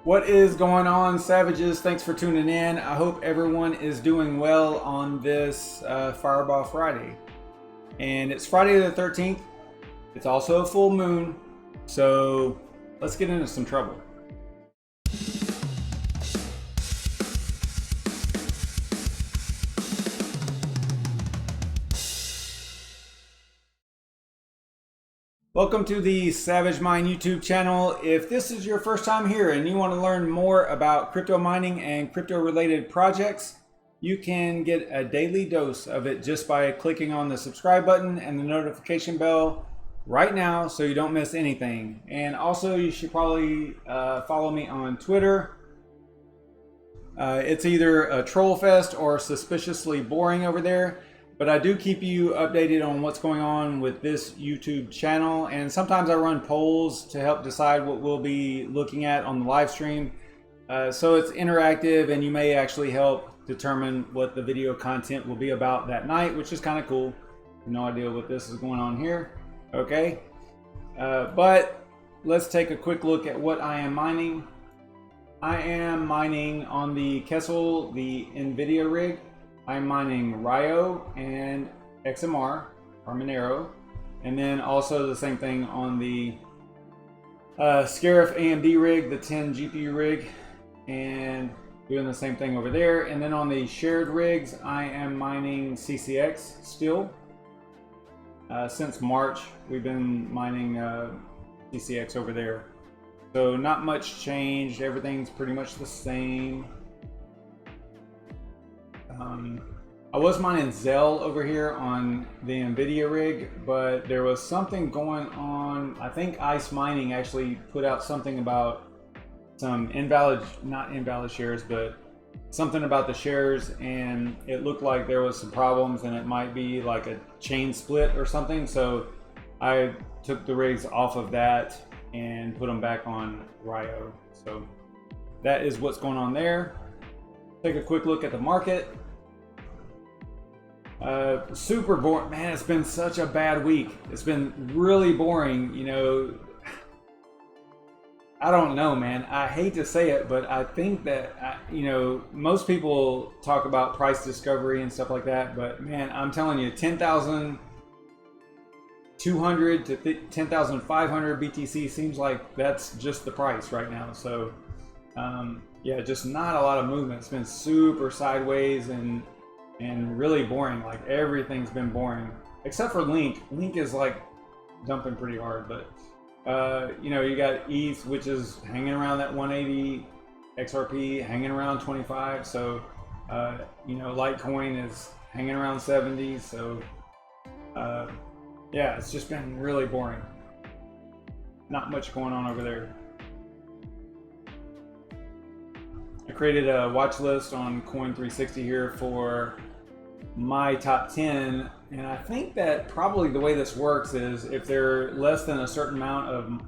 What is going on, Savages? Thanks for tuning in. I hope everyone is doing well on this Fireball Friday. And it's Friday the 13th. It's also a full moon. So let's get into some trouble. Welcome to the SavageMine YouTube channel. If this is your first time here and you want to learn more about crypto mining and crypto related projects, you can get a daily dose of it just by clicking on the subscribe button and the notification bell right now so you don't miss anything. And also you should probably follow me on Twitter. It's either a troll fest or suspiciously boring over there. But I do keep you updated on what's going on with this YouTube channel, and sometimes I run polls to help decide what we'll be looking at on the live stream. So it's interactive, and you may actually help determine what the video content will be about that night, which is kind of cool. No idea what this is going on here. Okay, but let's take a quick look at what I am mining. I am mining on the Kessel, the NVIDIA rig. I'm mining Rio and XMR, or Monero, and then also the same thing on the Scarif AMD rig, the 10 GPU rig, and doing the same thing over there. And then on the shared rigs, I am mining CCX still. Since March, we've been mining CCX over there. So not much changed, everything's pretty much the same. I was mining Zell over here on the NVIDIA rig, but there was something going on. I think Ice Mining actually put out something about some not invalid shares, but something about the shares, and it looked like there was some problems and it might be like a chain split or something. So I took the rigs off of that and put them back on Rio. So that is what's going on there. Take a quick look at the market. Super boring, man. It's been such a bad week. It's been really boring. You know, I don't know, man. I hate to say it, but I think that most people talk about price discovery and stuff like that, but man, I'm telling you, 10,200 to 10,500 BTC seems like that's just the price right now. So yeah, just not a lot of movement. It's been super sideways and really boring. Like everything's been boring except for Link. Link is like dumping pretty hard, but you got ETH, which is hanging around that 180, XRP hanging around 25. So Litecoin is hanging around 70. So yeah, it's just been really boring. Not much going on over there. I created a watch list on Coin360 here for my top 10, and I think that probably the way this works is if they're less than a certain amount of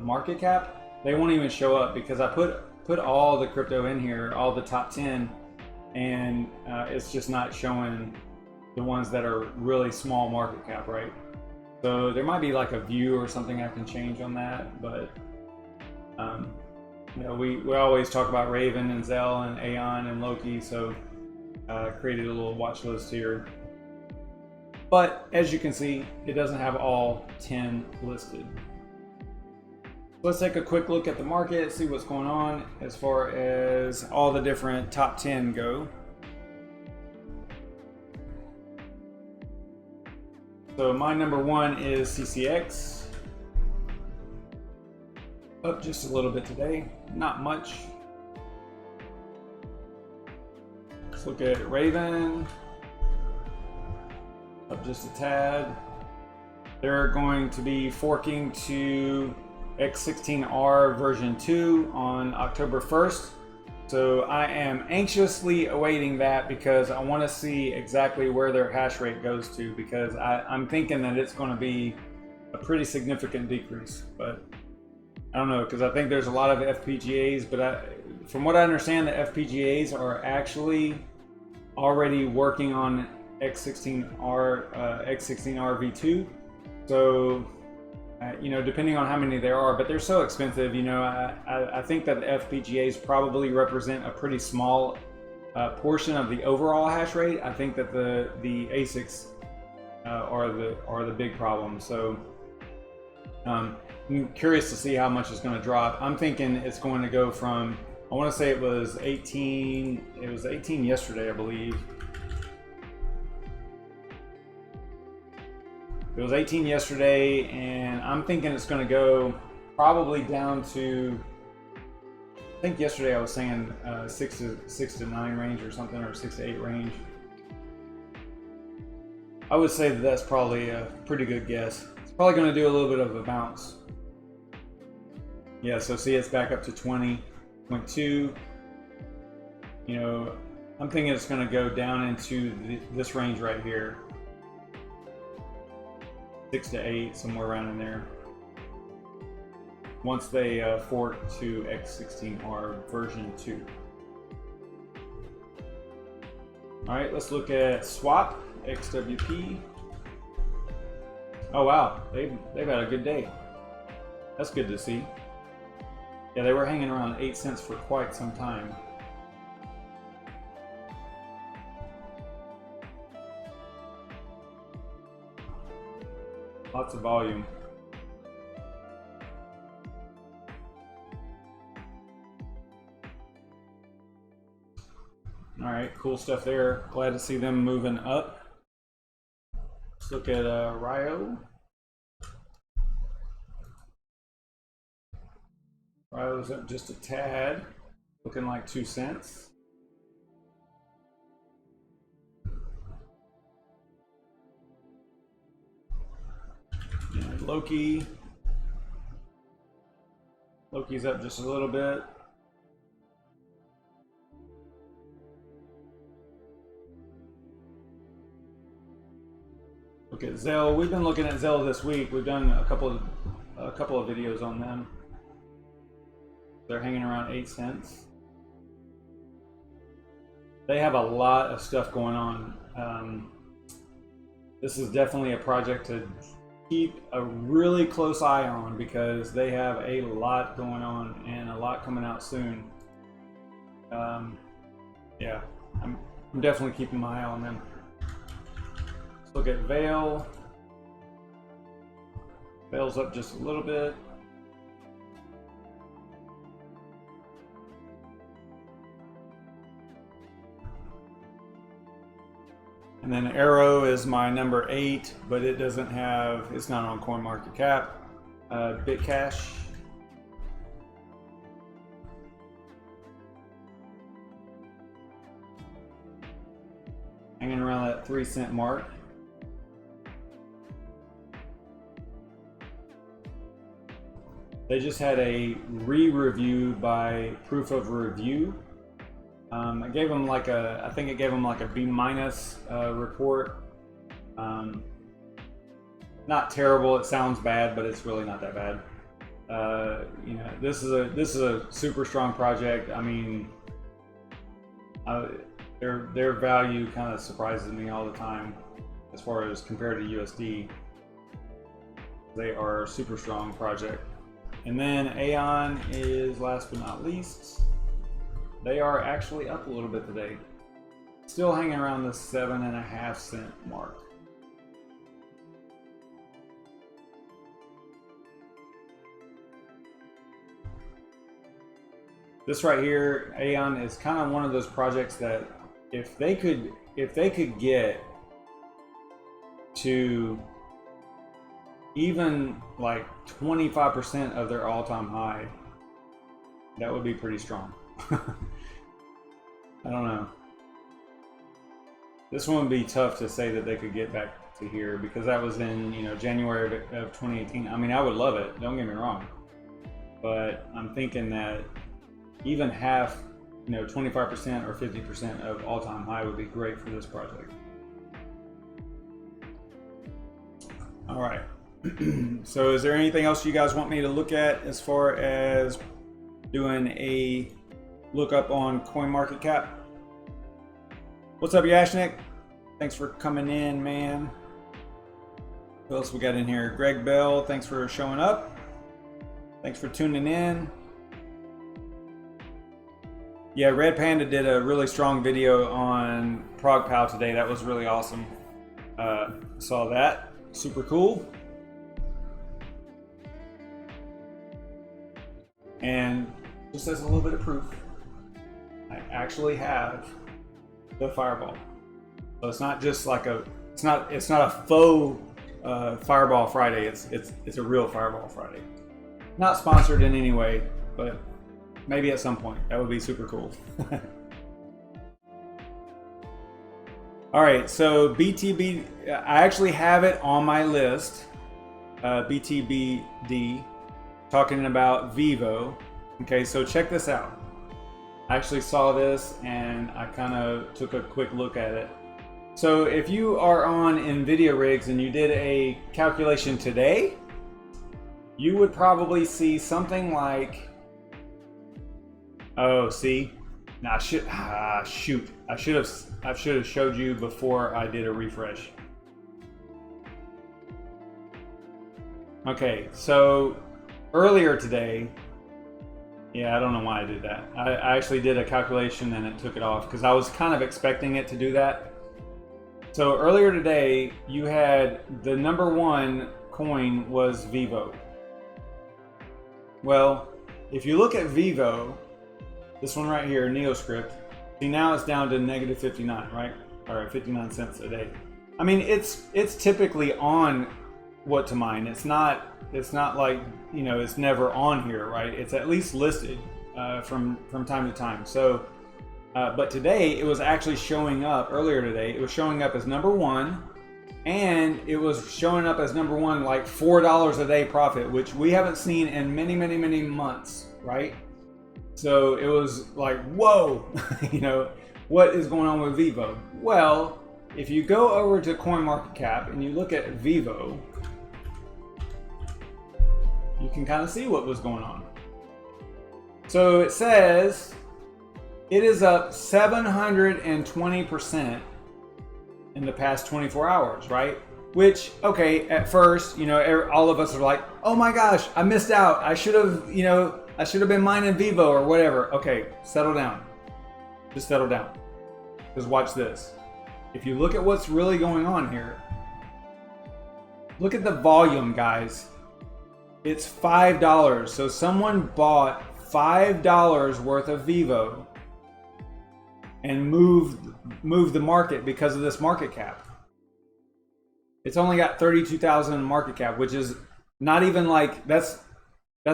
market cap, they won't even show up, because I put all the crypto in here, all the top 10, and it's just not showing the ones that are really small market cap, right? So there might be like a view or something I can change on that, but we always talk about Raven and Zell and Aeon and Loki, so created a little watch list here. But as you can see, it doesn't have all 10 listed. Let's take a quick look at the market, see what's going on as far as all the different top 10 go. So my number one is CCX. Up just a little bit today, not much. Let's look at Raven. Up just a tad. They're going to be forking to X16R version 2 on October 1st. So I am anxiously awaiting that because I want to see exactly where their hash rate goes to, because I'm thinking that it's going to be a pretty significant decrease, but I don't know, because I think there's a lot of FPGAs, but from what I understand, the FPGAs are actually already working on X16R V2. So You know, depending on how many there are, but they're so expensive. You know, I think that the FPGAs probably represent a pretty small portion of the overall hash rate. I think that the ASICs are the big problem. So I'm curious to see how much it's going to drop. I'm thinking it's going to go from, I want to say it was 18. It was 18 yesterday, I believe. It was 18 yesterday, and I'm thinking it's going to go probably down to, I think yesterday I was saying 6 to 9 range or something, or 6 to 8 range. I would say that that's probably a pretty good guess. It's probably going to do a little bit of a bounce. Yeah, so see, it's back up to 20.2. You know, I'm thinking it's going to go down into this range right here. 6 to 8, somewhere around in there. Once they fork to X16R version 2. All right, let's look at swap XWP. Oh wow, they've had a good day. That's good to see. Yeah, they were hanging around 8 cents for quite some time. Lots of volume. All right, cool stuff there. Glad to see them moving up. Let's look at Ryo. Ryo's up just a tad, looking like 2 cents. And Loki's up just a little bit. Look at Zell. We've been looking at Zell this week. We've done a couple of videos on them. They're hanging around 8 cents. They have a lot of stuff going on. This is definitely a project to keep a really close eye on, because they have a lot going on and a lot coming out soon. Yeah, I'm definitely keeping my eye on them. Let's look at Veil. Veil's up just a little bit. And then Arrow is my number 8, but it doesn't have, it's not on CoinMarketCap. Bitcash. Hanging around that 3 cent mark. They just had a re-review by Proof of Review. I gave them like I think it gave them like a B- report. Not terrible. It sounds bad, but it's really not that bad. You know, this is a super strong project. I mean, their value kind of surprises me all the time, as far as compared to USD. They are a super strong project. And then Aeon is last but not least. They are actually up a little bit today. Still hanging around the 7.5 cent mark. This right here, Aeon, is kind of one of those projects that if they could get to even like 25% of their all-time high, that would be pretty strong. I don't know. This one would be tough to say that they could get back to here, because that was in, you know, January of 2018. I mean, I would love it, don't get me wrong, but I'm thinking that even half, you know, 25% or 50% of all-time high would be great for this project. All right. So is there anything else you guys want me to look at as far as doing a lookup on CoinMarketCap? What's up, Yashnik? Thanks for coming in, man. Who else we got in here? Greg Bell, thanks for showing up. Thanks for tuning in. Yeah, Red Panda did a really strong video on ProgPal today. That was really awesome. Saw that. Super cool. And just as a little bit of proof, I actually have the Fireball. So it's not just like it's not a faux Fireball Friday. It's a real Fireball Friday. Not sponsored in any way, but maybe at some point. That would be super cool. All right, so BTB, I actually have it on my list. BTBD, talking about Vivo. Okay, so check this out. I actually saw this and I kind of took a quick look at it. So if you are on NVIDIA rigs and you did a calculation today, you would probably see something like, oh, see, now shoot, I should have showed you before I did a refresh. Okay, so earlier today, yeah, I don't know why I did that. I actually did a calculation and it took it off because I was kind of expecting it to do that. So earlier today, you had the #1 coin was Vivo. Well, if you look at Vivo, this one right here, Neoscript, see now it's down to -59, right? Or 59 cents a day. I mean, it's typically on what to mine. It's not like, you know, it's never on here, right? It's at least listed from time to time. So, but today it was actually showing up. Earlier today, it was showing up as #1, and it was showing up as #1 like $4 a day profit, which we haven't seen in many months, right? So it was like, whoa, you know, what is going on with Vivo? Well, if you go over to CoinMarketCap and you look at Vivo, you can kind of see what was going on. So it says it is up 720% in the past 24 hours, right? Which, okay, at first, you know, all of us are like, oh my gosh, I missed out. I should have, you know, I should have been mining Vivo or whatever. Okay, settle down. Just settle down. Just watch this. If you look at what's really going on here, look at the volume, guys. It's $5. So someone bought $5 worth of Vivo and moved the market because of this market cap. It's only got 32,000 market cap, which is not even like, that's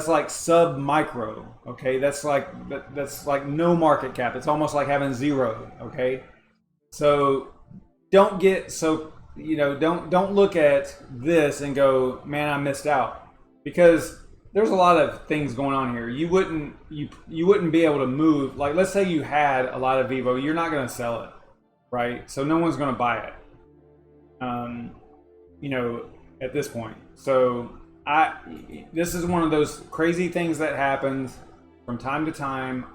like sub micro, okay? That's like no market cap. It's almost like having zero, okay? So don't get so, you know, don't look at this and go, man, I missed out, because there's a lot of things going on here. You wouldn't be able to move. Like, let's say you had a lot of Vivo, you're not going to sell it, right? So no one's going to buy it, you know, at this point. So this is one of those crazy things that happens from time to time.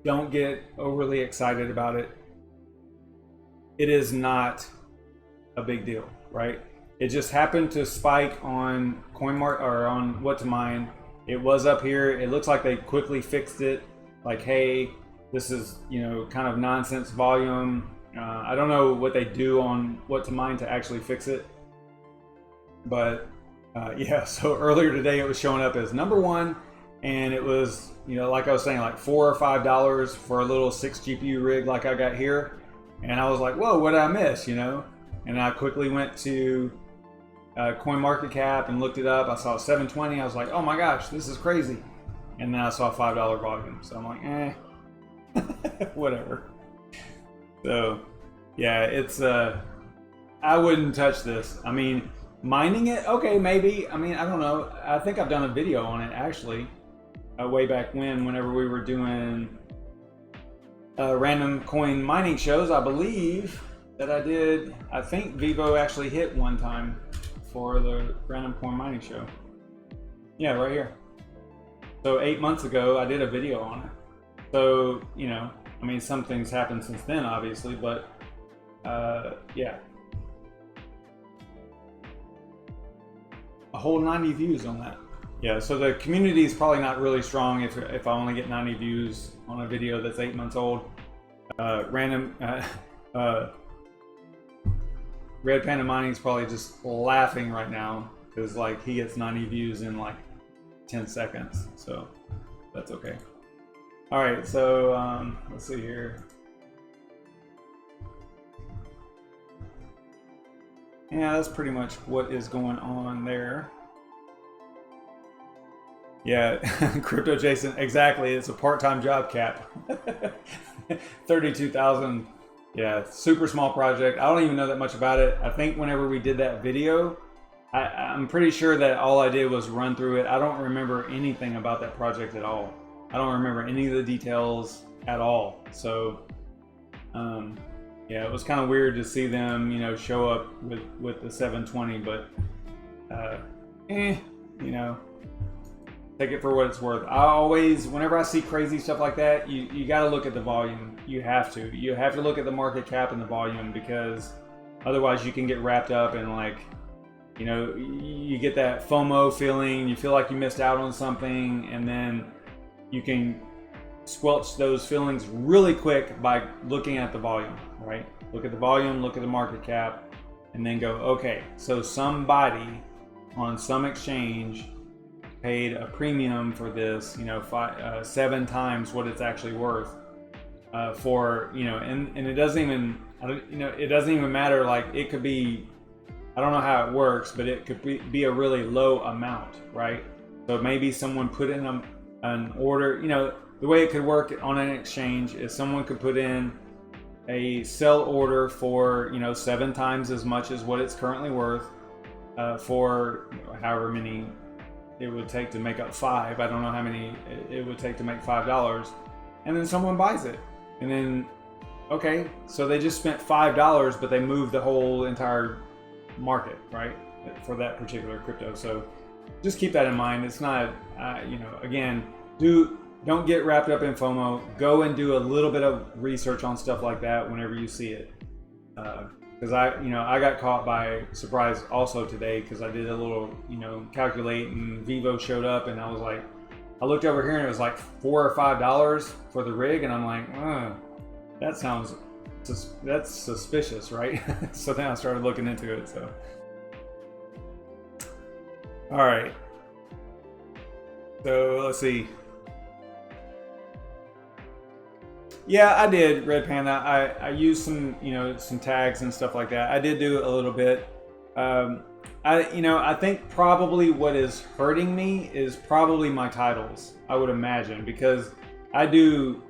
Don't get overly excited about it. It is not a big deal, right? It just happened to spike on CoinMark or on what to mine. It was up here. It looks like they quickly fixed it. Like, hey, this is, you know, kind of nonsense volume. I don't know what they do on what to mine to actually fix it. But yeah, so earlier today it was showing up as #1, and it was, you know, like I was saying, like $4 or $5 for a little 6 GPU rig like I got here. And I was like, whoa, what did I miss, you know? And I quickly went to CoinMarketCap and looked it up. I saw 720. I was like, oh my gosh, this is crazy. And then I saw $5 volume. So I'm like, whatever. So yeah, it's, I wouldn't touch this. I mean, mining it, okay, maybe. I mean, I don't know. I think I've done a video on it actually, way back whenever we were doing random coin mining shows. I believe that I did. I think Vivo actually hit one time for the random coin mining show. Yeah, right here. So 8 months ago, I did a video on it. So, you know, I mean, some things happened since then, obviously, but yeah. a whole 90 views on that. Yeah, so the community is probably not really strong if I only get 90 views on a video that's 8 months old. Red Panda Mining is probably just laughing right now because like he gets 90 views in like 10 seconds, so that's okay. All right, so let's see here. Yeah, that's pretty much what is going on there. Yeah, Crypto Jason, exactly. It's a part-time job, Cap. 32,000. Yeah, super small project. I don't even know that much about it. I think whenever we did that video, I'm pretty sure that all I did was run through it. I don't remember anything about that project at all. I don't remember any of the details at all. So, yeah, it was kind of weird to see them, you know, show up with the 720, but, you know, take it for what it's worth. I always, whenever I see crazy stuff like that, you got to look at the volume. You have to look at the market cap and the volume, because otherwise you can get wrapped up in, like, you know, you get that FOMO feeling, you feel like you missed out on something, and then you can squelch those feelings really quick by looking at the volume, right? Look at the volume, look at the market cap, and then go, okay, so somebody on some exchange paid a premium for this, you know, 7 times what it's actually worth, for, you know, and it doesn't even, you know, it doesn't even matter. Like, it could be, I don't know how it works, but it could be a really low amount, right? So maybe someone put in an order, you know, the way it could work on an exchange is someone could put in a sell order for, you know, 7 times as much as what it's currently worth, for, you know, however many it would take to make up 5. I don't know how many it would take to make $5, and then someone buys it, and then, okay, so they just spent $5, but they moved the whole entire market, right, for that particular crypto. So just keep that in mind. It's not, you know, again, don't get wrapped up in FOMO. Go and do a little bit of research on stuff like that whenever you see it. Because I got caught by surprise also today, because I did a little, you know, calculate, and Vivo showed up, and I was like, I looked over here and it was like $4 or $5 for the rig, and I'm like, that's suspicious, right? So then I started looking into it. So, all right. So let's see. Yeah, I did, Red Panda. I used some, you know, some tags and stuff like that. I did do a little bit. I think probably what is hurting me is probably my titles, I would imagine, because I do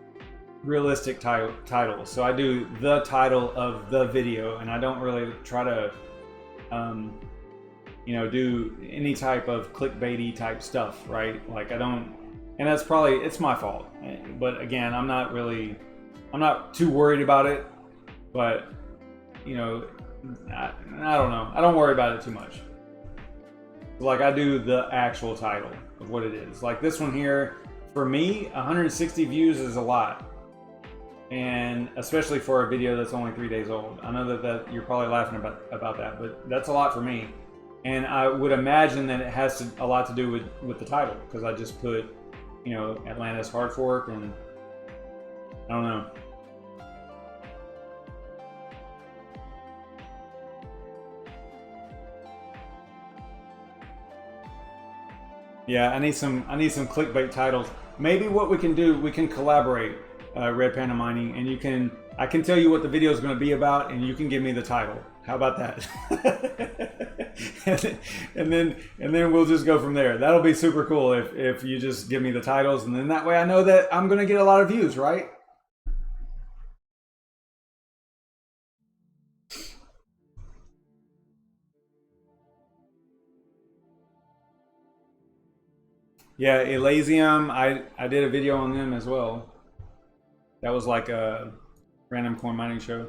realistic titles. So I do the title of the video, and I don't really try to, you know, do any type of clickbaity type stuff, right? Like, I don't, and that's probably, it's my fault. But again, I'm not too worried about it, but, you know, I don't know. I don't worry about it too much. Like, I do the actual title of what it is. Like this one here, for me, 160 views is a lot. And especially for a video that's only 3 days old. I know that you're probably laughing about that, but that's a lot for me. And I would imagine that it has a lot to do with the title, because I just put, you know, Atlantis hard fork, and I don't know. Yeah, I need some clickbait titles. Maybe what we can do, we can collaborate, Red Panda Mining, and I can tell you what the video is going to be about, and you can give me the title. How about that? and then we'll just go from there. That'll be super cool if you just give me the titles, and then that way I know that I'm going to get a lot of views, right? Yeah, Elysium, I did a video on them as well. That was like a random coin mining show.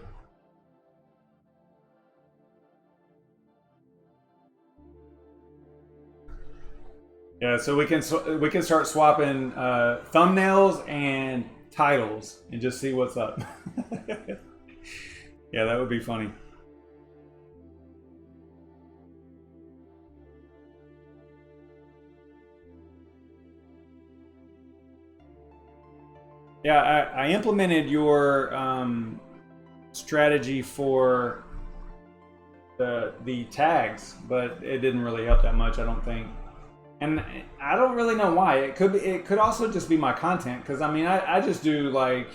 Yeah, so we can start swapping thumbnails and titles and just see what's up. Yeah, that would be funny. Yeah, I implemented your strategy for the tags, but it didn't really help that much, I don't think. And I don't really know why. It could also just be my content, because I mean I just do like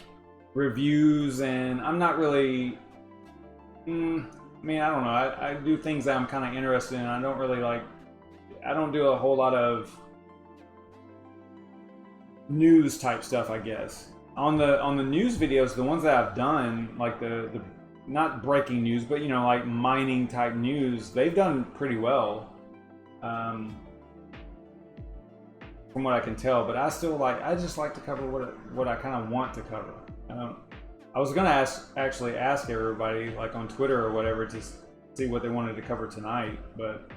reviews, and I'm not really. I mean, I don't know. I do things that I'm kind of interested in. I don't really like. I don't do a whole lot of news type stuff, I guess. On the news videos, the ones that I've done, like the not breaking news, but you know, like mining type news, they've done pretty well, from what I can tell. But I just like to cover what I kind of want to cover. I was gonna actually ask everybody, like on Twitter or whatever, to see what they wanted to cover tonight, but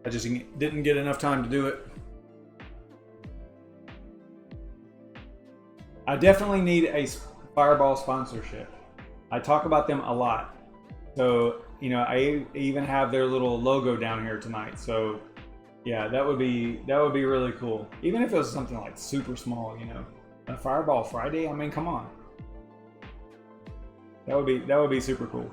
I just didn't get enough time to do it. I definitely need a Fireball sponsorship. I talk about them a lot. So, you know, I even have their little logo down here tonight. So, yeah, that would be really cool. Even if it was something like super small, you know. A Fireball Friday, I mean, come on. That would be super cool.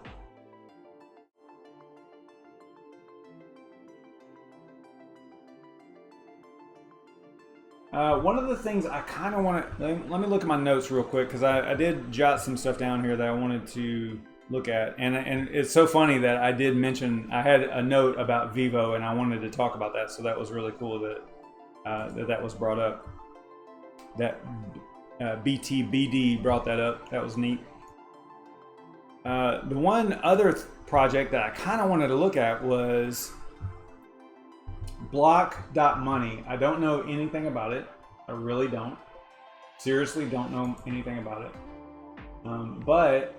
One of the things I kind of want to, let me look at my notes real quick, because I did jot some stuff down here that I wanted to look at, and it's so funny that I did mention, I had a note about Vivo, and I wanted to talk about that, so that was really cool that that was brought up. That BTBD brought that up. That was neat. The one other project that I kind of wanted to look at was Block.money. I don't know anything about it. I really don't. Seriously don't know anything about it. But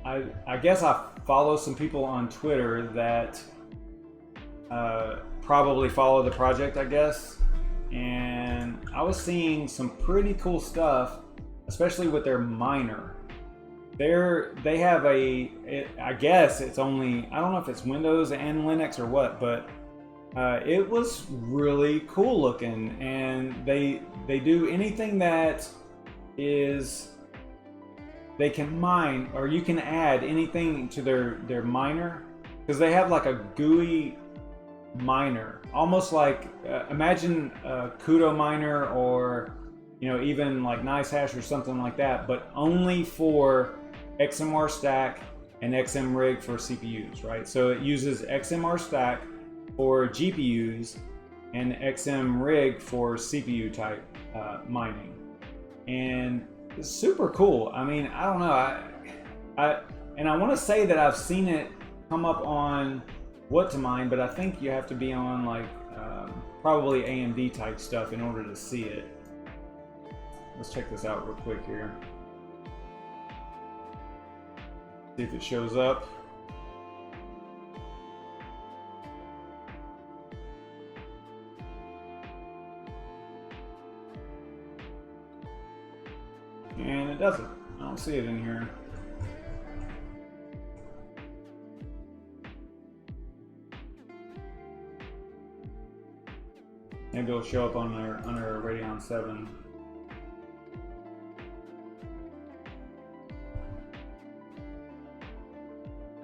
I guess I follow some people on Twitter that probably follow the project, I guess. And I was seeing some pretty cool stuff, especially with their miner. They have I guess it's only, I don't know if it's Windows and Linux or what, but it was really cool looking, and they do anything that is, they can mine, or you can add anything to their miner, because they have like a GUI miner, almost like imagine a Kudo miner, or you know, even like NiceHash or something like that, but only for XMR stack and XMRig for CPUs, right? So it uses XMR stack for GPUs and XMRig for CPU type mining, and it's super cool. I mean, I don't know, I want to say that I've seen it come up on what to mine, but I think you have to be on like probably AMD type stuff in order to see it. Let's check this out real quick here. See if it shows up. And it doesn't. I don't see it in here. Maybe it'll show up on our Radeon 7.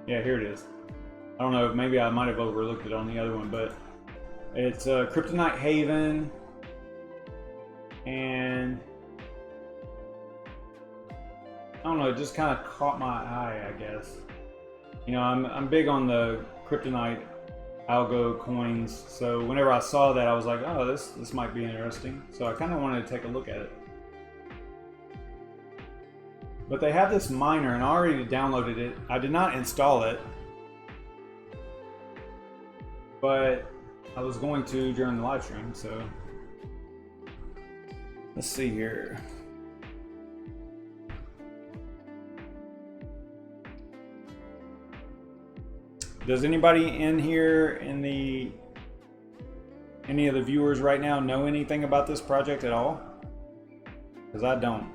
Yeah, here it is. I don't know, maybe I might have overlooked it on the other one, but it's Kryptonite Haven, and I don't know, it just kind of caught my eye, I guess. You know, I'm big on the Kryptonite algo coins, so whenever I saw that, I was like, oh, this might be interesting. So I kind of wanted to take a look at it. But they have this miner, and I already downloaded it. I did not install it, but I was going to during the live stream, so let's see here. Does anybody in here, any of the viewers right now, know anything about this project at all? Because I don't.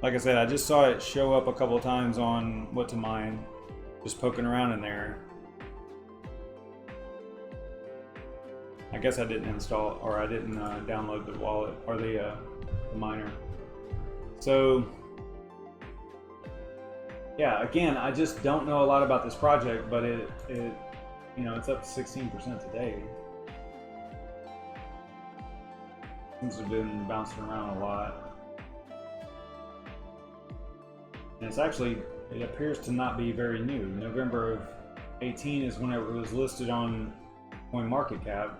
Like I said, I just saw it show up a couple of times on What to Mine, just poking around in there. I guess I didn't install, or I didn't download the wallet or the miner. So yeah, again, I just don't know a lot about this project, but it you know, it's up 16% today. Things have been bouncing around a lot. And it's actually, it appears to not be very new. November of 18 is whenever it was listed on CoinMarketCap.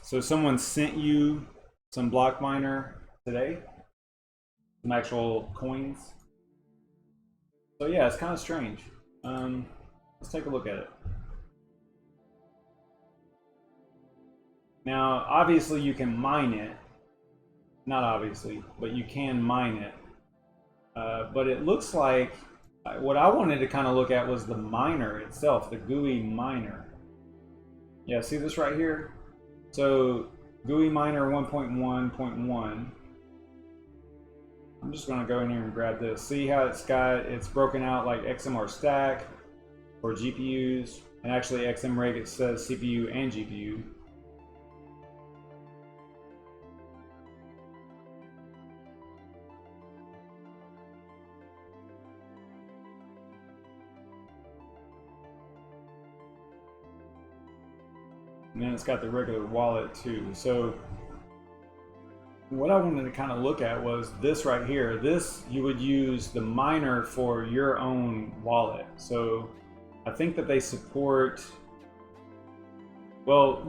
So someone sent you some block miner today, some actual coins. So yeah, it's kind of strange. Let's take a look at it. Now, obviously you can mine it. Not obviously, but you can mine it. But it looks like what I wanted to kind of look at was the miner itself, the GUI miner. Yeah, see this right here? So GUI miner 1.1.1. I'm just going to go in here and grab this. See how it's broken out like XMR stack for GPUs, and actually XMRig it says CPU and GPU. And then it's got the regular wallet too. So what I wanted to kind of look at was this right here. This, you would use the miner for your own wallet. So I think that they support, well,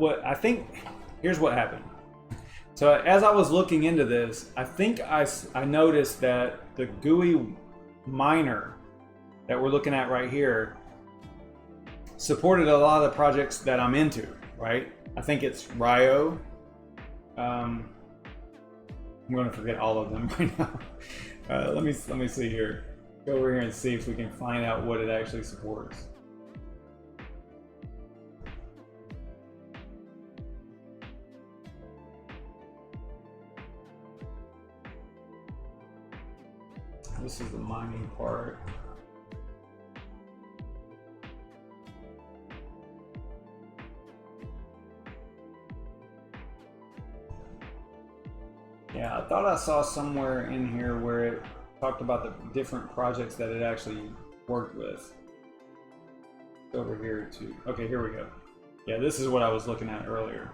here's what happened. So as I was looking into this, I think I noticed that the GUI miner that we're looking at right here supported a lot of the projects that I'm into, right? I think it's Rio. I'm going to forget all of them right now. Let me see here. Go over here and see if we can find out what it actually supports. This is the mining part. Yeah, I thought I saw somewhere in here where it talked about the different projects that it actually worked with. Over here too. Okay, here we go. Yeah, this is what I was looking at earlier.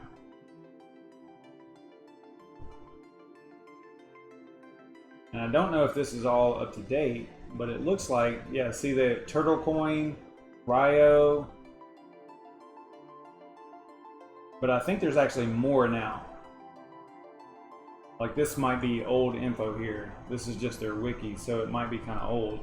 And I don't know if this is all up to date, but it looks like, yeah, see the Turtle Coin, Rio. But I think there's actually more now. Like this might be old info here. This is just their wiki, so it might be kind of old.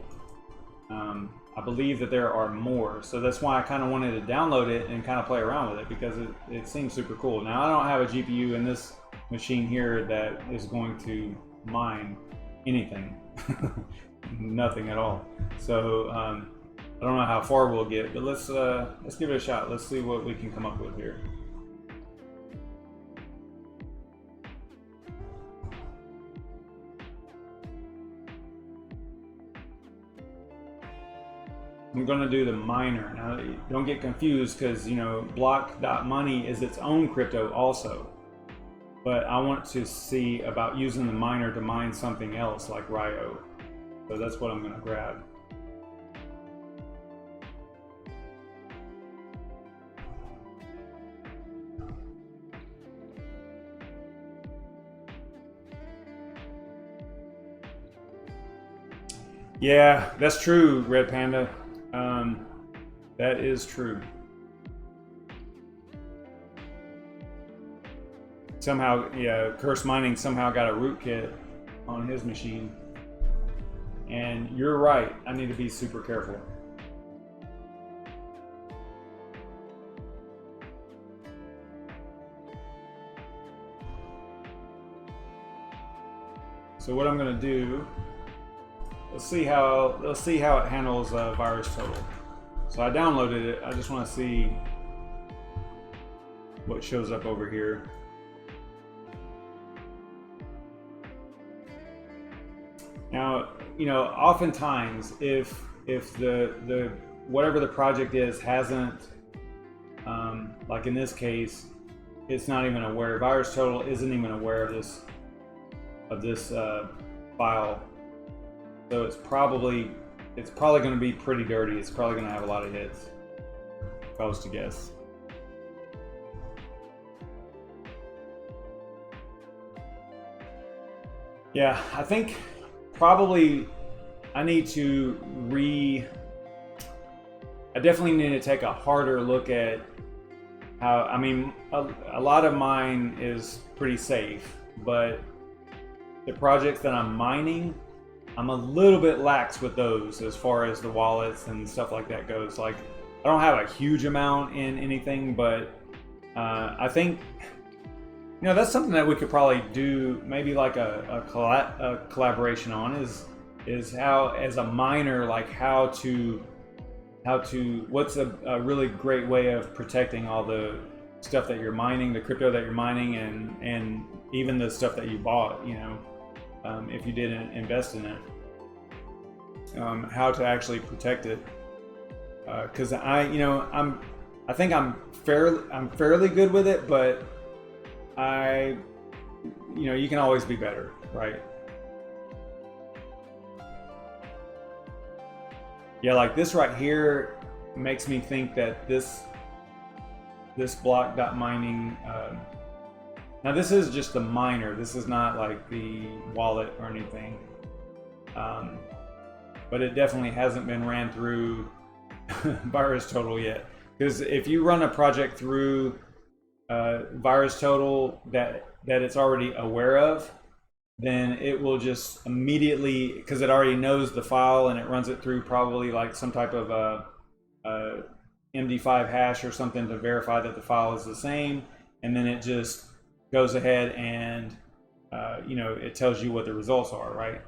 I believe that there are more, so that's why I kind of wanted to download it and kind of play around with it, because it seems super cool. Now I don't have a GPU in this machine here that is going to mine anything, nothing at all. So I don't know how far we'll get, but let's give it a shot. Let's see what we can come up with here. I'm going to do the miner. Now, don't get confused, because, you know, block.money is its own crypto also. But I want to see about using the miner to mine something else like Rio. So that's what I'm going to grab. Yeah, that's true, Red Panda. That is true. Somehow, yeah, Curse Mining somehow got a rootkit on his machine. And you're right, I need to be super careful. So what I'm going to do, let's see how it handles virus total. So I downloaded it. I just want to see what shows up over here. Now, you know, oftentimes if the whatever the project is hasn't like in this case, it's not even aware. VirusTotal isn't even aware of this file, so it's probably going to be pretty dirty. It's probably going to have a lot of hits, if I was to guess. Yeah, I think probably I need to I definitely need to take a harder look at how, I mean, a lot of mine is pretty safe, but the projects that I'm mining, I'm a little bit lax with those as far as the wallets and stuff like that goes. Like, I don't have a huge amount in anything, but I think, you know, that's something that we could probably do, maybe like a collaboration on, is how, as a miner, like what's a really great way of protecting all the stuff that you're mining, the crypto that you're mining, and even the stuff that you bought, you know, if you didn't invest in it, how to actually protect it. Because I think I'm fairly good with it, but you can always be better, right? Yeah, like this right here makes me think that this block.mining, now this is just the miner, this is not like the wallet or anything, but it definitely hasn't been ran through VirusTotal yet. Because if you run a project through VirusTotal that it's already aware of, then it will just immediately, because it already knows the file and it runs it through probably like some type of MD5 hash or something to verify that the file is the same, and then it just goes ahead and it tells you what the results are, right?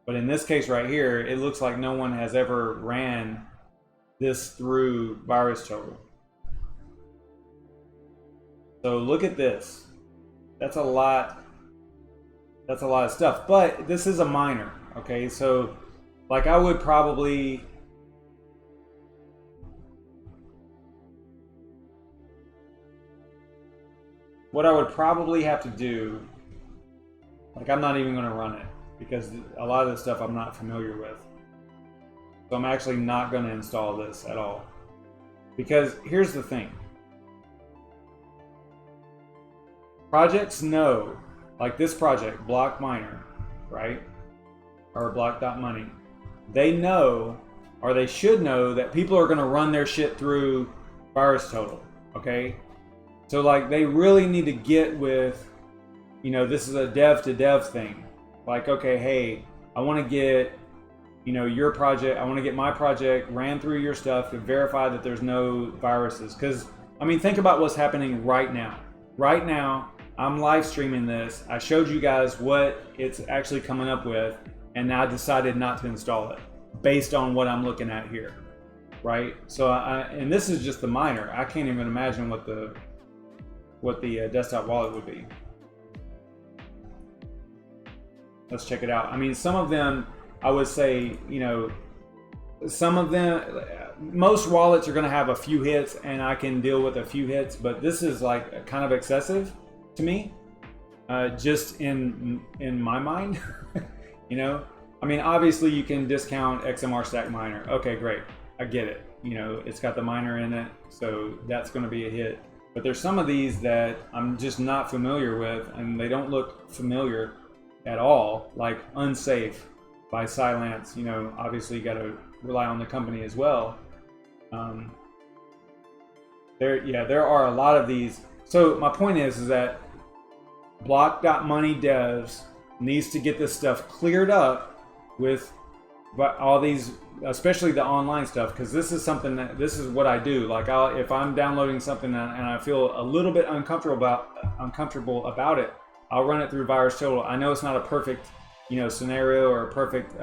But in this case right here, it looks like no one has ever ran this through VirusTotal. So look at this. That's a lot of stuff, but this is a miner, okay? So like I would probably, what I would probably have to do, like I'm not even going to run it because a lot of this stuff I'm not familiar with. So I'm actually not going to install this at all. Because here's the thing. Projects know, like this project, Block Miner, right? Or Block.money. They know, or they should know, that people are going to run their shit through VirusTotal, okay? So like they really need to get with, this is a dev to dev thing. Like, okay, hey, I want to get, your project, I want to get my project ran through your stuff to verify that there's no viruses. Because, I mean, think about what's happening right now. Right now, I'm live streaming this. I showed you guys what it's actually coming up with, and I decided not to install it based on what I'm looking at here, right? So, and this is just the miner. I can't even imagine what the desktop wallet would be. Let's check it out. I mean, some of them, I would say, some of them, most wallets are going to have a few hits, and I can deal with a few hits, but this is like kind of excessive to me, just in my mind. I mean, obviously you can discount XMR Stack Miner. Okay, great, I get it. It's got the miner in it, so that's going to be a hit. But there's some of these that I'm just not familiar with, and they don't look familiar at all, like Unsafe by Silence. Obviously you got to rely on the company as well. There are a lot of these. So my point is that Block.money devs needs to get this stuff cleared up with all these, especially the online stuff, because this is something this is what I do. Like if I'm downloading something and I feel a little bit uncomfortable about it, I'll run it through VirusTotal. I know it's not a perfect scenario or a perfect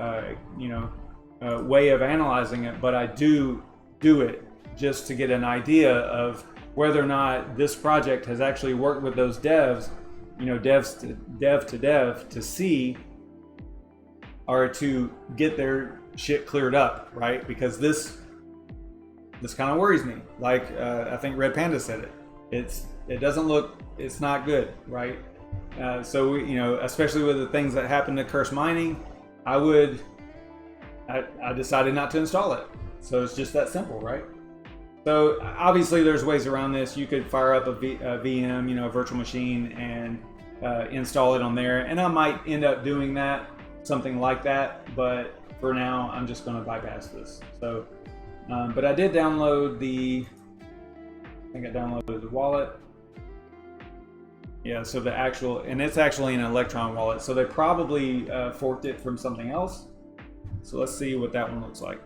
way of analyzing it, but I do it just to get an idea of whether or not this project has actually worked with those devs, dev to dev, to see, or to get their shit cleared up, right? Because this kind of worries me. Like I think Red Panda said it. it doesn't look, it's not good, right? So we, you know, especially with the things that happened to Curse Mining, I decided not to install it. So it's just that simple, right? So obviously there's ways around this. You could fire up a VM, you know, a virtual machine, and install it on there. And I might end up doing that, something like that. But for now, I'm just going to bypass this. So, but I did download I think I downloaded the wallet. Yeah, so the actual, and it's actually an Electron wallet. So they probably forked it from something else. So let's see what that one looks like.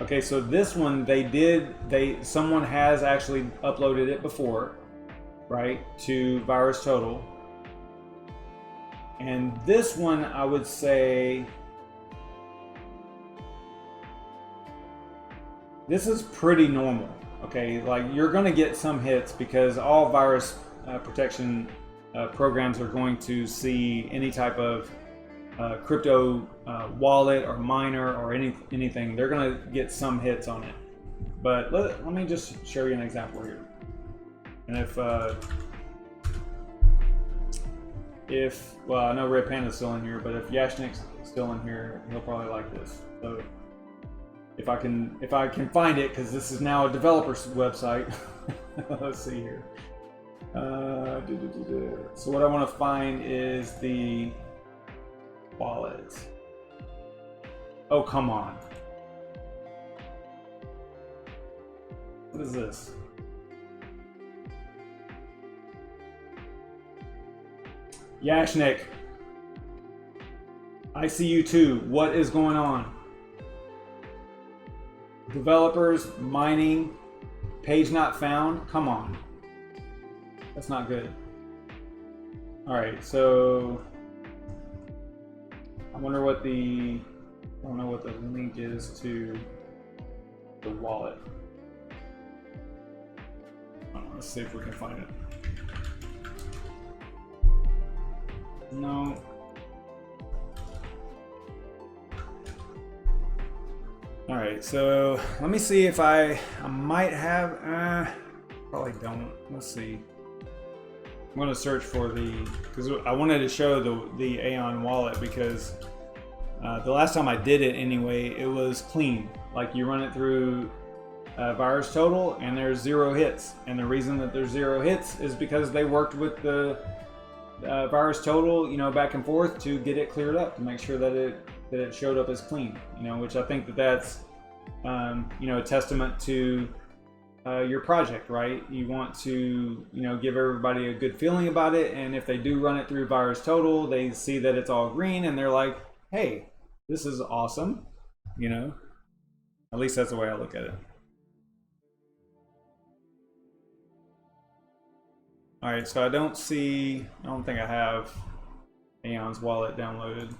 Okay, so this one someone has actually uploaded it before, right, to VirusTotal. And this one, I would say, this is pretty normal. Okay, like you're going to get some hits because all virus protection programs are going to see any type of crypto wallet or miner or anything. They're going to get some hits on it. But let me just show you an example here. And if well, I know Red Panda's still in here, but if Yashnik's still in here, he'll probably like this. So if I can find it, because this is now a developer's website. Let's see here. So what I want to find is the wallet. Oh, come on. What is this? Yashnik, I see you too. What is going on? Developers, mining, page not found. Come on. That's not good. All right, so I don't know what the link is to the wallet. Let's see if we can find it. No. All right, so let me see if I might have, probably don't. Let's see. I'm gonna search for because I wanted to show the Aeon wallet, because the last time I did it anyway, it was clean. Like you run it through VirusTotal and there's 0 hits. And the reason that there's 0 hits is because they worked with the VirusTotal, you know, back and forth to get it cleared up, to make sure that it showed up as clean, you know, which I think that's you know, a testament to your project, right? You want to, you know, give everybody a good feeling about it, and if they do run it through VirusTotal, they see that it's all green and they're like, hey, this is awesome, you know. At least that's the way I look at it. All right, so I don't think I have Aeon's wallet downloaded.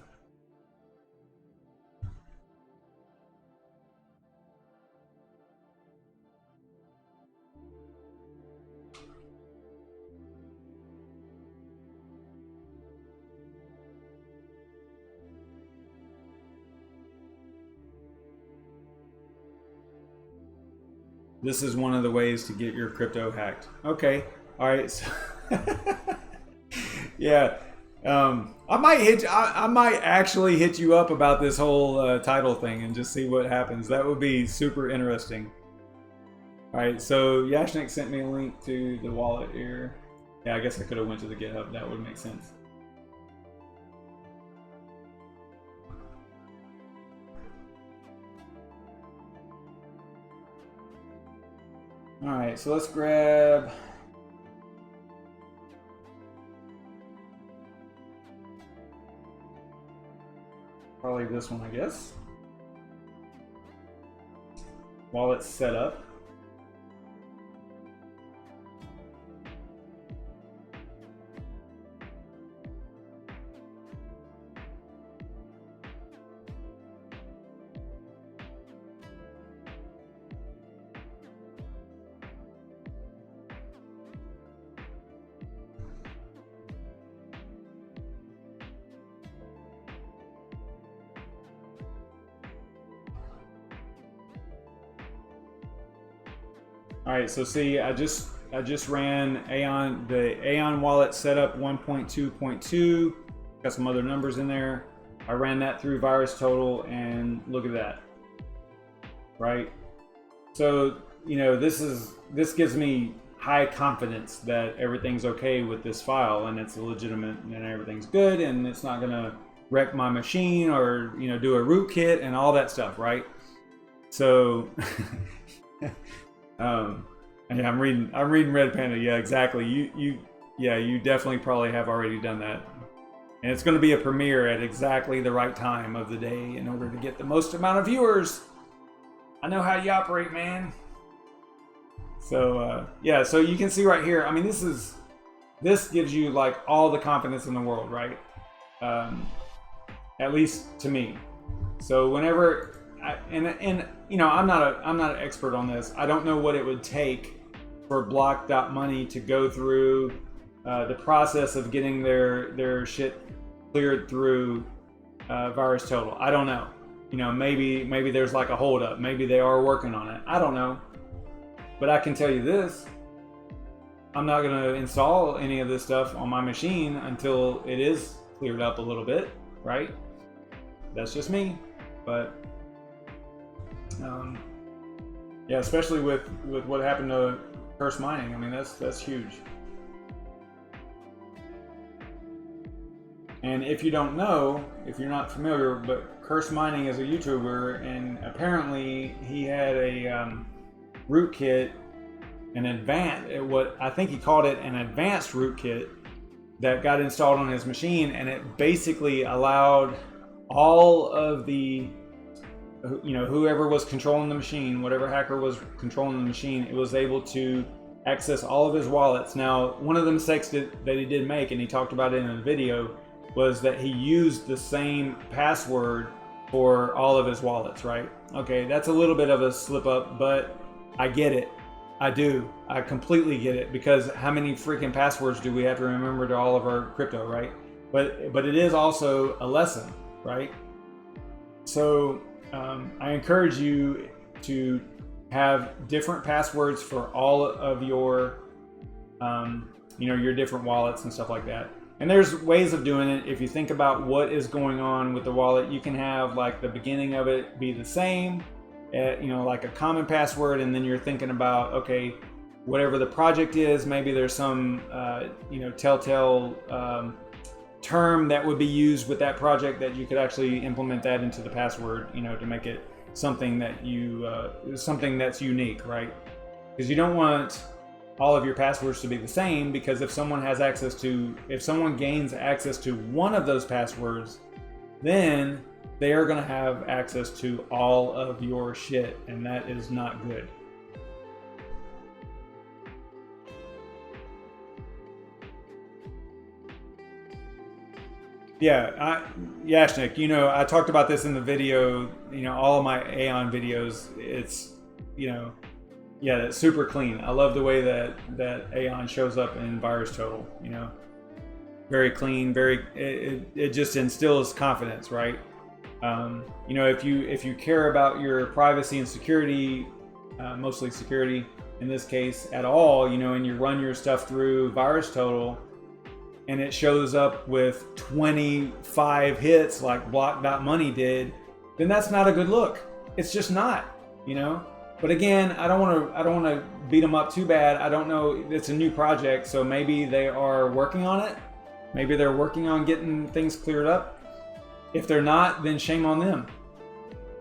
This is one of the ways to get your crypto hacked. Okay, all right. So yeah, I might actually hit you up about this whole title thing and just see what happens. That would be super interesting. All right, so Yashnik sent me a link to the wallet here. Yeah, I guess I could have went to the GitHub. That would make sense. All right, so let's grab probably this one, I guess. Wallet setup. All right, so see, I just ran the Aeon wallet setup 1.2.2. Got some other numbers in there. I ran that through VirusTotal, and look at that. Right? So, you know, this gives me high confidence that everything's okay with this file, and it's legitimate, and everything's good, and it's not gonna wreck my machine or, you know, do a rootkit and all that stuff, right? So yeah, I'm reading Red Panda. Yeah, exactly. You definitely probably have already done that. And it's going to be a premiere at exactly the right time of the day in order to get the most amount of viewers. I know how you operate, man. So yeah, so you can see right here. I mean, this gives you like all the confidence in the world, right? At least to me. So whenever and you know, I'm not an expert on this. I don't know what it would take for block.money to go through the process of getting their shit cleared through VirusTotal. I don't know. You know, maybe there's like a holdup. Maybe they are working on it. I don't know. But I can tell you this: I'm not going to install any of this stuff on my machine until it is cleared up a little bit, right? That's just me. But yeah, especially with what happened to Curse Mining. I mean, that's huge. And if you don't know, if you're not familiar, but Curse Mining is a YouTuber, and apparently he had a rootkit, what I think he called it an advanced rootkit that got installed on his machine, and it basically allowed all of the, you know, whoever was controlling the machine, whatever hacker was controlling the machine, it was able to access all of his wallets. Now, one of the mistakes that he did make, and he talked about it in the video, was that he used the same password for all of his wallets, right? Okay, that's a little bit of a slip up, but I get it. I do. I completely get it, because how many freaking passwords do we have to remember to all of our crypto, right? But it is also a lesson, right? So I encourage you to have different passwords for all of your, you know, your different wallets and stuff like that. And there's ways of doing it. If you think about what is going on with the wallet, you can have like the beginning of it be the same, you know, like a common password, and then you're thinking about, okay, whatever the project is, maybe there's some, you know, telltale term that would be used with that project that you could actually implement that into the password, you know, to make it something that you, something that's unique, right? Because you don't want all of your passwords to be the same, because if someone gains access to one of those passwords, then they are going to have access to all of your shit, and that is not good. Yeah, Yashnik, you know, I talked about this in the video, you know, all of my Aeon videos. It's, you know, yeah, that's super clean. I love the way that Aeon shows up in VirusTotal, you know. Very clean, it just instills confidence, right? You know, if you care about your privacy and security, mostly security in this case at all, you know, and you run your stuff through VirusTotal and it shows up with 25 hits like block.money did, then that's not a good look. It's just not, you know. But again, I don't want to beat them up too bad. I don't know. It's a new project, so maybe they are working on it. Maybe they're working on getting things cleared up. If they're not, then shame on them.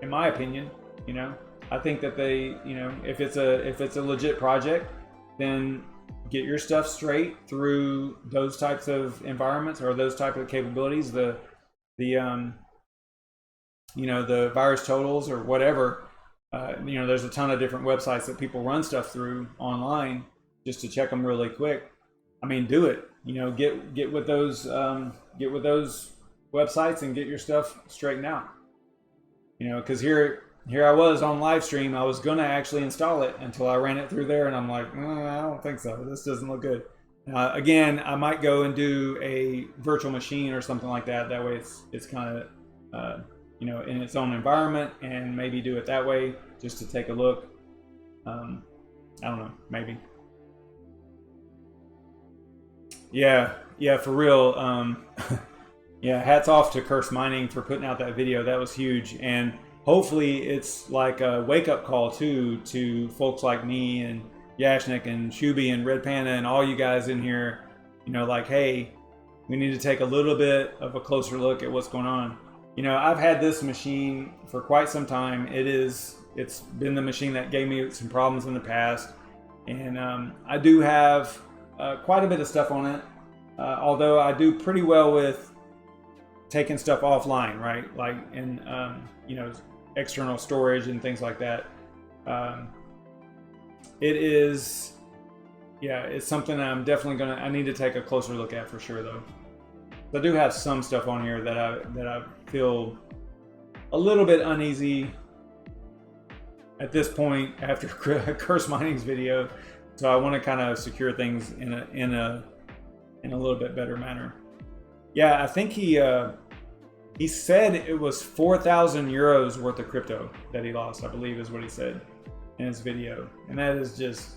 In my opinion, you know, I think that they, you know, if it's a legit project, then get your stuff straight through those types of environments or those type of capabilities. The you know, the VirusTotals or whatever. You know, there's a ton of different websites that people run stuff through online just to check them really quick. I mean, do it. You know, get with those websites and get your stuff straightened out. You know, because here I was on live stream. I was gonna actually install it until I ran it through there, and I'm like, I don't think so. This doesn't look good. Again, I might go and do a virtual machine or something like that. That way, it's kind of you know, in its own environment, and maybe do it that way just to take a look. I don't know, maybe. Yeah, for real. Yeah, hats off to Curse Mining for putting out that video. That was huge, and hopefully it's like a wake-up call too to folks like me and Yashnik and Shuby and Red Panda and all you guys in here. You know, like, hey, we need to take a little bit of a closer look at what's going on. You know, I've had this machine for quite some time. It's been the machine that gave me some problems in the past, and I do have quite a bit of stuff on it. Although I do pretty well with taking stuff offline, right? Like in you know, external storage and things like that. It is, yeah, it's something I'm definitely I need to take a closer look at for sure, though. I do have some stuff on here that I feel a little bit uneasy at this point after Curse Mining's video. So I want to kind of secure things in a little bit better manner. Yeah, I think he said it was 4,000 euros worth of crypto that he lost, I believe is what he said in his video. And that is just,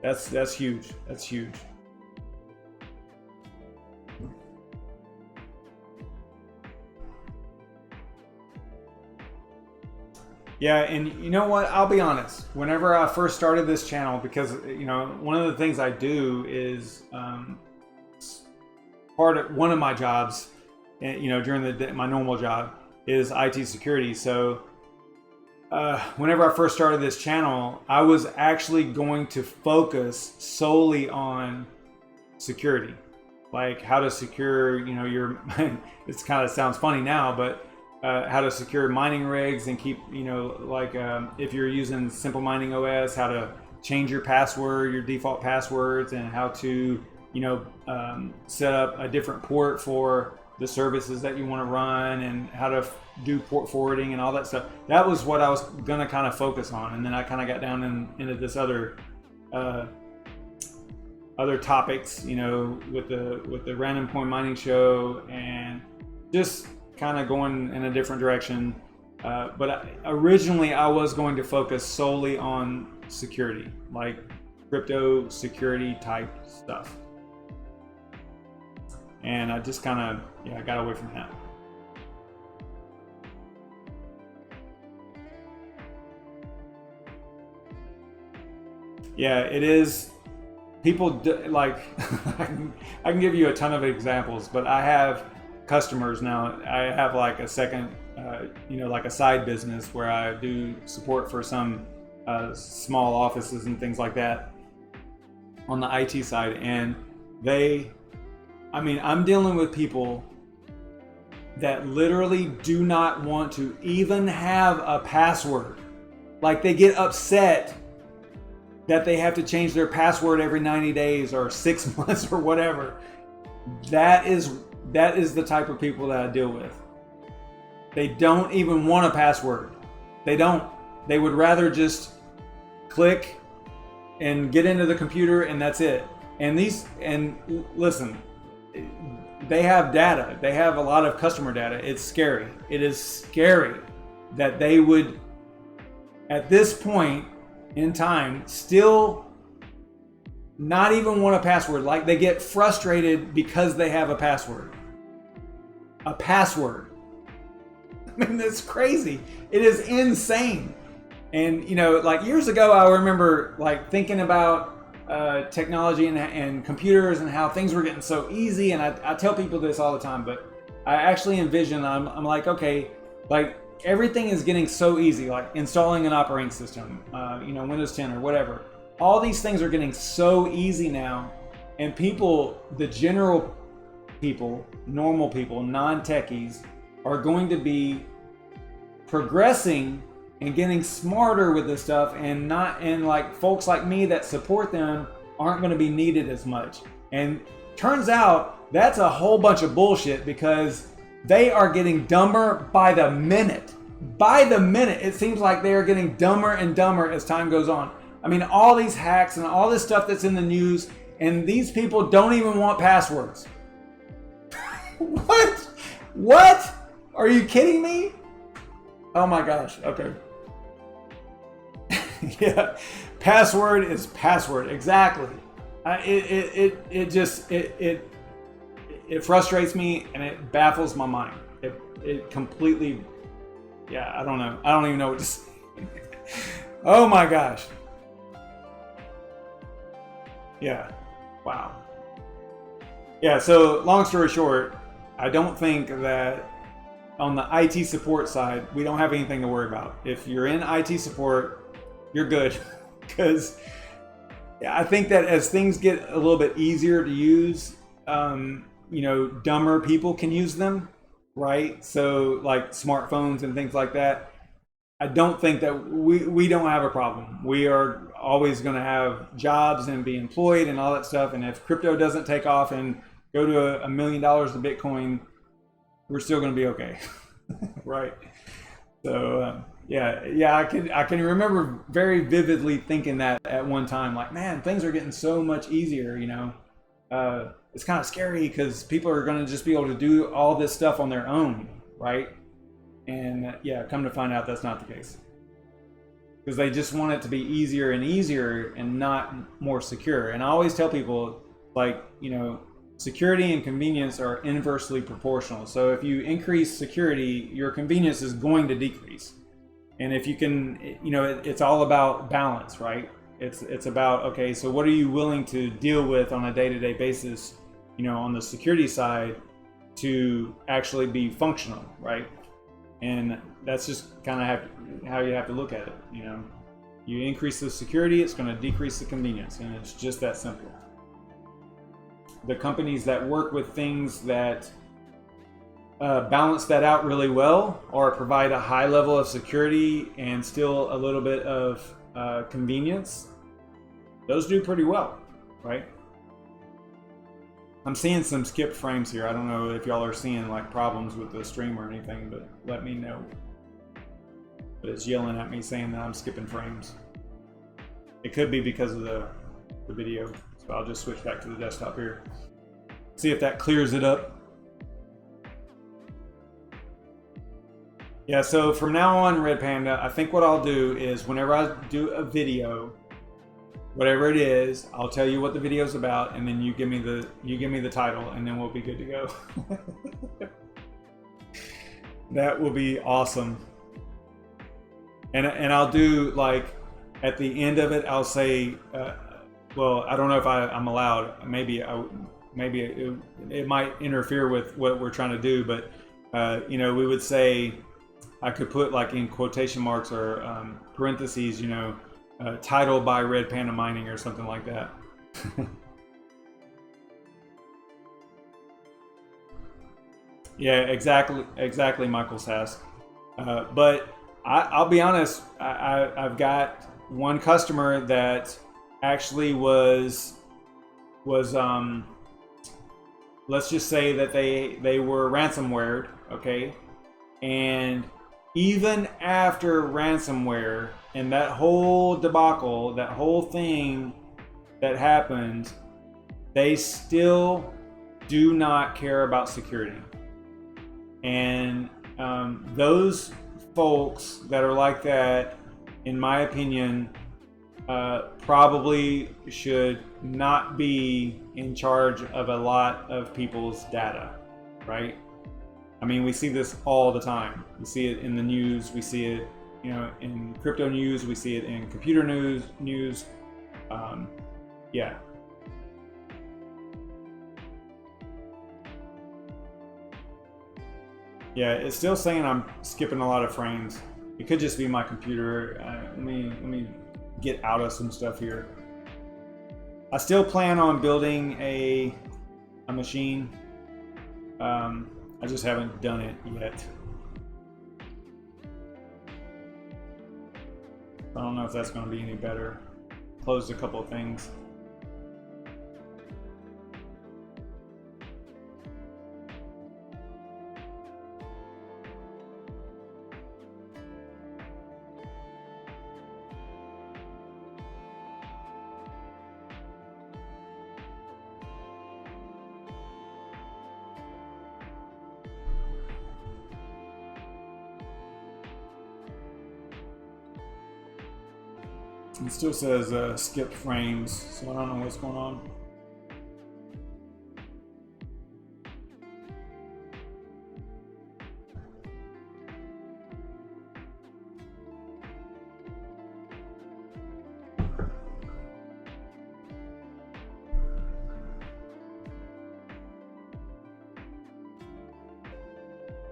that's huge. That's huge. Yeah, and you know what? I'll be honest. Whenever I first started this channel, because you know, one of the things I do is one of my jobs, you know, during the day, my normal job is IT security. So whenever I first started this channel, I was actually going to focus solely on security, like how to secure, you know, your. It's kind of sounds funny now, but. How to secure mining rigs and keep, you know, like if you're using Simple Mining OS, how to change your password, your default passwords, and how to, you know, set up a different port for the services that you want to run, and how to do port forwarding and all that stuff. That was what I was going to kind of focus on, and then I kind of got down into this other topics, you know, with the Random Coin Mining show, and just kind of going in a different direction, but originally I was going to focus solely on security, like crypto security type stuff, and I just kind of, yeah, I got away from that. Yeah, it is. People like I can give you a ton of examples, but I have customers now. I have like a second, you know, like a side business where I do support for some small offices and things like that on the IT side. And I mean, I'm dealing with people that literally do not want to even have a password. Like they get upset that they have to change their password every 90 days or 6 months or whatever. That is the type of people that I deal with. They don't even want a password. They don't. They would rather just click and get into the computer and that's it. And listen, they have data. They have a lot of customer data. It's scary. It is scary that they would, at this point in time, still not even want a password. Like they get frustrated because they have a password. A password. I mean, that's crazy. It is insane. And you know, like years ago, I remember like thinking about technology and computers and how things were getting so easy. And I tell people this all the time, but I actually envision, I'm like, okay, like everything is getting so easy, like installing an operating system, you know, Windows 10 or whatever. All these things are getting so easy now, and people, the general people, normal people, non-techies, are going to be progressing and getting smarter with this stuff, and like folks like me that support them aren't going to be needed as much. And turns out that's a whole bunch of bullshit, because they are getting dumber by the minute. By the minute, it seems like they are getting dumber and dumber as time goes on. I mean, all these hacks and all this stuff that's in the news, and these people don't even want passwords. What? What? Are you kidding me? Oh my gosh. Okay. Yeah, password is password. Exactly. It frustrates me and it baffles my mind. It completely. Yeah, I don't know. I don't even know what to say. Oh my gosh. Yeah. Wow. Yeah. So long story short, I don't think that on the IT support side, we don't have anything to worry about. If you're in IT support, you're good. Because I think that as things get a little bit easier to use, dumber people can use them, right? So like smartphones and things like that. I don't think that we don't have a problem. We are always going to have jobs and be employed and all that stuff. And if crypto doesn't take off and go to $1 million of Bitcoin, we're still going to be okay. Right. So I can remember very vividly thinking that at one time, like, man, things are getting so much easier. It's kind of scary because people are going to just be able to do all this stuff on their own, right? And come to find out that's not the case, because they just want it to be easier and easier and not more secure. And I always tell people, like, security and convenience are inversely proportional. So if you increase security, your convenience is going to decrease. And if you can, it's all about balance, right? It's about, okay, so what are you willing to deal with on a day-to-day basis, on the security side to actually be functional, right? And that's just kind of how you have to look at it. You increase the security, it's going to decrease the convenience, and it's just that simple. The companies that work with things that balance that out really well, or provide a high level of security and still a little bit of convenience, those do pretty well, right? I'm seeing some skipped frames here. I don't know if y'all are seeing like problems with the stream or anything, but let me know. But it's yelling at me saying that I'm skipping frames. It could be because of the video. So I'll just switch back to the desktop here. See if that clears it up. Yeah, so from now on, Red Panda, I think what I'll do is whenever I do a video, whatever it is, I'll tell you what the video is about, and then you give me the title, and then we'll be good to go. That will be awesome. And I'll do, like, at the end of it, I'll say, well, I don't know if I'm allowed. Maybe it might interfere with what we're trying to do, but we would say, I could put like in quotation marks or parentheses, title by Red Panda Mining or something like that. Yeah, exactly, Michael Sask. But I'll be honest, I've got one customer that actually was let's just say that they were ransomwared, okay? And even after ransomware and that whole debacle, that whole thing that happened, they still do not care about security. And those folks that are like that, in my opinion, probably should not be in charge of a lot of people's data, right? I mean, we see this all the time. We see it in the news. We see it, in crypto news. We see it in computer news. Yeah. Yeah, it's still saying I'm skipping a lot of frames. It could just be my computer. Let me get out of some stuff here. I still plan on building a machine. I just haven't done it yet. I don't know if that's going to be any better. Closed a couple of things. It still says skipped frames, so I don't know what's going on.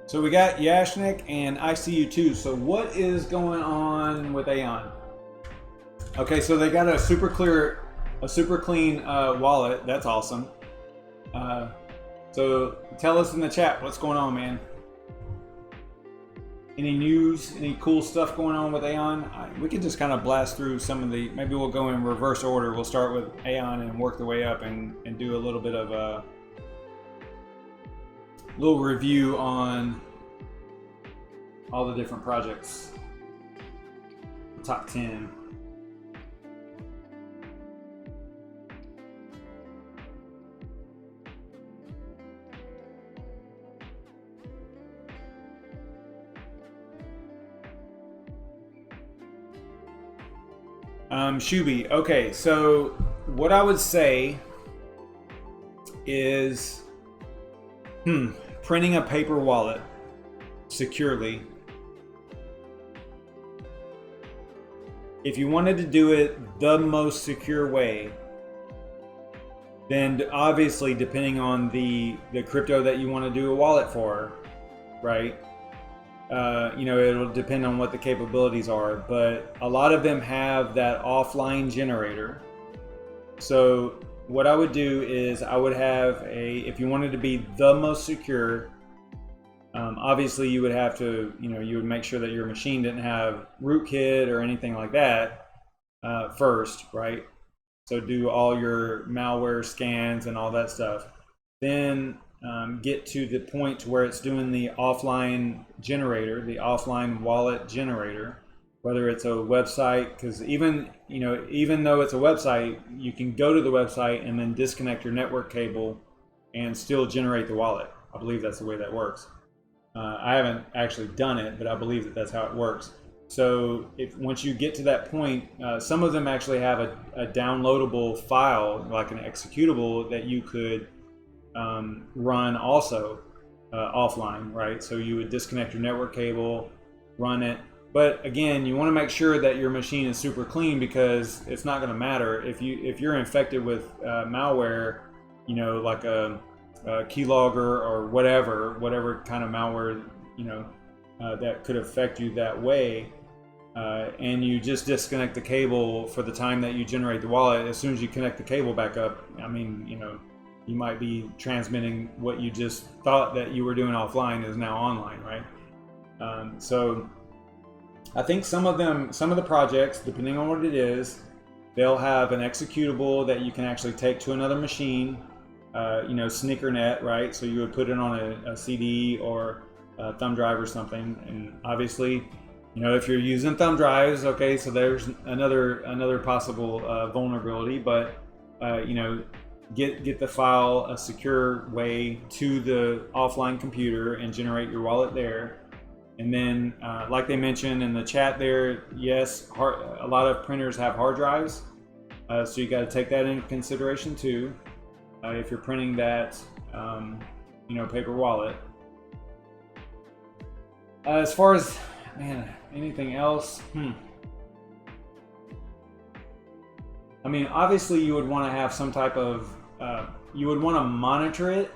So we got Yashnik and ICU2. So what is going on with Aeon? Okay, so they got a super clean wallet. That's awesome. So tell us in the chat what's going on, man. Any news? Any cool stuff going on with Aeon? We could just kind of blast through some of the. Maybe we'll go in reverse order. We'll start with Aeon and work the way up and do a little bit of a little review on all the different projects. Top 10. Shubi. Okay, so what I would say is printing a paper wallet securely. If you wanted to do it the most secure way, then obviously depending on the crypto that you want to do a wallet for, right? It'll depend on what the capabilities are, but a lot of them have that offline generator. So what I would do is I would have if you wanted to be the most secure, obviously you would have to, you would make sure that your machine didn't have rootkit or anything like that first, right? So do all your malware scans and all that stuff. Then get to the point to where it's doing the offline generator, the offline wallet generator, whether it's a website, because even though it's a website, you can go to the website and then disconnect your network cable and still generate the wallet. I believe that's the way that works. I haven't actually done it, but I believe that that's how it works. So once you get to that point, some of them actually have a downloadable file, like an executable, that you could run also offline, right? So you would disconnect your network cable, run it. But again, you want to make sure that your machine is super clean, because it's not going to matter if you're infected with malware, like a keylogger or whatever kind of malware, that could affect you that way, and you just disconnect the cable for the time that you generate the wallet. As soon as you connect the cable back up, you might be transmitting what you just thought that you were doing offline is now online, right? So I think some of the projects, depending on what it is, they'll have an executable that you can actually take to another machine, sneakernet, right? So you would put it on a CD or a thumb drive or something. And obviously, if you're using thumb drives, okay, so there's another possible vulnerability, but get the file a secure way to the offline computer and generate your wallet there. And then, like they mentioned in the chat there, yes, a lot of printers have hard drives, so you got to take that into consideration too, if you're printing that, paper wallet. As far as, anything else? Obviously you would want to have some type of, you would want to monitor it.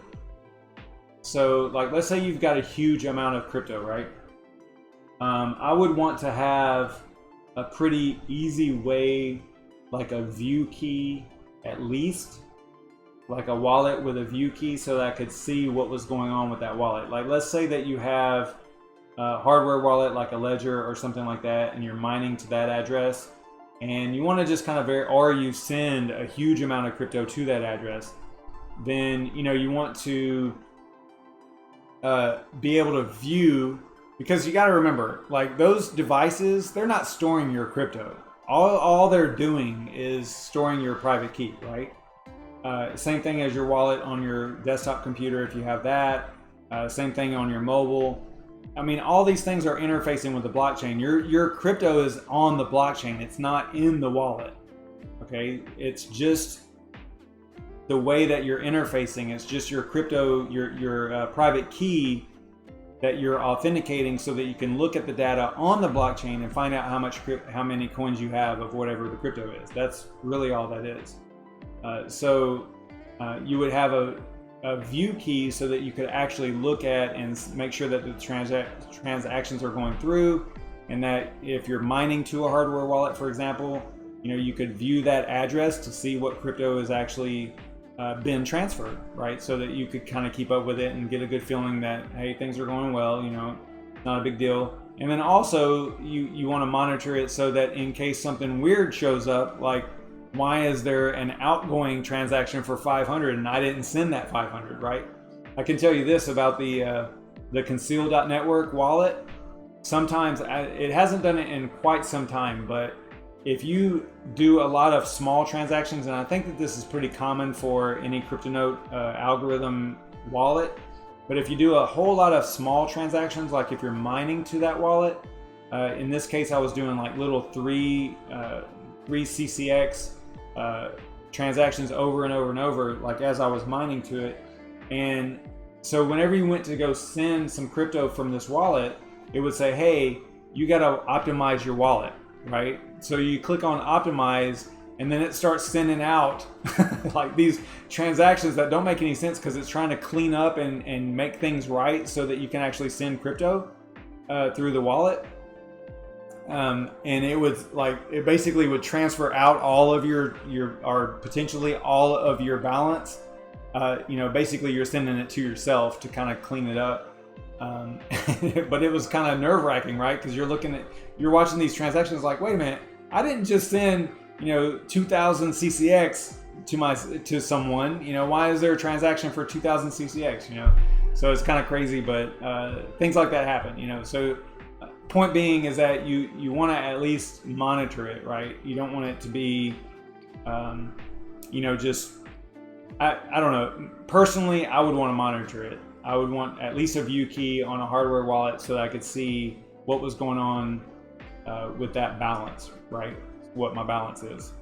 So, like, let's say you've got a huge amount of crypto, right? I would want to have a pretty easy way, like a view key, at least, like a wallet with a view key, so that I could see what was going on with that wallet. Like, let's say that you have a hardware wallet, like a Ledger or something like that, and you're mining to that address, and you want to just kind of or you send a huge amount of crypto to that address, then you want to be able to view, because you got to remember, like, those devices, they're not storing your crypto. All they're doing is storing your private key, right? Same thing as your wallet on your desktop computer if you have that. Same thing on your mobile. I mean, all these things are interfacing with the blockchain. Your crypto is on the blockchain. It's not in the wallet. Okay, it's just the way that you're interfacing. It's just your crypto, your private key that you're authenticating, so that you can look at the data on the blockchain and find out how many coins you have of whatever the crypto is. That's really all that is. You would have a view key so that you could actually look at and make sure that the transactions are going through, and that if you're mining to a hardware wallet, for example, you could view that address to see what crypto is actually been transferred, right? So that you could kind of keep up with it and get a good feeling that, hey, things are going well, not a big deal. And then also you want to monitor it so that in case something weird shows up, like why is there an outgoing transaction for 500 and I didn't send that 500, right? I can tell you this about the conceal.network wallet. Sometimes it hasn't done it in quite some time, but if you do a lot of small transactions, and I think that this is pretty common for any CryptoNote algorithm wallet, but if you do a whole lot of small transactions, like if you're mining to that wallet, in this case I was doing like little 3 CCX transactions over and over and over, like as I was mining to it. And so whenever you went to go send some crypto from this wallet, it would say, hey, you got to optimize your wallet, right? So you click on optimize, and then it starts sending out like these transactions that don't make any sense, because it's trying to clean up and make things right so that you can actually send crypto through the wallet. And it basically would transfer out all of or potentially all of your balance. Basically you're sending it to yourself to kind of clean it up. But it was kind of nerve-wracking, right? Because you're watching these transactions like, wait a minute, I didn't just send 2,000 CCX to someone. Why is there a transaction for 2,000 CCX? So it's kind of crazy, but things like that happen. So point being is that you want to at least monitor it, right? You don't want it to be just I don't know. Personally, I would want to monitor it. I would want at least a view key on a hardware wallet so that I could see what was going on with that balance, right? What my balance is.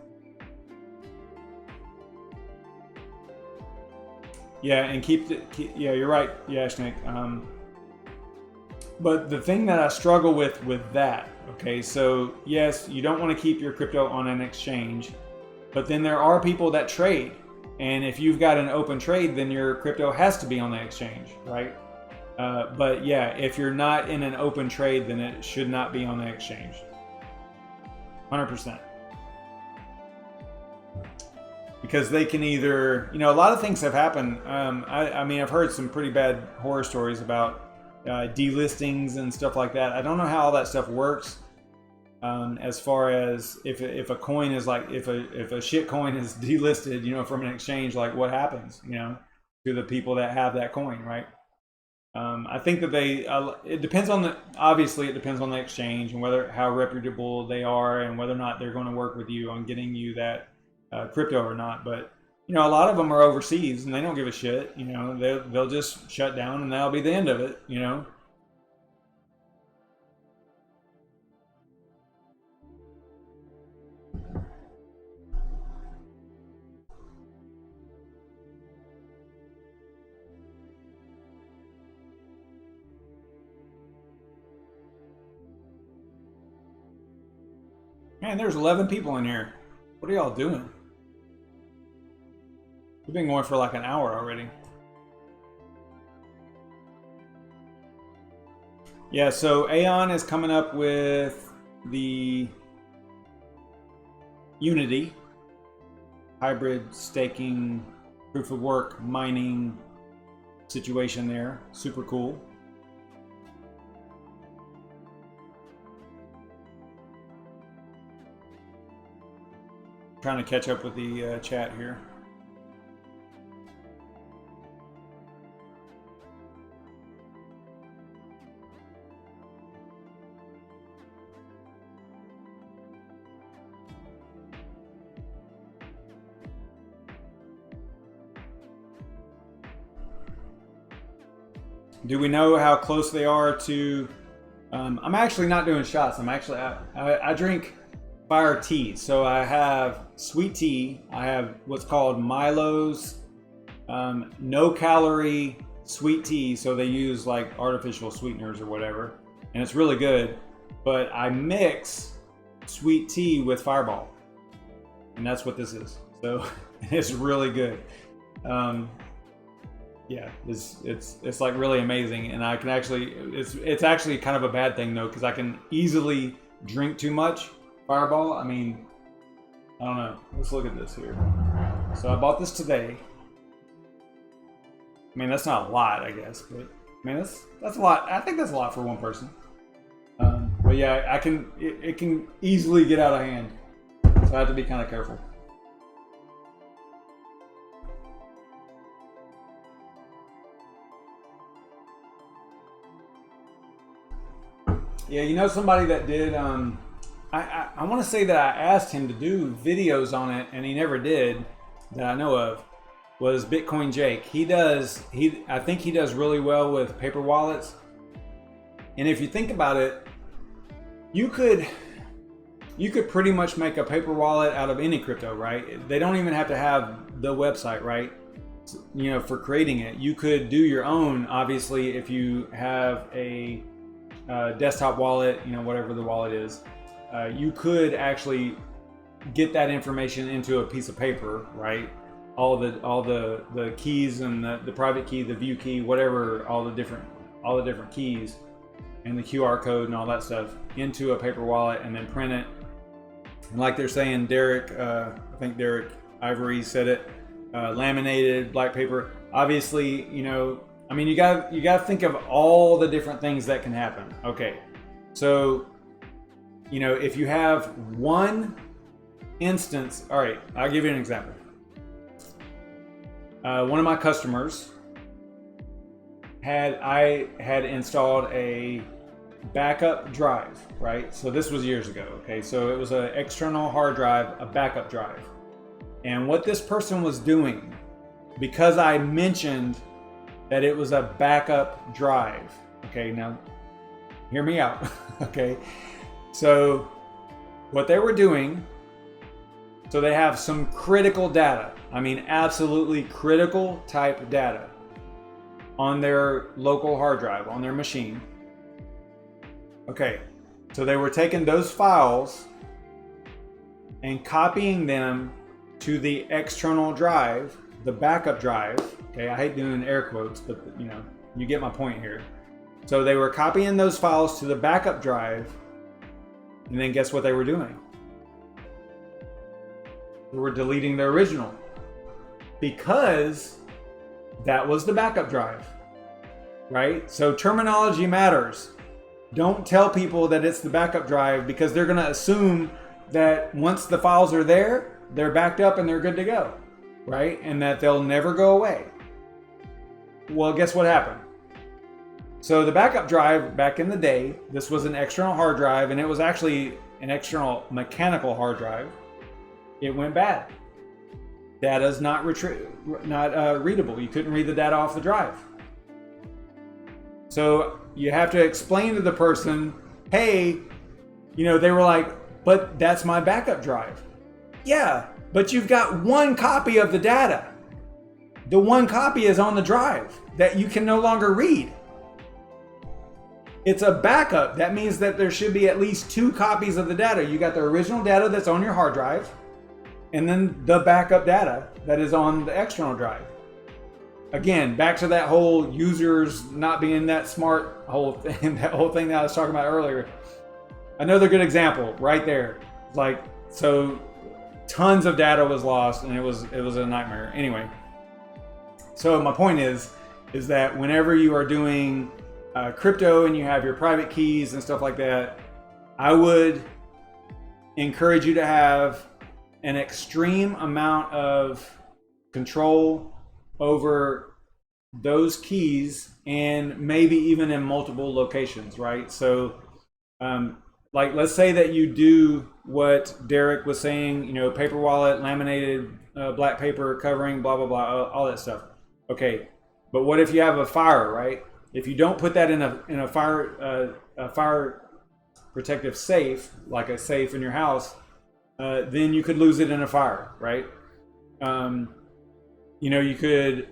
Yeah, and yeah, you're right, Yashnik. But the thing that I struggle with that, okay, so yes, you don't want to keep your crypto on an exchange, but then there are people that trade. And if you've got an open trade, then your crypto has to be on the exchange, right? But yeah, if you're not in an open trade, then it should not be on the exchange. 100%. Because they can either, a lot of things have happened. I mean, I've heard some pretty bad horror stories about delistings and stuff like that. I don't know how all that stuff works. As far as if a coin is like, if a shit coin is delisted, from an exchange, like what happens, to the people that have that coin, right? I think that it depends on obviously it depends on the exchange and how reputable they are and whether or not they're going to work with you on getting you that crypto or not. But a lot of them are overseas and they don't give a shit. They'll just shut down and that'll be the end of it. Man, there's 11 people in here. What are y'all doing? We've been going for like an hour already. Yeah, so Aeon is coming up with the Unity hybrid staking, proof of work, mining situation there. Super cool. Trying to catch up with the chat here. Do we know how close they are to? I'm actually not doing shots. I drink fire tea. So I have sweet tea. I have what's called Milo's no calorie sweet tea. So they use like artificial sweeteners or whatever, and it's really good. But I mix sweet tea with Fireball, and that's what this is. So it's really good. Yeah, it's like really amazing, and I can actually it's actually kind of a bad thing though, because I can easily drink too much Fireball. I mean, I don't know. Let's look at this here. So I bought this today. I mean, that's not a lot, I guess, but I mean that's a lot. I think that's a lot for one person. But yeah, it can easily get out of hand, so I have to be kind of careful. Yeah, you know somebody that did, I want to say that I asked him to do videos on it and he never did, that I know of, was Bitcoin Jake. I think he does really well with paper wallets. And if you think about it, you could pretty much make a paper wallet out of any crypto, right? They don't even have to have the website, right? You know, for creating it. You could do your own, obviously, if you have a desktop wallet, you know, whatever the wallet is, you could actually get that information into a piece of paper, right? All the keys and the private key, the view key, whatever, all the different keys and the QR code and all that stuff into a paper wallet, and then print it. And like they're saying, Derek, I think Derek Ivory said it, laminated black paper. Obviously, you know, I mean, you got to think of all the different things that can happen. Okay, so, you know, if you have one instance, all right, I'll give you an example. One of my customers I had installed a backup drive, right? So this was years ago. Okay, so it was an external hard drive, a backup drive, and what this person was doing, because I mentioned that it was a backup drive. Okay, now hear me out. Okay, so what they were doing, so they have some critical data. I mean, absolutely critical type data on their local hard drive, on their machine. Okay, so they were taking those files and copying them to the external drive, the backup drive. Okay, I hate doing air quotes, but you know, you get my point here. So they were copying those files to the backup drive, and then guess what they were doing? They were deleting the original, because that was the backup drive, right? So terminology matters. Don't tell people that it's the backup drive, because they're going to assume that once the files are there, they're backed up and they're good to go, right? And that they'll never go away. Well, guess what happened? So the backup drive, back in the day, this was an external hard drive, and it was actually an external mechanical hard drive. It went bad. Data's not readable. You couldn't read the data off the drive. So you have to explain to the person, hey, you know, they were like, but that's my backup drive. Yeah, but you've got one copy of the data. The one copy is on the drive that you can no longer read. It's a backup. That means that there should be at least 2 copies of the data. You got the original data that's on your hard drive, and then the backup data that is on the external drive. Again, back to that whole users not being that smart whole thing, that whole thing that I was talking about earlier. Another good example right there. Like, so tons of data was lost, and it was a nightmare. Anyway, so my point is that whenever you are doing crypto and you have your private keys and stuff like that, I would encourage you to have an extreme amount of control over those keys, and maybe even in multiple locations, right? So like, let's say that you do what Derek was saying, you know, paper wallet, laminated black paper covering, blah blah blah, all that stuff. Okay, but what if you have a fire, right? if you don't put that in a fire protective safe, like a safe in your house, then you could lose it in a fire, right? You know, you could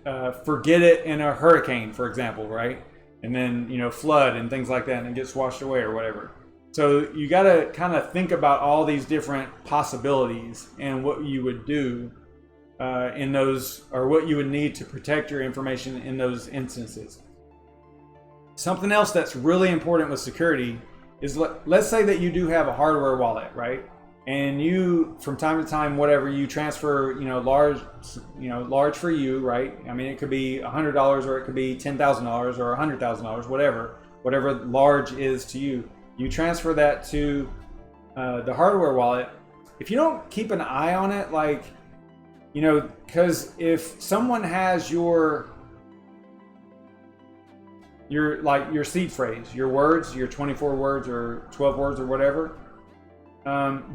forget it in a hurricane, for example, right? And then, you know, flood and things like that, and it gets washed away or whatever. So you got to kind of think about all these different possibilities and what you would do in those, or what you would need to protect your information in those instances. Something else that's really important with security is, let's say that you do have a hardware wallet, right? And you, from time to time, whatever, you transfer, you know, large for you, right? I mean, it could be $100 or it could be $10,000 or $100,000, whatever large is to you. You transfer that to the hardware wallet. If you don't keep an eye on it, like, you know, because if someone has your seed phrase, your words, your 24 words or 12 words or whatever,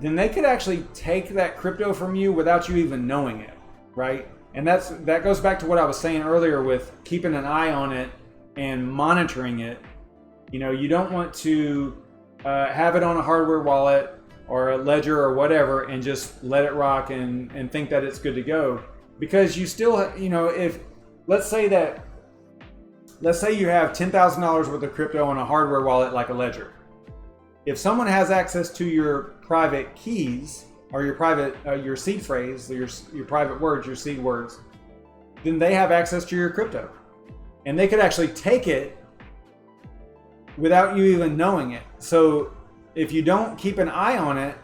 then they could actually take that crypto from you without you even knowing it, right? And that goes back to what I was saying earlier with keeping an eye on it and monitoring it. You know, you don't want to have it on a hardware wallet or a ledger or whatever and just let it rock and think that it's good to go, because you still, you know, if let's say you have $10,000 worth of crypto on a hardware wallet like a ledger. If someone has access to your private keys or your seed phrase, your private words, your seed words, then they have access to your crypto, and they could actually take it without you even knowing it. So if you don't keep an eye on it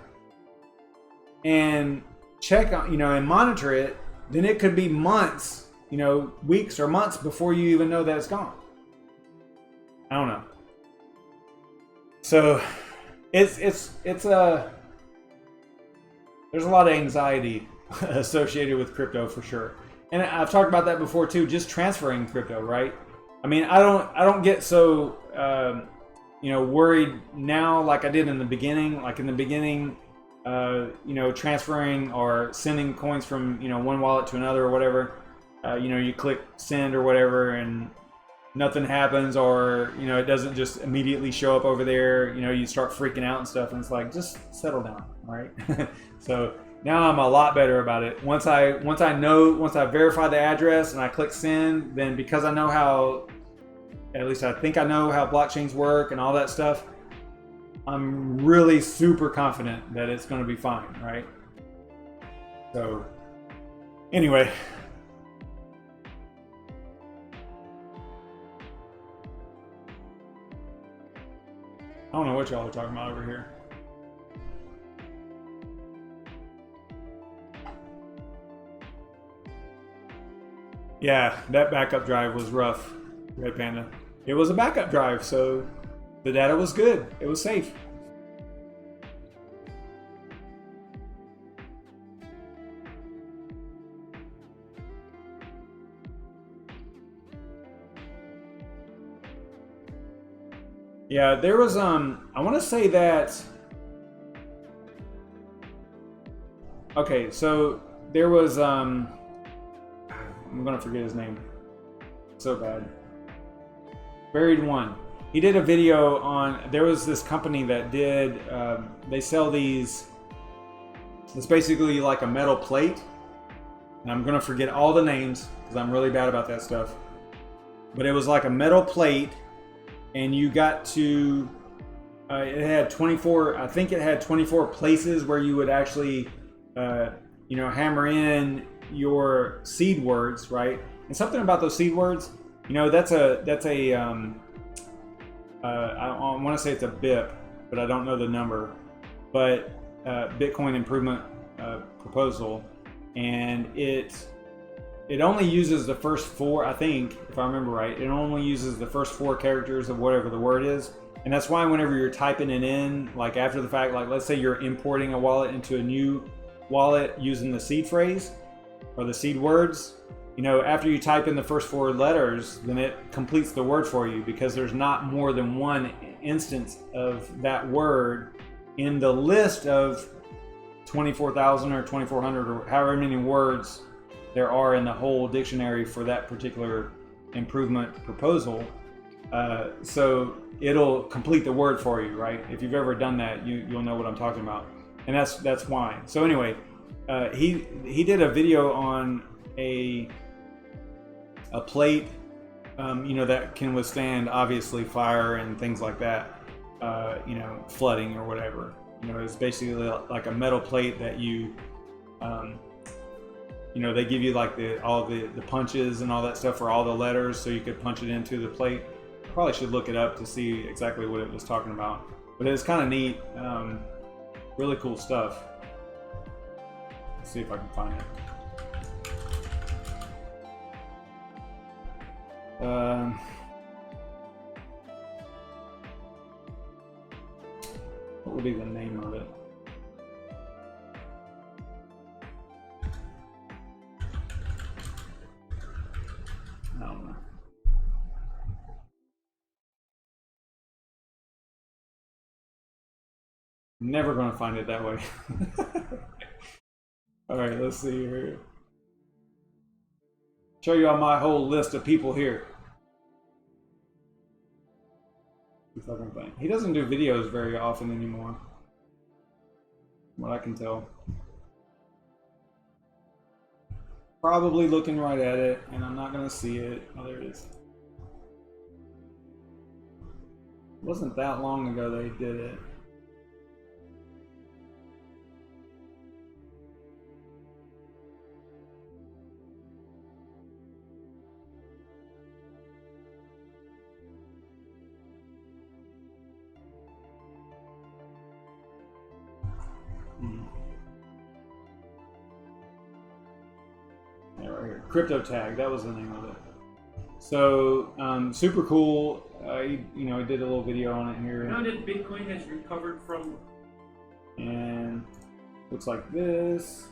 and check on, you know, and monitor it, then it could be months, you know, weeks or months before you even know that it's gone. I don't know. So there's a lot of anxiety associated with crypto for sure. And I've talked about that before too, just transferring crypto, right? I mean, I don't get so you know, worried now like I did in the beginning. Like in the beginning, you know, transferring or sending coins from, you know, one wallet to another or whatever, you know, you click send or whatever and nothing happens, or, you know, it doesn't just immediately show up over there. You know, you start freaking out and stuff, and it's like, just settle down, right? So now I'm a lot better about it. Once I verify the address and I click send, then because I know how, at least I think I know how blockchains work and all that stuff, I'm really super confident that it's going to be fine, right? So anyway, I don't know what y'all are talking about over here. Yeah, that backup drive was rough, Red Panda. It was a backup drive, so the data was good. It was safe. Yeah, there was I want to say that. Okay, so there was I'm gonna forget his name. So bad. Buried One. He did a video on. There was this company that did. They sell these. It's basically like a metal plate, and I'm gonna forget all the names because I'm really bad about that stuff. But it was like a metal plate. And you got to, it had 24, I think it had 24 places where you would actually, you know, hammer in your seed words, right? And something about those seed words, you know, that's a I want to say it's a BIP, but I don't know the number, but Bitcoin improvement proposal, and it only uses the first four, I think, if I remember right, it only uses the first four characters of whatever the word is. And that's why whenever you're typing it in, like after the fact, like let's say you're importing a wallet into a new wallet using the seed phrase or the seed words, you know, after you type in the first four letters, then it completes the word for you, because there's not more than one instance of that word in the list of 24,000 or 2,400 or however many words there are in the whole dictionary for that particular improvement proposal. So it'll complete the word for you, right? If you've ever done that, you'll know what I'm talking about, and that's why. So anyway, he did a video on a plate, you know, that can withstand obviously fire and things like that, you know, flooding or whatever. You know, it's basically like a metal plate that you know, they give you like all the punches and all that stuff for all the letters, so you could punch it into the plate. Probably should look it up to see exactly what it was talking about, but it's kind of neat. Really cool stuff. Let's see if I can find it. What would be the name of it? I don't know. Never going to find it that way. All right, let's see here. Show you all my whole list of people here. He doesn't do videos very often anymore, from what I can tell. Probably looking right at it, and I'm not going to see it. Oh, there it is. It wasn't that long ago they did it. Yeah, right here. Crypto Tag, that was the name of it. So super cool. You know, he did a little video on it here. Now that Bitcoin has recovered from, and looks like this.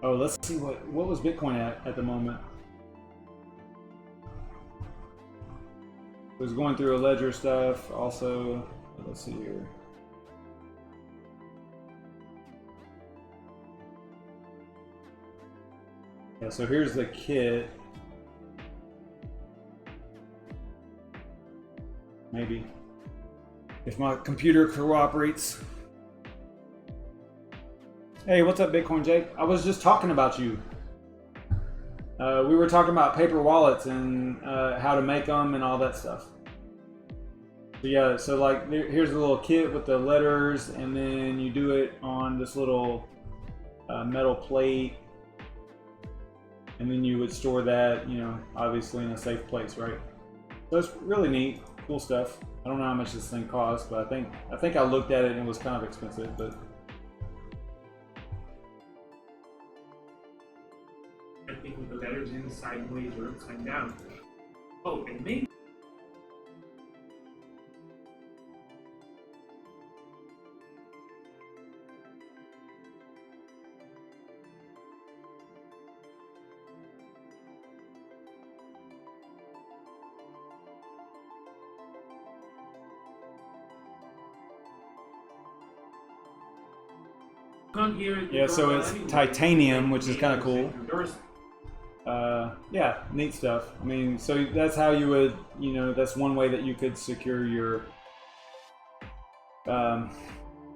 Oh, let's see what was Bitcoin at the moment. It was going through a ledger stuff also. Let's see here. Yeah, so here's the kit. Maybe. If my computer cooperates. Hey, what's up, Bitcoin Jake? I was just talking about you. We were talking about paper wallets and how to make them and all that stuff. So yeah, so like here's a little kit with the letters, and then you do it on this little metal plate, and then you would store that, you know, obviously in a safe place, right? So it's really neat, cool stuff. I don't know how much this thing costs, but I think I looked at it and it was kind of expensive, but. I think with the letters in sideways or upside down. Oh, and maybe. Yeah, so it's titanium, which is kind of cool. Yeah, neat stuff. I mean, so that's how you would, you know, that's one way that you could secure your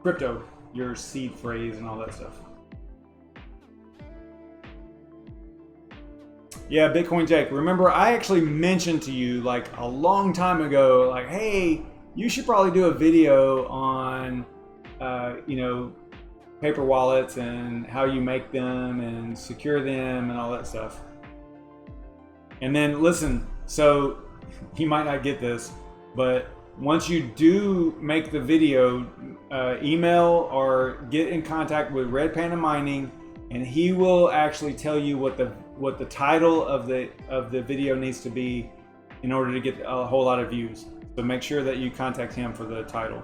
crypto, your seed phrase and all that stuff. Yeah, Bitcoin Jake, remember I actually mentioned to you like a long time ago, like, hey, you should probably do a video on, you know, paper wallets and how you make them and secure them and all that stuff. And then listen, so you might not get this, but once you do make the video, email or get in contact with Red Panda Mining, and he will actually tell you what the title of the video needs to be in order to get a whole lot of views. So make sure that you contact him for the title,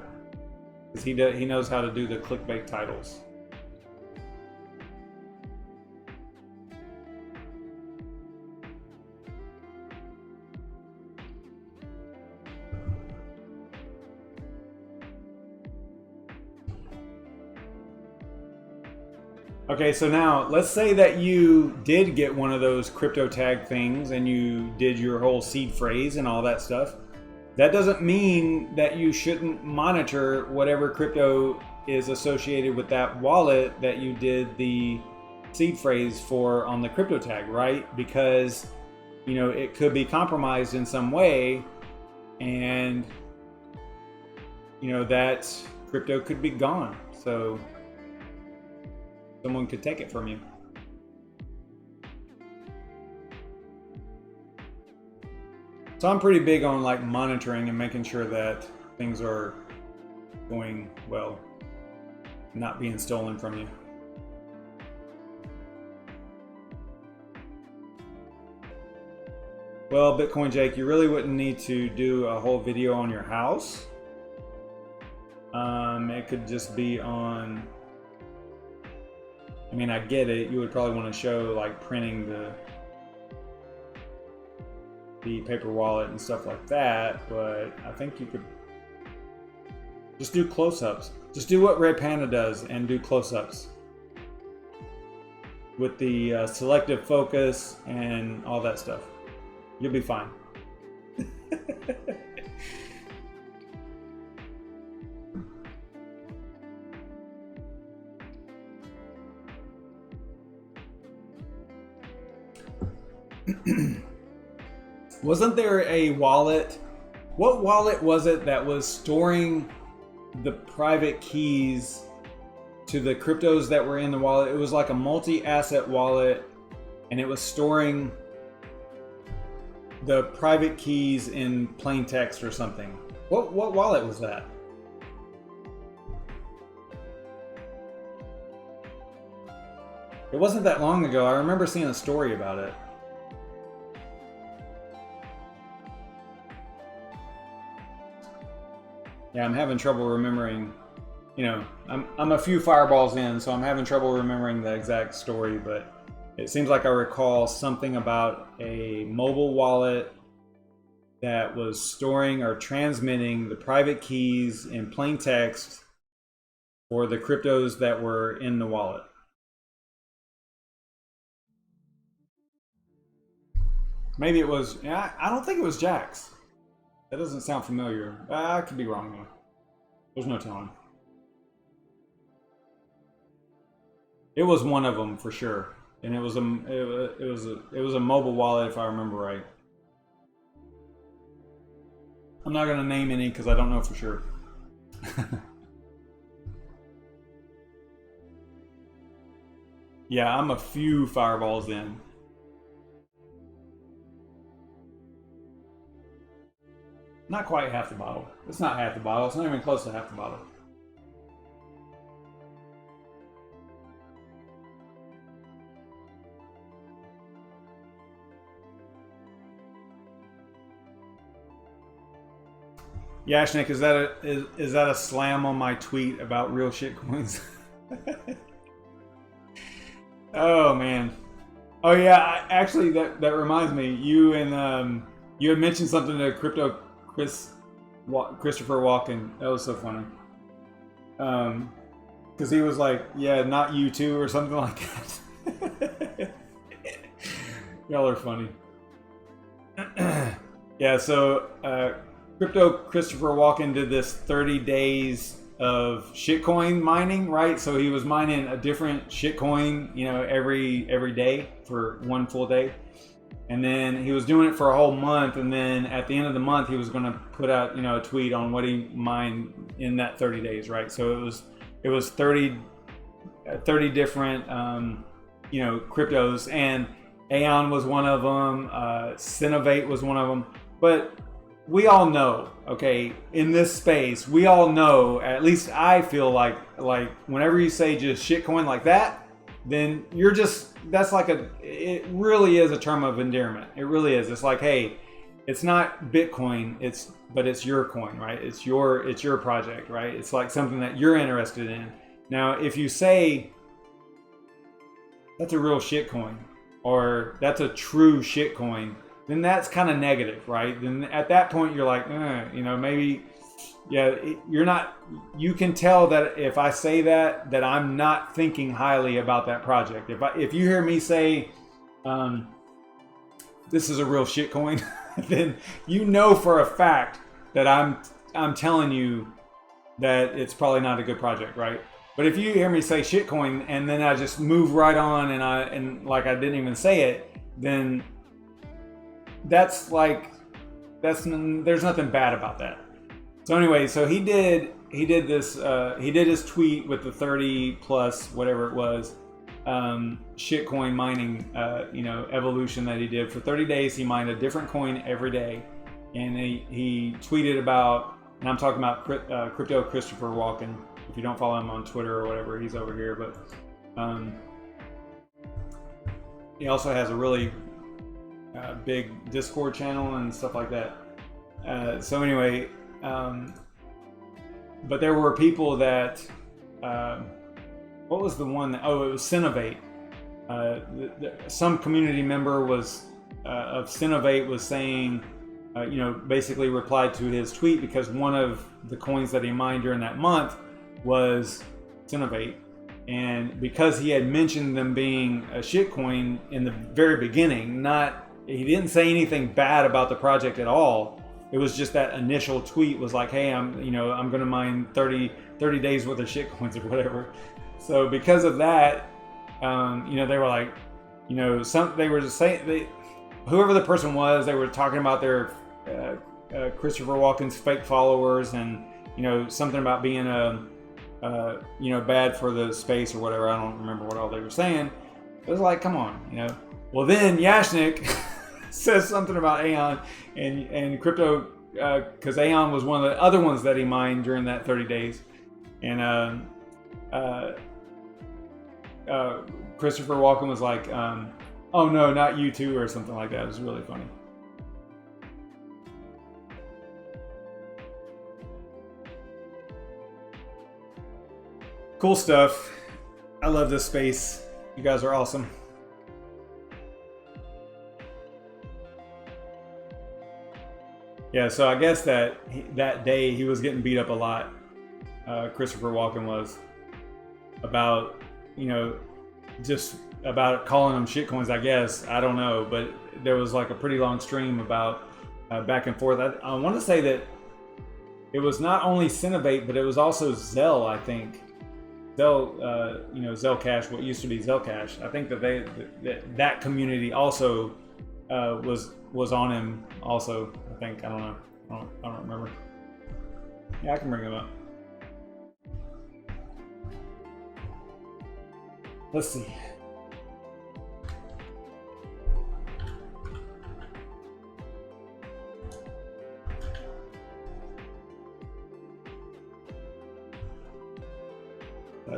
because he knows how to do the clickbait titles. Okay, so now let's say that you did get one of those crypto tag things and you did your whole seed phrase and all that stuff. That doesn't mean that you shouldn't monitor whatever crypto is associated with that wallet that you did the seed phrase for on the crypto tag, right? Because, you know, it could be compromised in some way, and, you know, that crypto could be gone. So someone could take it from you. So I'm pretty big on like monitoring and making sure that things are going well, not being stolen from you. Well, Bitcoin Jake, you really wouldn't need to do a whole video on your house. It could just be on, I mean, I get it. You would probably want to show like printing the paper wallet and stuff like that, but I think you could just do close-ups. Just do what Red Panda does and do close-ups with the selective focus and all that stuff. You'll be fine. Wasn't there a wallet? What wallet was it that was storing the private keys to the cryptos that were in the wallet? It was like a multi-asset wallet, and it was storing the private keys in plain text or something. What wallet was that? It wasn't that long ago. I remember seeing a story about it. Yeah, I'm having trouble remembering. You know, I'm a few fireballs in, so I'm having trouble remembering the exact story, but it seems like I recall something about a mobile wallet that was storing or transmitting the private keys in plain text for the cryptos that were in the wallet. Maybe it was, yeah, I don't think it was Jack's. That doesn't sound familiar. I could be wrong though. There's no telling. It was one of them for sure, and it was a mobile wallet if I remember right. I'm not gonna name any because I don't know for sure. Yeah, I'm a few fireballs in. Not quite half the bottle. It's not half the bottle. It's not even close to half the bottle. Yashnik, is that a slam on my tweet about real shit coins? Oh man. Oh yeah. Actually, that reminds me. You and you had mentioned something to Christopher Walken. That was so funny. Because he was like, "Yeah, not you too," or something like that. Y'all are funny. Yeah. So. Crypto Christopher Walken did this 30 days of shitcoin mining, right? So he was mining a different shitcoin, you know, every day for one full day. And then he was doing it for a whole month, and then at the end of the month he was going to put out, you know, a tweet on what he mined in that 30 days, right? So it was 30 different you know, cryptos, and Aeon was one of them, Cinovate was one of them. But we all know, okay, in this space, we all know, at least I feel like whenever you say just shitcoin like that, then you're just, that's like it really is a term of endearment. It really is. It's like, hey, it's not Bitcoin, but it's your coin, right? It's your project, right? It's like something that you're interested in. Now, if you say that's a real shitcoin, or that's a true shitcoin, then that's kind of negative, right? Then at that point you're like, you know, maybe Yeah, you're not. You can tell that if I say that I'm not thinking highly about that project. If you hear me say, "This is a real shit coin," then you know for a fact that I'm telling you that it's probably not a good project, right? But if you hear me say shitcoin and then I just move right on and like I didn't even say it, then there's nothing bad about that. So anyway, so he did this he did his tweet with the 30 plus whatever it was shitcoin mining evolution that he did for 30 days. He mined a different coin every day, and he tweeted about, and I'm talking about Crypto Christopher Walken. If you don't follow him on Twitter or whatever, he's over here. But he also has a really big Discord channel and stuff like that. So anyway, but there were people that, what was the one that, it was Cinovate. Some community member of Cinovate was saying, basically replied to his tweet because one of the coins that he mined during that month was Cinovate, and because he had mentioned them being a shitcoin in the very beginning, he didn't say anything bad about the project at all. It was just that initial tweet was like, hey, I'm going to mine 30 days worth of shitcoins or whatever. So because of that, they were like, they were just saying, whoever the person was, they were talking about their Christopher Walken's fake followers, and something about being bad for the space or whatever. I don't remember what all they were saying. It was like, come on, Well, then Yashnik says something about Aeon and crypto, because Aeon was one of the other ones that he mined during that 30 days, and Christopher Walken was like, oh no, not you too, or something like that. It was really funny. Cool stuff. I love this space. You guys are awesome. Yeah, so I guess that day he was getting beat up a lot. Christopher Walken was about, just about calling them shitcoins, I guess. I don't know, but there was like a pretty long stream about back and forth. I want to say that it was not only Cinovate, but it was also Zell, I think. Zell, Zellcash, what used to be Zellcash. I think that that community also was on him also. I think, I don't know. I don't remember. Yeah, I can bring him up. Let's see.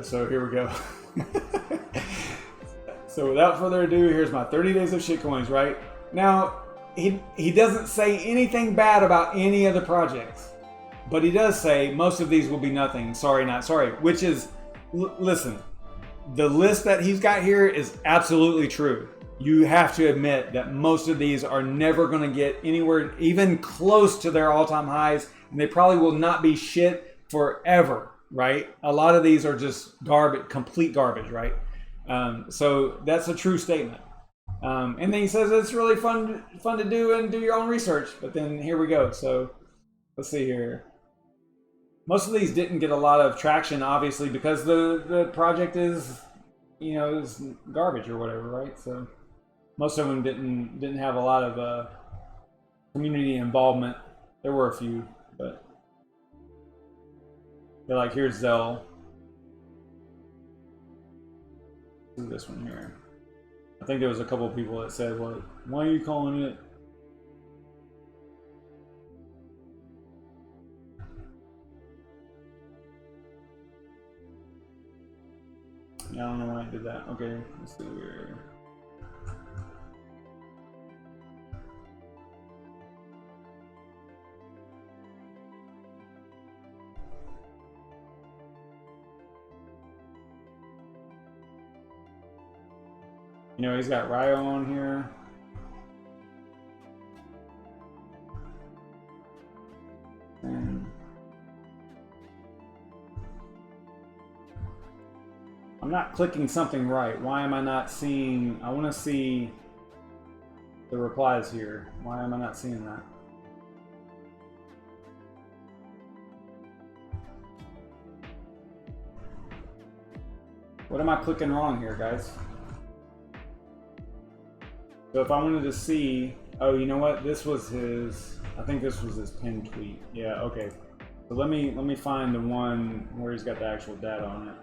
So here we go. So without further ado, here's my 30 days of shitcoins, right? Now, he doesn't say anything bad about any of the projects, but he does say most of these will be nothing. Sorry, not sorry. Which is, listen, the list that he's got here is absolutely true. You have to admit that most of these are never going to get anywhere even close to their all-time highs, and they probably will not be shit forever, right? A lot of these are just garbage, complete garbage, right? So that's a true statement. And then he says it's really fun to do and do your own research. But then here we go. So let's see here. Most of these didn't get a lot of traction, obviously, because the project is, is garbage or whatever, right? So most of them didn't have a lot of community involvement. There were a few, but they're like, here's Zell. Let's do this one here. I think there was a couple of people that said, "What? Why are you calling it?" Yeah, I don't know why I did that. Okay, let's do here. He's got Ryo on here. And not clicking something right. Why am I not seeing? I want to see the replies here. Why am I not seeing that? What am I clicking wrong here, guys? So if I wanted to see, oh, you know what? This was his. I think this was his pinned tweet. Yeah. Okay. So let me find the one where he's got the actual data on it.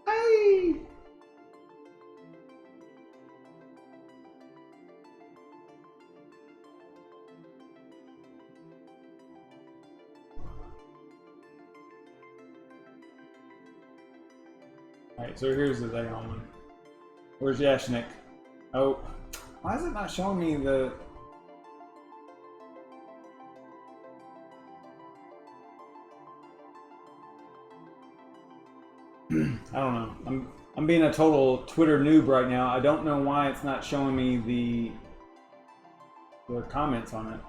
Hey! Alright, so here's the thing on one. Where's Yashnik? Oh, why is it not showing me the... I don't know. I'm being a total Twitter noob right now. I don't know why it's not showing me the comments on it.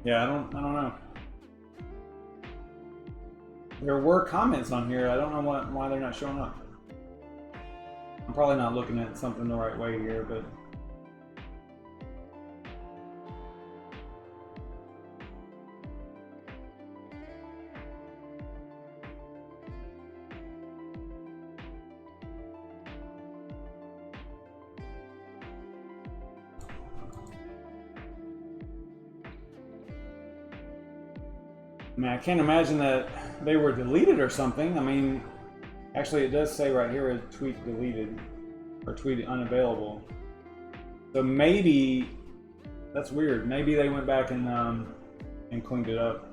Yeah, I don't know. There were comments on here. I don't know why they're not showing up. I'm probably not looking at something the right way here, but I mean, I can't imagine that they were deleted or something. I mean, actually, it does say right here, tweet deleted or tweet unavailable. So maybe that's weird. Maybe they went back and cleaned it up.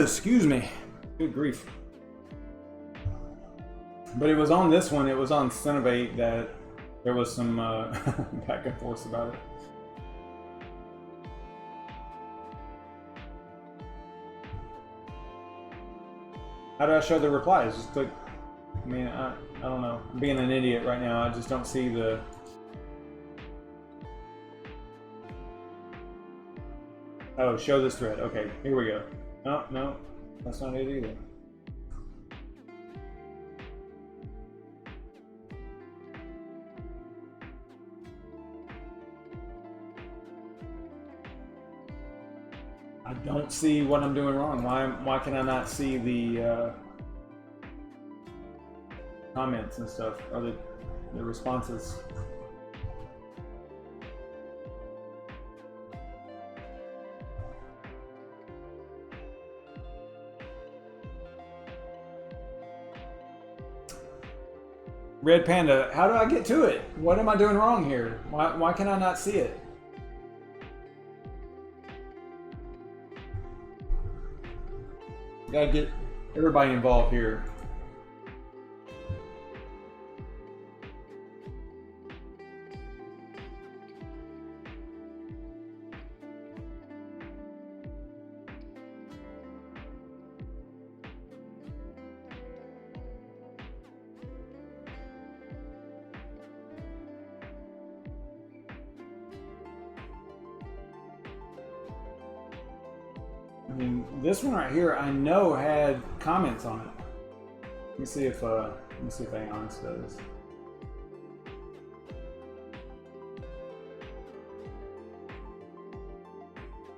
Excuse me. Good grief. But it was on this one. It was on Cinovate that there was some back and forth about it. How do I show the replies? Just click. I mean, I don't know. I'm being an idiot right now. I just don't see the. Oh, show this thread. Okay, here we go. No, that's not it either. I don't see what I'm doing wrong. Why can I not see the comments and stuff, or the responses? Red Panda, how do I get to it? What am I doing wrong here? Why can I not see it? Gotta get everybody involved here. I mean, this one right here, I know had comments on it. Let me see if Aeon's does.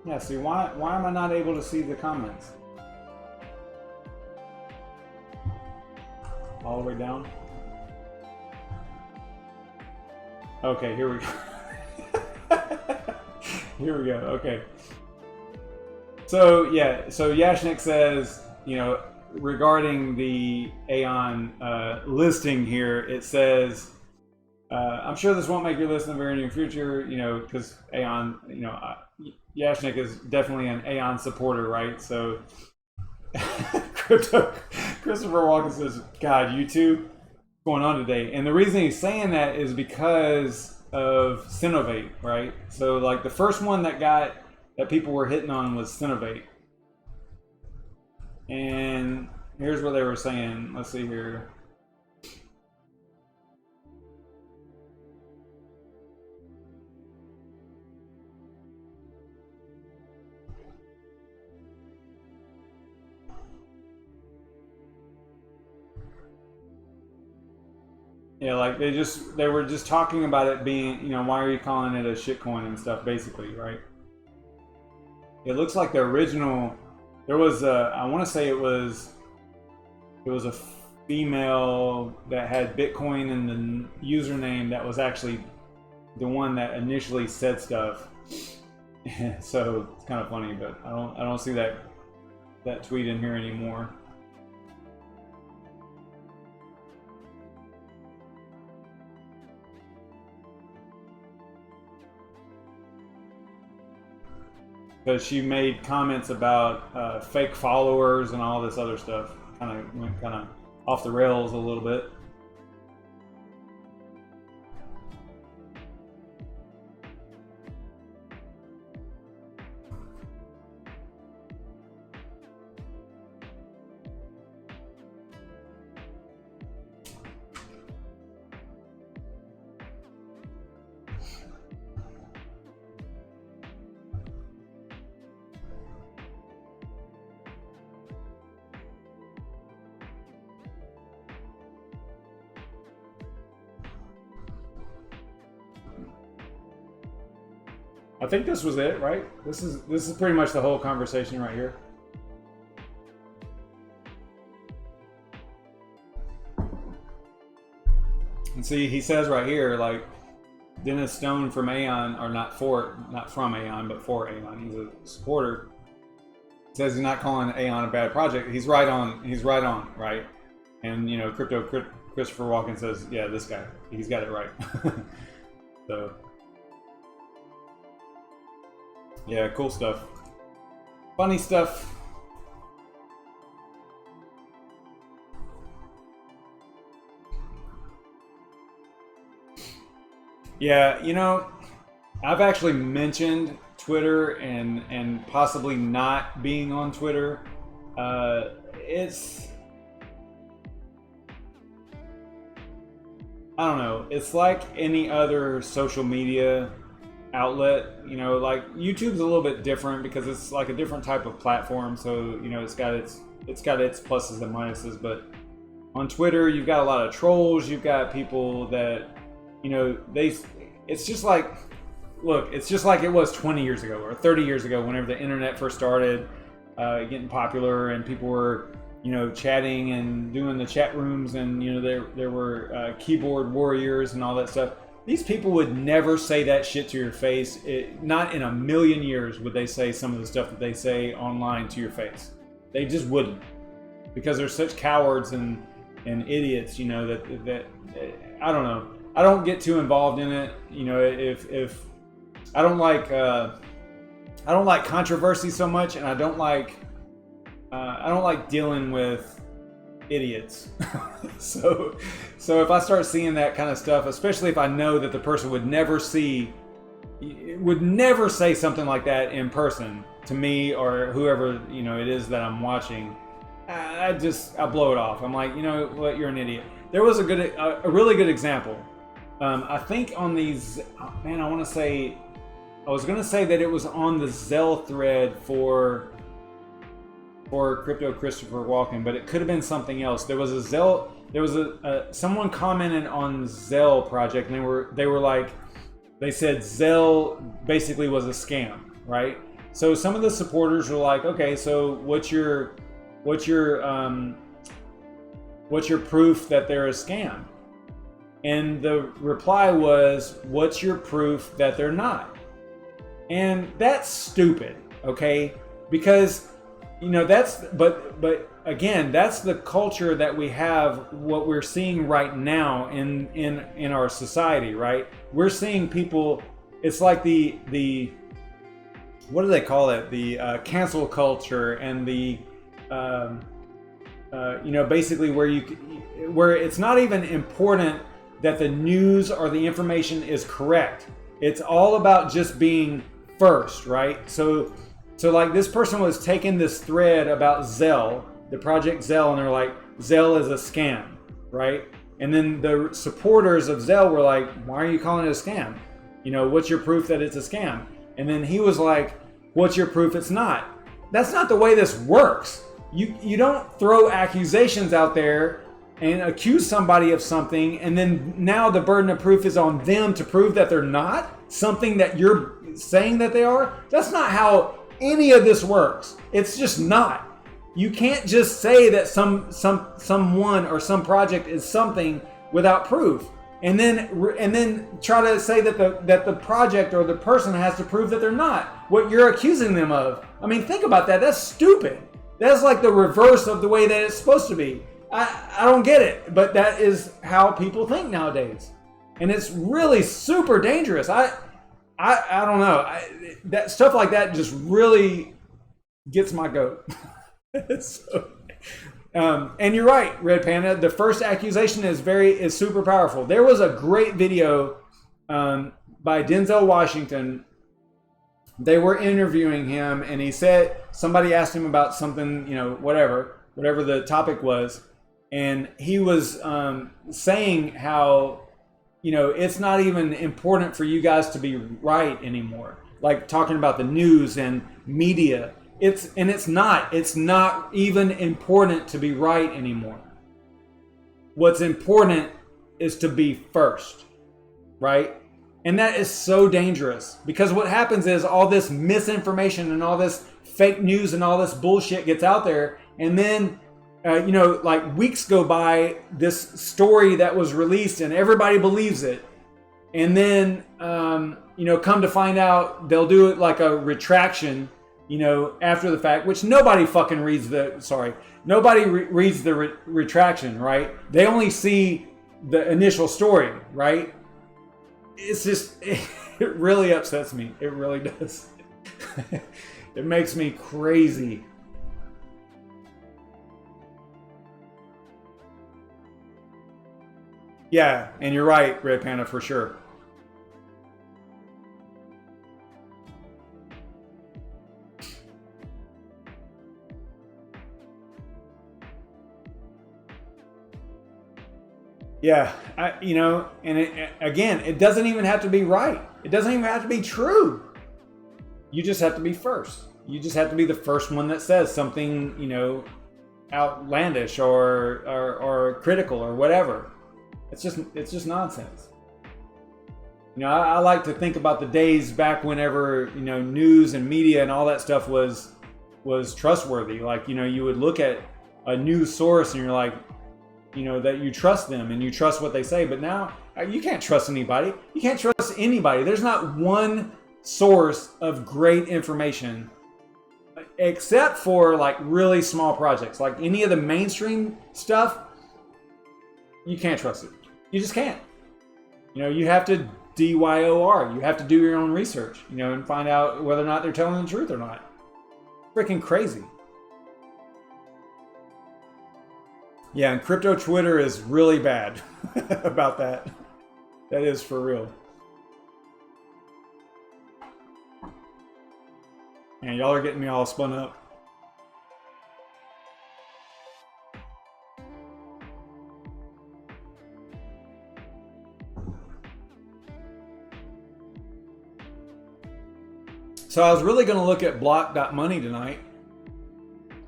Yeah, see, why am I not able to see the comments? All the way down? Okay, here we go. Here we go, okay. So yeah, so Yashnik says, you know, regarding the Aeon listing here, it says I'm sure this won't make your list in the very near future, because Aeon, Yashnik is definitely an Aeon supporter, right? So, Christopher Walken says, God, YouTube, what's going on today? And the reason he's saying that is because of Synovate, right? So, like, the first one that people were hitting on was Synovate. And here's what they were saying. Let's see here. Yeah, like they were just talking about it being, why are you calling it a shitcoin and stuff, basically, right? It looks like the original, there was I want to say it was a female that had Bitcoin in the username that was actually the one that initially said stuff. So it's kind of funny, but I don't see that tweet in here anymore. Because she made comments about fake followers and all this other stuff. Went off the rails a little bit. I think this was it, right? This is pretty much the whole conversation right here. And see, he says right here, like, Dennis Stone from Aeon, or not from Aeon, but for Aeon. He's a supporter. Says he's not calling Aeon a bad project. He's right on, right? And Christopher Walken says, yeah, this guy, he's got it right. So. Yeah, cool stuff. Funny stuff. Yeah, I've actually mentioned Twitter and possibly not being on Twitter. It's, I don't know. It's like any other social media outlet, like YouTube's a little bit different because it's like a different type of platform. So it's got its pluses and minuses. But on Twitter, you've got a lot of trolls. You've got people that it's just like, look, it's just like it was 20 years ago or 30 years ago, whenever the internet first started getting popular and people were chatting and doing the chat rooms, and there were keyboard warriors and all that stuff. These people would never say that shit to your face. Not in a million years would they say some of the stuff that they say online to your face. They just wouldn't, because they're such cowards and idiots. That I don't know. I don't get too involved in it. If I don't like controversy so much, and I don't like dealing with idiots. so if I start seeing that kind of stuff, especially if I know that the person would never say something like that in person to me or whoever it is that I'm watching, I blow it off. I'm like, you know what, you're an idiot. There was a really good example. I think on these, I was going to say that it was on the Zell thread for Crypto Christopher Walken, but it could have been something else. There was someone commented on Zell project, and they said Zell basically was a scam, right? So some of the supporters were like, okay, so what's your proof that they're a scam? And the reply was, what's your proof that they're not? And that's stupid, okay? Because but again, that's the culture that we have, what we're seeing right now in our society, right? We're seeing people, it's like the what do they call it? The cancel culture and the basically where it's not even important that the news or the information is correct. It's all about just being first, right? So like this person was taking this thread about Zelle, the project Zelle, and they're like, Zelle is a scam, right? And then the supporters of Zelle were like, why are you calling it a scam? What's your proof that it's a scam? And then he was like, what's your proof it's not? That's not the way this works. You don't throw accusations out there and accuse somebody of something, and then now the burden of proof is on them to prove that they're not something that you're saying that they are. That's not how any of this works. It's just not. You can't just say that someone or some project is something without proof, and then try to say that the project or the person has to prove that they're not what you're accusing them of. I mean, think about that. That's stupid. That's like the reverse of the way that it's supposed to be. I don't get it, but that is how people think nowadays, and it's really super dangerous. I don't know. That stuff like that just really gets my goat. And you're right, Red Panda. The first accusation is super powerful. There was a great video by Denzel Washington. They were interviewing him, and he said somebody asked him about something, whatever the topic was, and he was saying how it's not even important for you guys to be right anymore. Like talking about the news and media. It's not even important to be right anymore. What's important is to be first, right? And that is so dangerous, because what happens is all this misinformation and all this fake news and all this bullshit gets out there, and then like weeks go by, this story that was released and everybody believes it, and then come to find out they'll do it like a retraction after the fact, which nobody fucking reads reads the retraction, right? They only see the initial story, right? It's just, it really upsets me. It really does. It makes me crazy. Yeah, and you're right, Red Panda, for sure. Yeah, again, it doesn't even have to be right. It doesn't even have to be true. You just have to be first. You just have to be the first one that says something, outlandish or critical or whatever. It's just nonsense. I like to think about the days back whenever, news and media and all that stuff was trustworthy. Like, you would look at a news source and you're like, that you trust them and you trust what they say. But now you can't trust anybody. You can't trust anybody. There's not one source of great information, except for like really small projects. Like any of the mainstream stuff, you can't trust it. You just can't. You have to DYOR. You have to do your own research, and find out whether or not they're telling the truth or not. Freaking crazy. Yeah, and crypto Twitter is really bad about that. That is for real. And y'all are getting me all spun up. So I was really going to look at block.money tonight.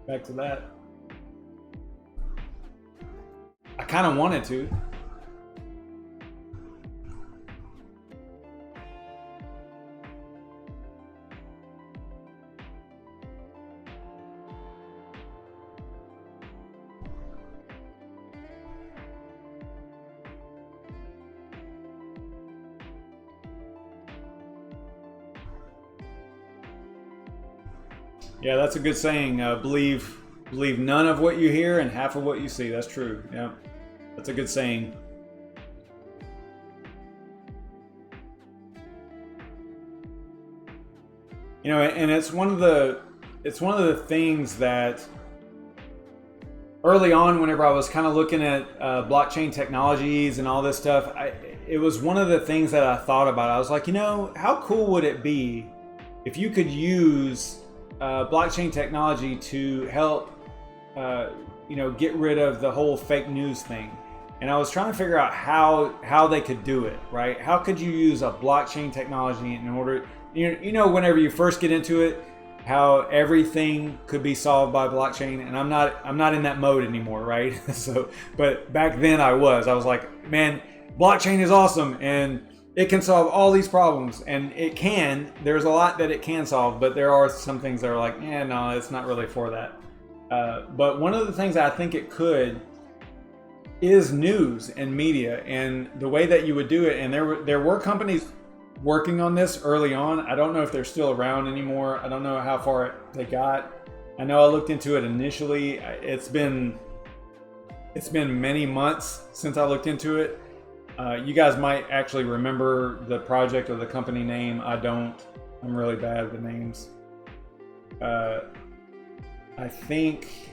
Back to that. I kind of wanted to. Yeah, that's a good saying. Believe believe none of what you hear and half of what you see. That's true. Yeah, that's a good saying. You know, and it's one of the things that early on, whenever I was kind of looking at blockchain technologies and all this stuff, it was one of the things that I thought about. I was like, you know, how cool would it be if you could use blockchain technology to help, you know, get rid of the whole fake news thing. And I was trying to figure out how they could do it, right? How could you use a blockchain technology in order, you know, whenever you first get into it, how everything could be solved by blockchain, and I'm not in that mode anymore, right? So, but back then I was like, man, blockchain is awesome and it can solve all these problems, and it can. There's a lot that it can solve, but there are some things that are like, yeah, no, it's not really for that. But one of the things I think it could is news and media, and the way that you would do it. And there were companies working on this early on. I don't know if they're still around anymore. I don't know how far they got. I know I looked into it initially. It's been many months since I looked into it. You guys might actually remember the project or the company name. I don't. I'm really bad at the names. I think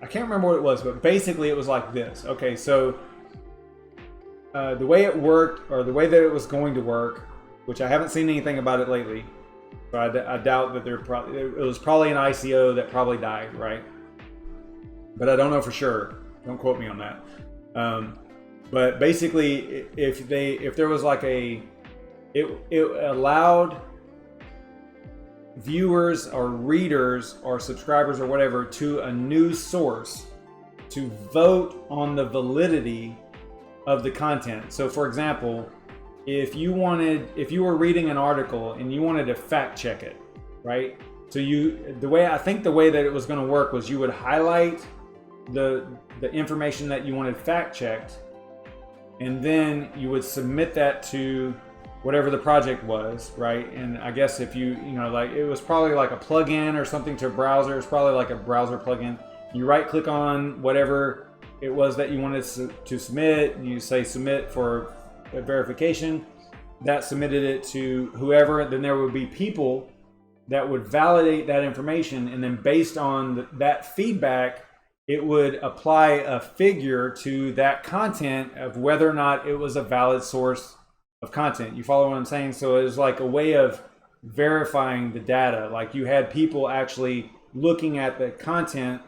I can't remember what it was, but basically it was like this. Okay, so the way it worked, or the way that it was going to work, which I haven't seen anything about it lately, but I doubt that it was probably an ICO that probably died, right? But I don't know for sure. Don't quote me on that. But basically, if there was like it allowed viewers or readers or subscribers or whatever to a news source to vote on the validity of the content. So for example, if you were reading an article and you wanted to fact check it, right? So the way that it was going to work was you would highlight the information that you wanted fact checked, and then you would submit that to whatever the project was, right? And I guess if you know, like, it was probably like a plugin or something to a browser. It's probably like a browser plugin. You right click on whatever it was that you wanted to submit, and you say submit for verification. That submitted it to whoever. Then there would be people that would validate that information, and then based on that feedback, it would apply a figure to that content of whether or not it was a valid source of content. You follow what I'm saying? So it was like a way of verifying the data. Like you had people actually looking at the content,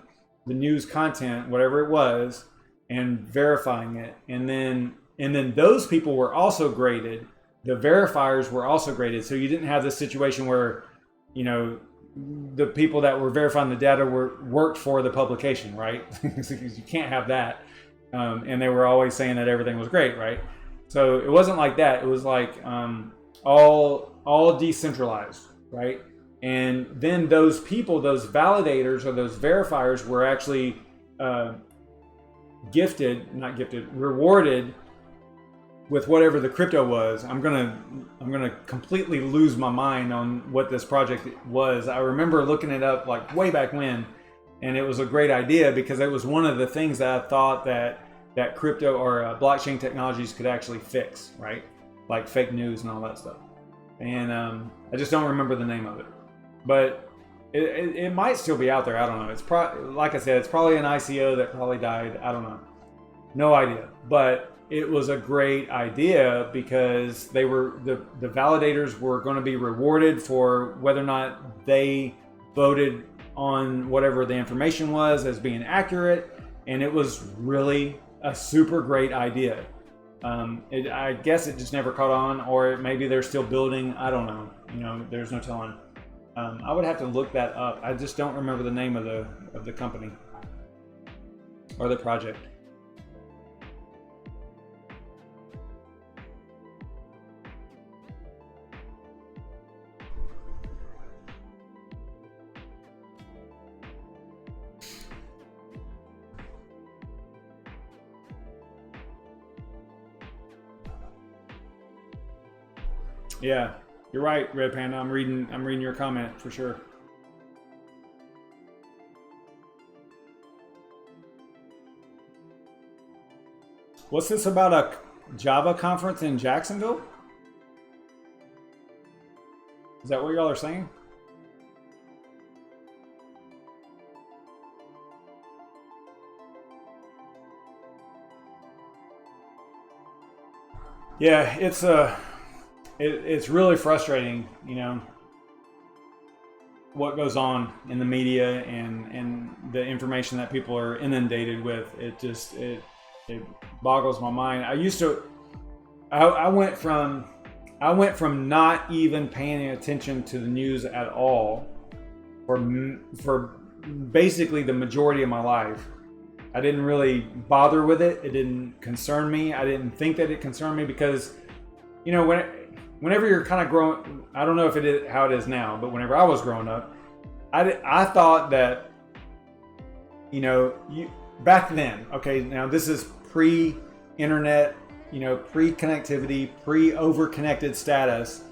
the news content, whatever it was, and verifying it. And then those people were also graded. The verifiers were also graded. So you didn't have this situation where, you know, the people that were verifying the data worked for the publication, right? You can't have that. And they were always saying that everything was great, right? So it wasn't like that. It was like all decentralized, right? And then those people, those validators or those verifiers, were actually rewarded with whatever the crypto was. I'm gonna completely lose my mind on what this project was. I remember looking it up like way back when, and it was a great idea because it was one of the things that I thought that crypto or blockchain technologies could actually fix, right? Like fake news and all that stuff. And I just don't remember the name of it, but it might still be out there. I don't know. It's like I said, it's probably an ICO that probably died. I don't know. No idea. But it was a great idea because they were the validators were going to be rewarded for whether or not they voted on whatever the information was as being accurate, and it was really a super great idea. I guess it just never caught on, or maybe they're still building. I don't know. You know, there's no telling. I would have to look that up. I just don't remember the name of the company or the project. Yeah, you're right, Red Panda. I'm reading your comment for sure. What's this about a Java conference in Jacksonville? Is that what y'all are saying? Yeah, it's really frustrating, you know, what goes on in the media and the information that people are inundated with. It boggles my mind. I went from not even paying attention to the news at all for basically the majority of my life. I didn't really bother with it. It didn't concern me. I didn't think that it concerned me because, you know, whenever you're kind of growing, I don't know if it is how it is now, but whenever I was growing up, I thought that, you know, back then, okay, now this is pre-internet, you know, pre-connectivity, pre-over-connected status.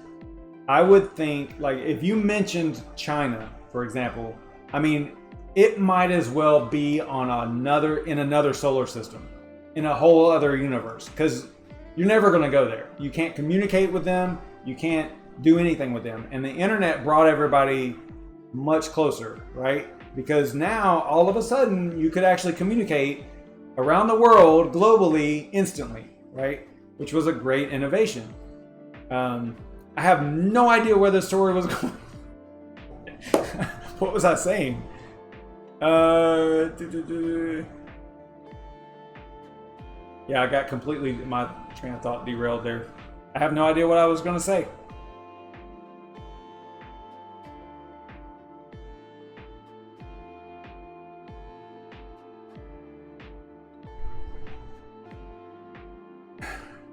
I would think, like, if you mentioned China, for example, I mean, it might as well be on another solar system, in a whole other universe, because you're never going to go there. You can't communicate with them. You can't do anything with them. And the internet brought everybody much closer, right? Because now, all of a sudden, you could actually communicate around the world globally instantly, right? Which was a great innovation. I have no idea where this story was going. What was I saying? Yeah, I got completely, my train of thought derailed there. I have no idea what I was going to say.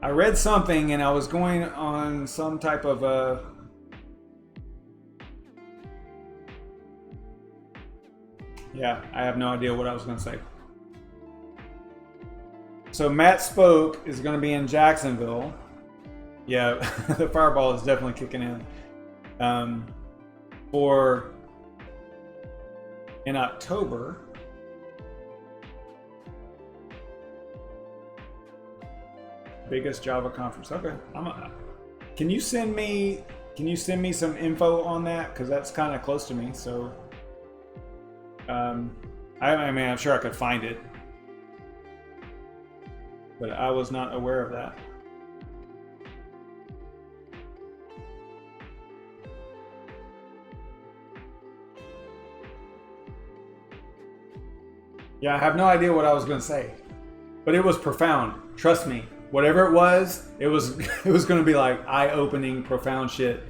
I read something and I was going on some type of yeah, I have no idea what I was going to say. So Matt Spoke is going to be in Jacksonville. Yeah, the fireball is definitely kicking in. In October. Biggest Java conference. Okay. Can you send me some info on that? Because that's kind of close to me. So I mean, I'm sure I could find it, but I was not aware of that. Yeah, I have no idea what I was going to say, but it was profound. Trust me. Whatever it was going to be like eye-opening, profound shit.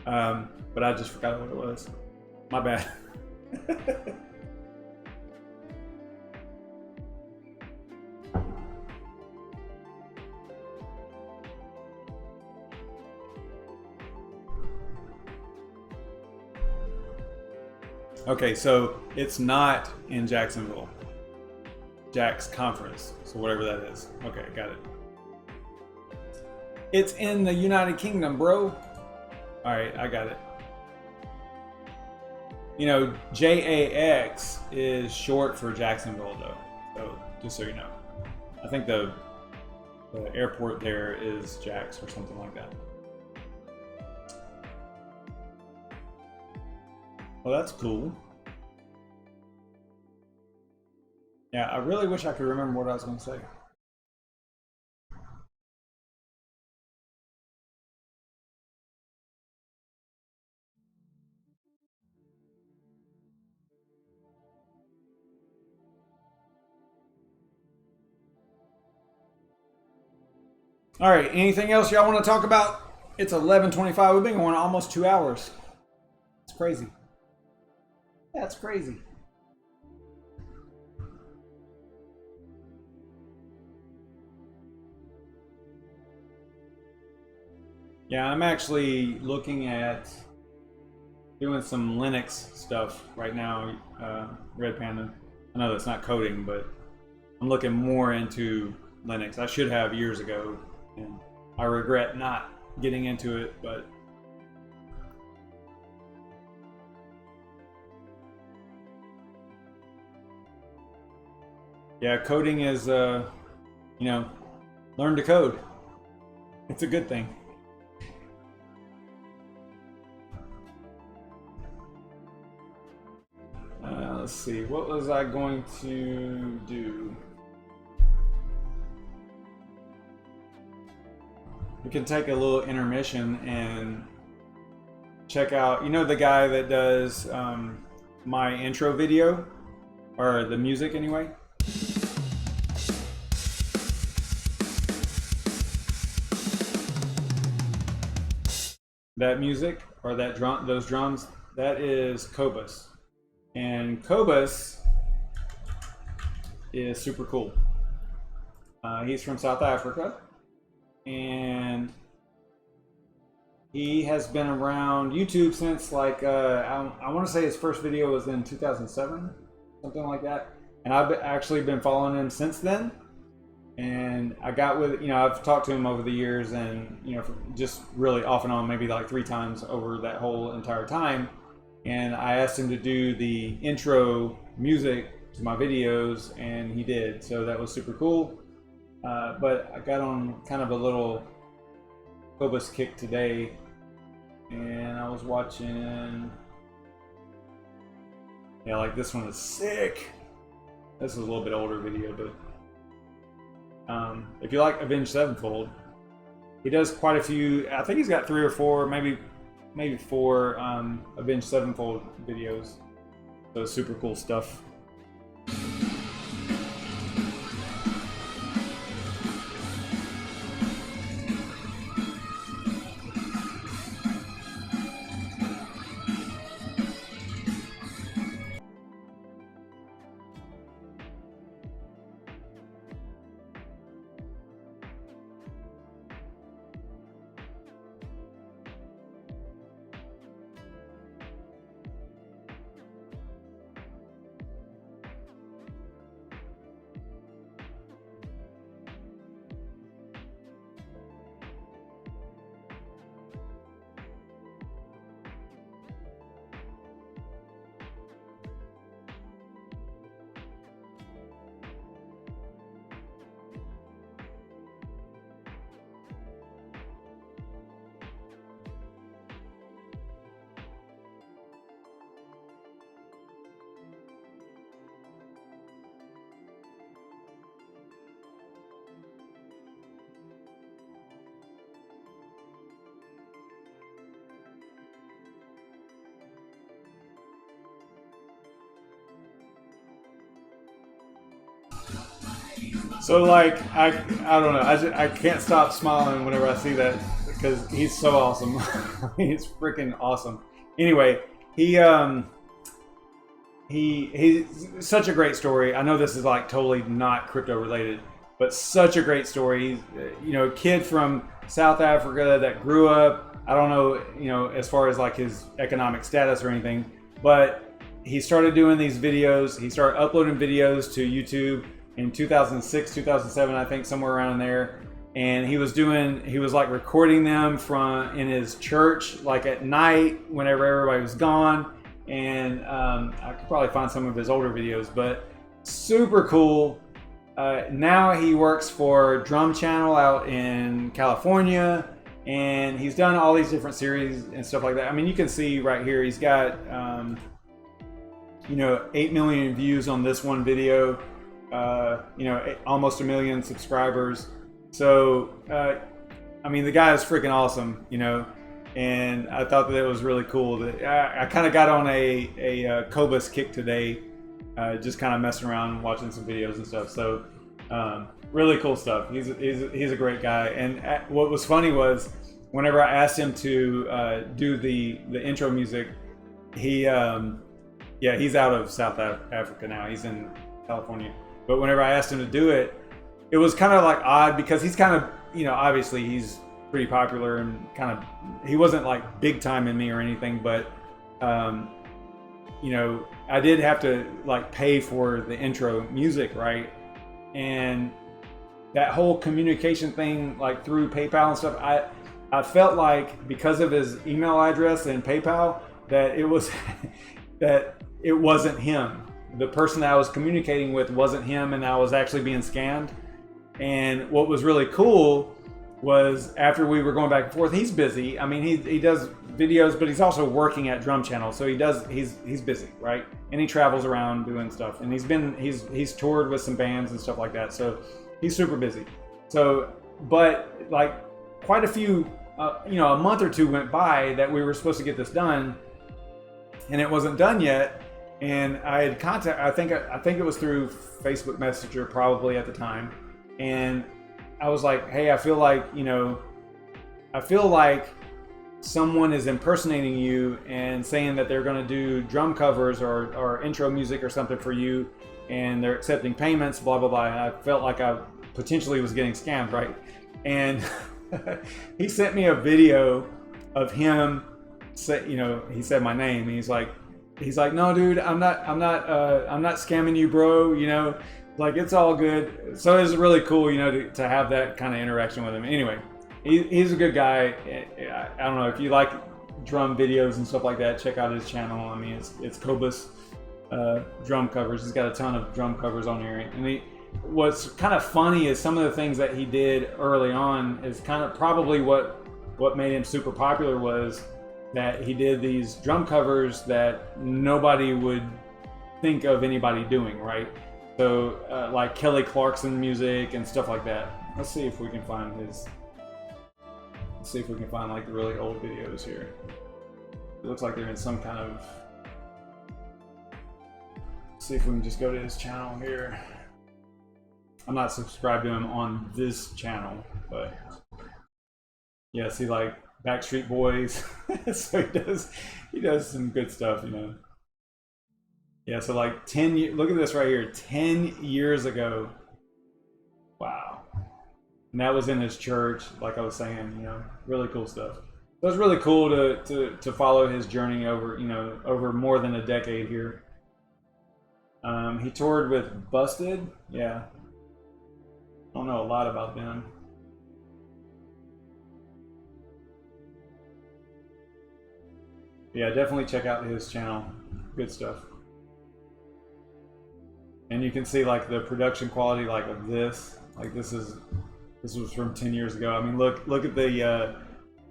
But I just forgot what it was. My bad. Okay, so it's not in Jacksonville. Jack's conference. So whatever that is. Okay, got it. It's in the United Kingdom, bro. Alright, I got it. You know, JAX is short for Jacksonville, though. So, just so you know. I think the airport there is Jax or something like that. Well, that's cool. Yeah, I really wish I could remember what I was going to say. All right, anything else y'all want to talk about? It's 11:25. We've been going almost 2 hours. It's crazy. That's crazy. Yeah, I'm actually looking at doing some Linux stuff right now, Red Panda. I know that's not coding, but I'm looking more into Linux. I should have years ago, and I regret not getting into it, but yeah, coding is, you know, learn to code. It's a good thing. Let's see, what was I going to do? We can take a little intermission and check out, you know, the guy that does my intro video, or the music anyway. That music, or that drum, those drums, that is Cobus. And Cobus is super cool. He's from South Africa, and he has been around YouTube since like I want to say his first video was in 2007, something like that. And I've actually been following him since then. And I got with, you know, I've talked to him over the years, and, you know, just really off and on, maybe like 3 times over that whole entire time. And I asked him to do the intro music to my videos, and he did. So that was super cool. But I got on kind of a little Cobus kick today, and I was watching, yeah, like this one is sick. This is a little bit older video, but if you like Avenged Sevenfold, he does quite a few. I think he's got 3 or 4, maybe 4 Avenged Sevenfold videos. So super cool stuff. So like I don't know, I can't stop smiling whenever I see that, because he's so awesome. He's freaking awesome. Anyway, he's such a great story. I know this is like totally not crypto related, but such a great story. He's, you know, a kid from South Africa that grew up, I don't know, you know, as far as like his economic status or anything, but he started doing these videos. He started uploading videos to YouTube in 2006, 2007, I think, somewhere around there. And he was like recording them in his church, like at night, whenever everybody was gone. And I could probably find some of his older videos, but super cool. Now he works for Drum Channel out in California, and he's done all these different series and stuff like that. I mean, you can see right here, he's got, you know, 8 million views on this one video. You know, almost 1 million subscribers. So, I mean, the guy is freaking awesome, you know, and I thought that it was really cool. That I kind of got on a Cobus kick today, just kind of messing around, watching some videos and stuff. So, really cool stuff. He's a great guy. And what was funny was, whenever I asked him to do the intro music, he's out of South Africa now. He's in California. But whenever I asked him to do it, it was kind of like odd, because he's kind of, you know, obviously he's pretty popular and kind of, he wasn't like big time in me or anything, but, you know, I did have to like pay for the intro music, right? And that whole communication thing, like through PayPal and stuff, I felt like because of his email address and PayPal, that it was, that it wasn't him. The person that I was communicating with wasn't him, and I was actually being scammed. And what was really cool was after we were going back and forth, he's busy. I mean, he does videos, but he's also working at Drum Channel, so he's busy, right? And he travels around doing stuff, and he's toured with some bands and stuff like that, so he's super busy. So, but like quite a few, a month or two went by that we were supposed to get this done, and it wasn't done yet. And I had I think it was through Facebook Messenger probably at the time, and I was like, hey, I feel like someone is impersonating you and saying that they're going to do drum covers or intro music or something for you, and they're accepting payments, blah, blah, blah. And I felt like I potentially was getting scammed, right? And he sent me a video of him, he said my name, and he's like, no, dude, I'm not scamming you, bro. Like, it's all good. So it's really cool, to have that kind of interaction with him. Anyway, he's a good guy. I don't know if you like drum videos and stuff like that, check out his channel. I mean, it's Cobus drum covers. He's got a ton of drum covers on here. And what's kind of funny is some of the things that he did early on is kind of probably what made him super popular, was that he did these drum covers that nobody would think of anybody doing, right? So like Kelly Clarkson music and stuff like that. Let's see if we can find like the really old videos here. It looks like they're in some kind of, let's see if we can just go to his channel here. I'm not subscribed to him on this channel, but yeah, see, like Backstreet Boys. So he does some good stuff, Yeah, so like 10 years, look at this right here, 10 years ago. Wow. And that was in his church, like I was saying, really cool stuff. So it's really cool to follow his journey over, over more than a decade here. He toured with Busted. Yeah. I don't know a lot about them. Yeah, definitely check out his channel. Good stuff. And you can see like the production quality like of this. Like this was from 10 years ago. I mean, look at the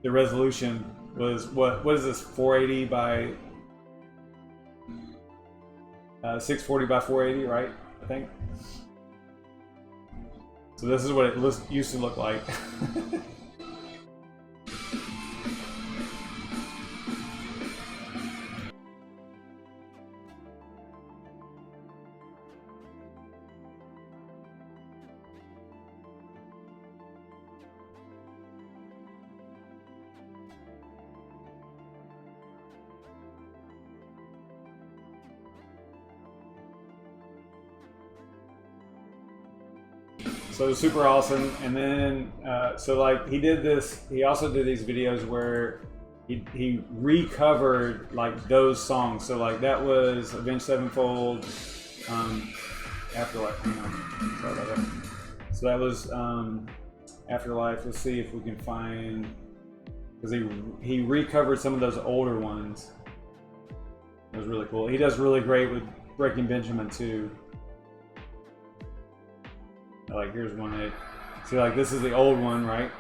resolution was what is this, 480 by 640 by 480, right? I think. So this is what it used to look like. So it was super awesome. And then, so like he also did these videos where he recovered like those songs. So like that was Avenged Sevenfold, Afterlife. Sorry about that. So that was Afterlife. Let's see if we can find, because he recovered some of those older ones. It was really cool. He does really great with Breaking Benjamin too. Like here's one that, see, like this is the old one, right?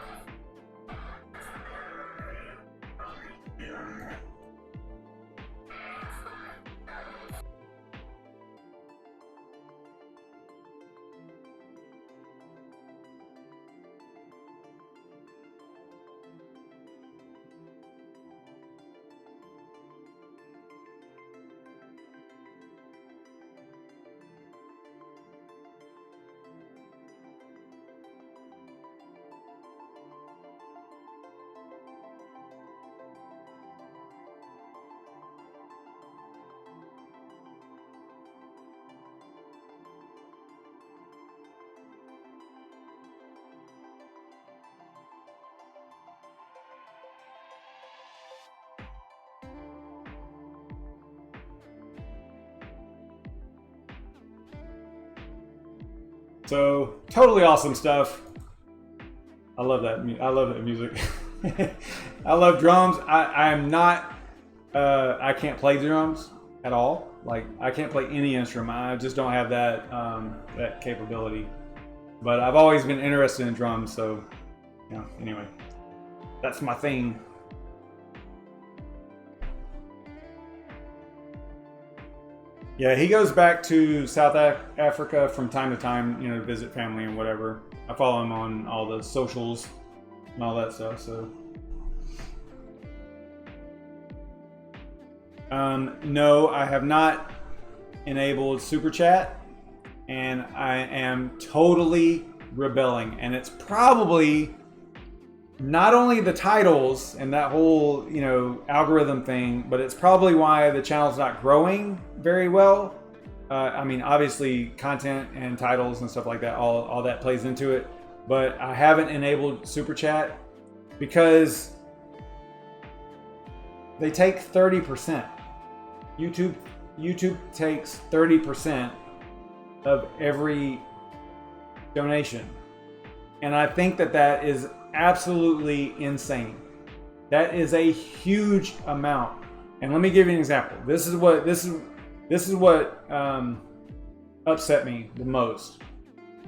So totally awesome stuff. I love that. I love that music. I love drums. I am not. I can't play drums at all. Like I can't play any instrument. I just don't have that that capability. But I've always been interested in drums, so yeah. Anyway, that's my thing. Yeah, he goes back to South Africa from time to time, you know, to visit family and whatever. I follow him on all the socials and all that stuff, so. No, I have not enabled Super Chat, and I am totally rebelling. And it's probably not only the titles and that whole, you know, algorithm thing, but it's probably why the channel's not growing very well. I mean, obviously content and titles and stuff like that, all that plays into it. But I haven't enabled Super Chat because they take 30%. YouTube takes 30% of every donation. And I think that is absolutely insane. That is a huge amount. And let me give you an example. This is what upset me the most.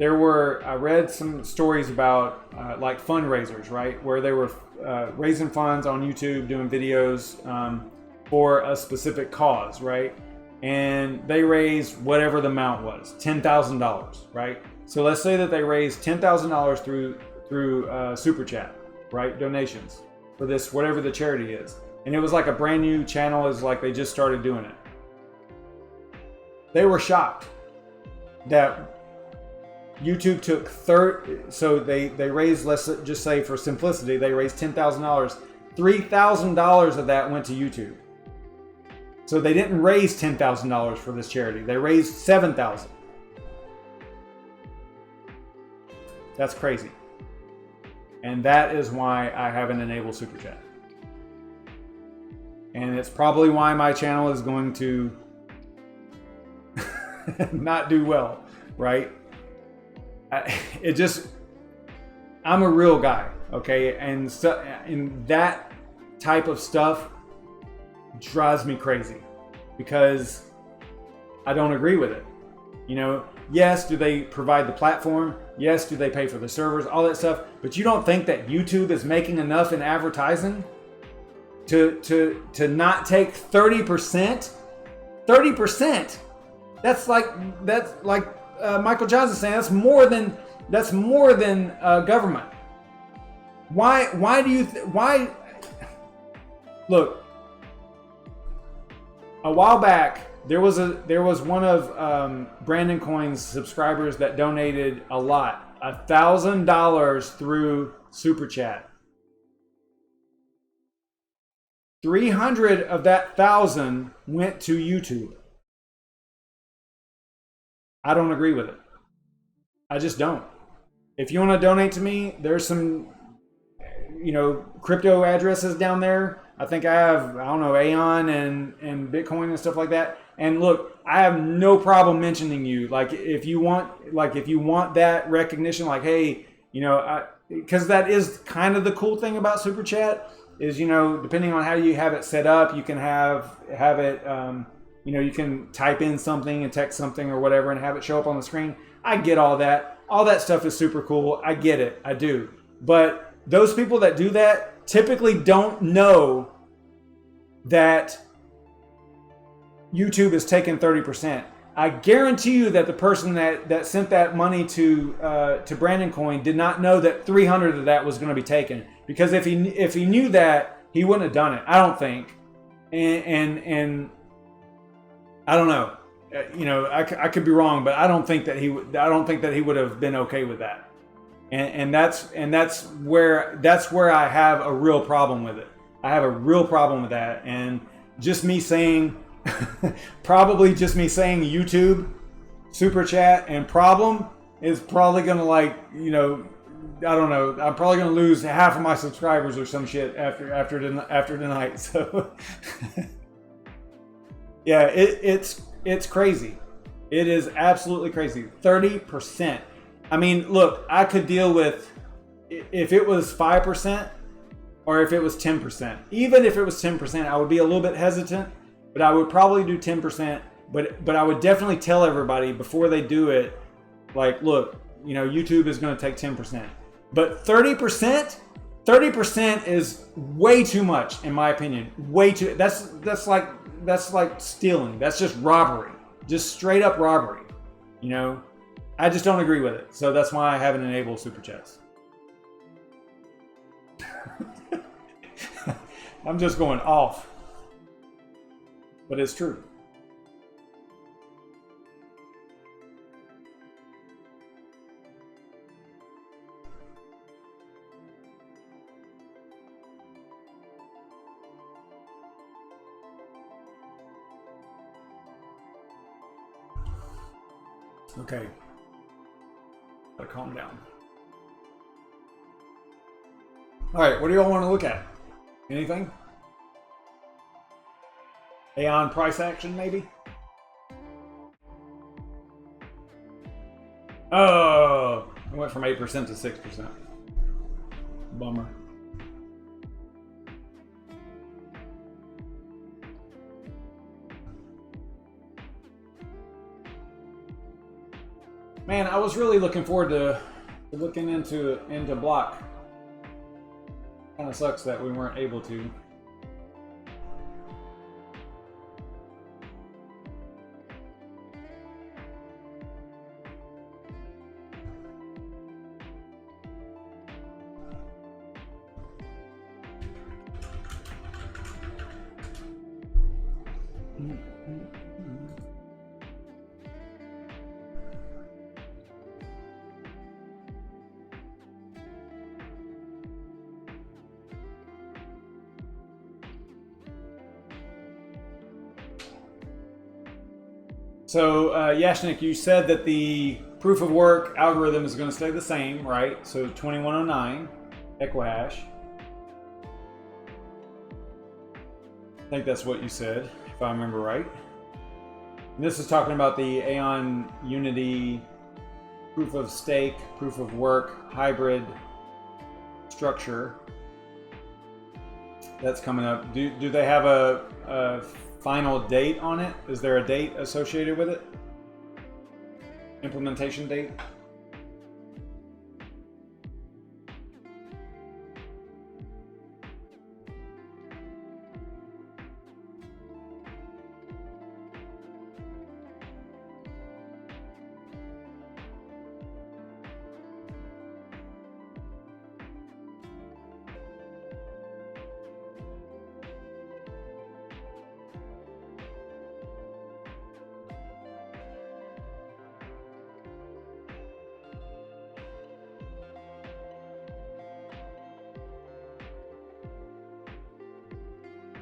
I read some stories about like fundraisers, right? Where they were raising funds on YouTube, doing videos for a specific cause, right? And they raised whatever the amount was, $10,000, right? So let's say that they raised $10,000 through Super Chat, right? Donations for this, whatever the charity is. And it was like a brand new channel, is like they just started doing it. They were shocked that YouTube took so they raised, let's just say for simplicity, they raised $10,000. $3,000 of that went to YouTube. So they didn't raise $10,000 for this charity. They raised $7,000. That's crazy. And that is why I haven't enabled Super Chat. And it's probably why my channel is going to not do well, right? I'm a real guy, okay? And that type of stuff drives me crazy because I don't agree with it. You know, yes, do they provide the platform? Yes, do they pay for the servers? All that stuff. But you don't think that YouTube is making enough in advertising to not take 30%? 30%. That's like Michael Johnson saying that's more than government. Why do you why? Look, a while back there was one of Brandon Coin's subscribers that donated a lot, $1,000 through Super Chat. 300 of that 1,000 went to YouTube. I don't agree with it. I just don't. If you want to donate to me, there's some, you know, crypto addresses down there. I think I have, I don't know, Aeon and Bitcoin and stuff like that. And look, I have no problem mentioning you. Like if you want that recognition, like, hey, you know, because that is kind of the cool thing about Super Chat is, you know, depending on how you have it set up, you can have it, you know, you can type in something and text something or whatever and have it show up on the screen. I get all that. All that stuff is super cool. I get it. I do. But those people that do that typically don't know that YouTube is taking 30%. I guarantee you that the person that sent that money to Brandon Coin did not know that 300 of that was going to be taken. Because if he knew that, he wouldn't have done it. I don't think. And I don't know. You know, I could be wrong, but I don't think that he would have been okay with that. And that's where I have a real problem with it. I have a real problem with that. And just me saying, probably just me saying YouTube, Super Chat, and problem is probably gonna, like, you know, I don't know. I'm probably gonna lose half of my subscribers or some shit after tonight. So yeah, it's crazy. It is absolutely crazy. 30%. I mean, look, I could deal with if it was 5% or if it was 10%. Even if it was 10%, I would be a little bit hesitant, but I would probably do 10%. But I would definitely tell everybody before they do it, like, look, you know, YouTube is going to take 10%. But 30% is way too much, in my opinion. Way too. That's like stealing. That's just robbery. Just straight up robbery. You know, I just don't agree with it. So that's why I haven't enabled super chats. I'm just going off. But it's true. Okay. Gotta calm down. Alright, what do y'all want to look at? Anything? Aeon price action, maybe? Oh, it went from 8% to 6%. Bummer. Man, I was really looking forward to looking into block. Kind of sucks that we weren't able to. So, Yashnik, you said that the proof of work algorithm is going to stay the same, right? So 2109 Equihash. I think that's what you said, if I remember right. And this is talking about the Aeon Unity proof of stake, proof of work, hybrid structure that's coming up. Do they have a final date on it? Is there a date associated with it? Implementation date?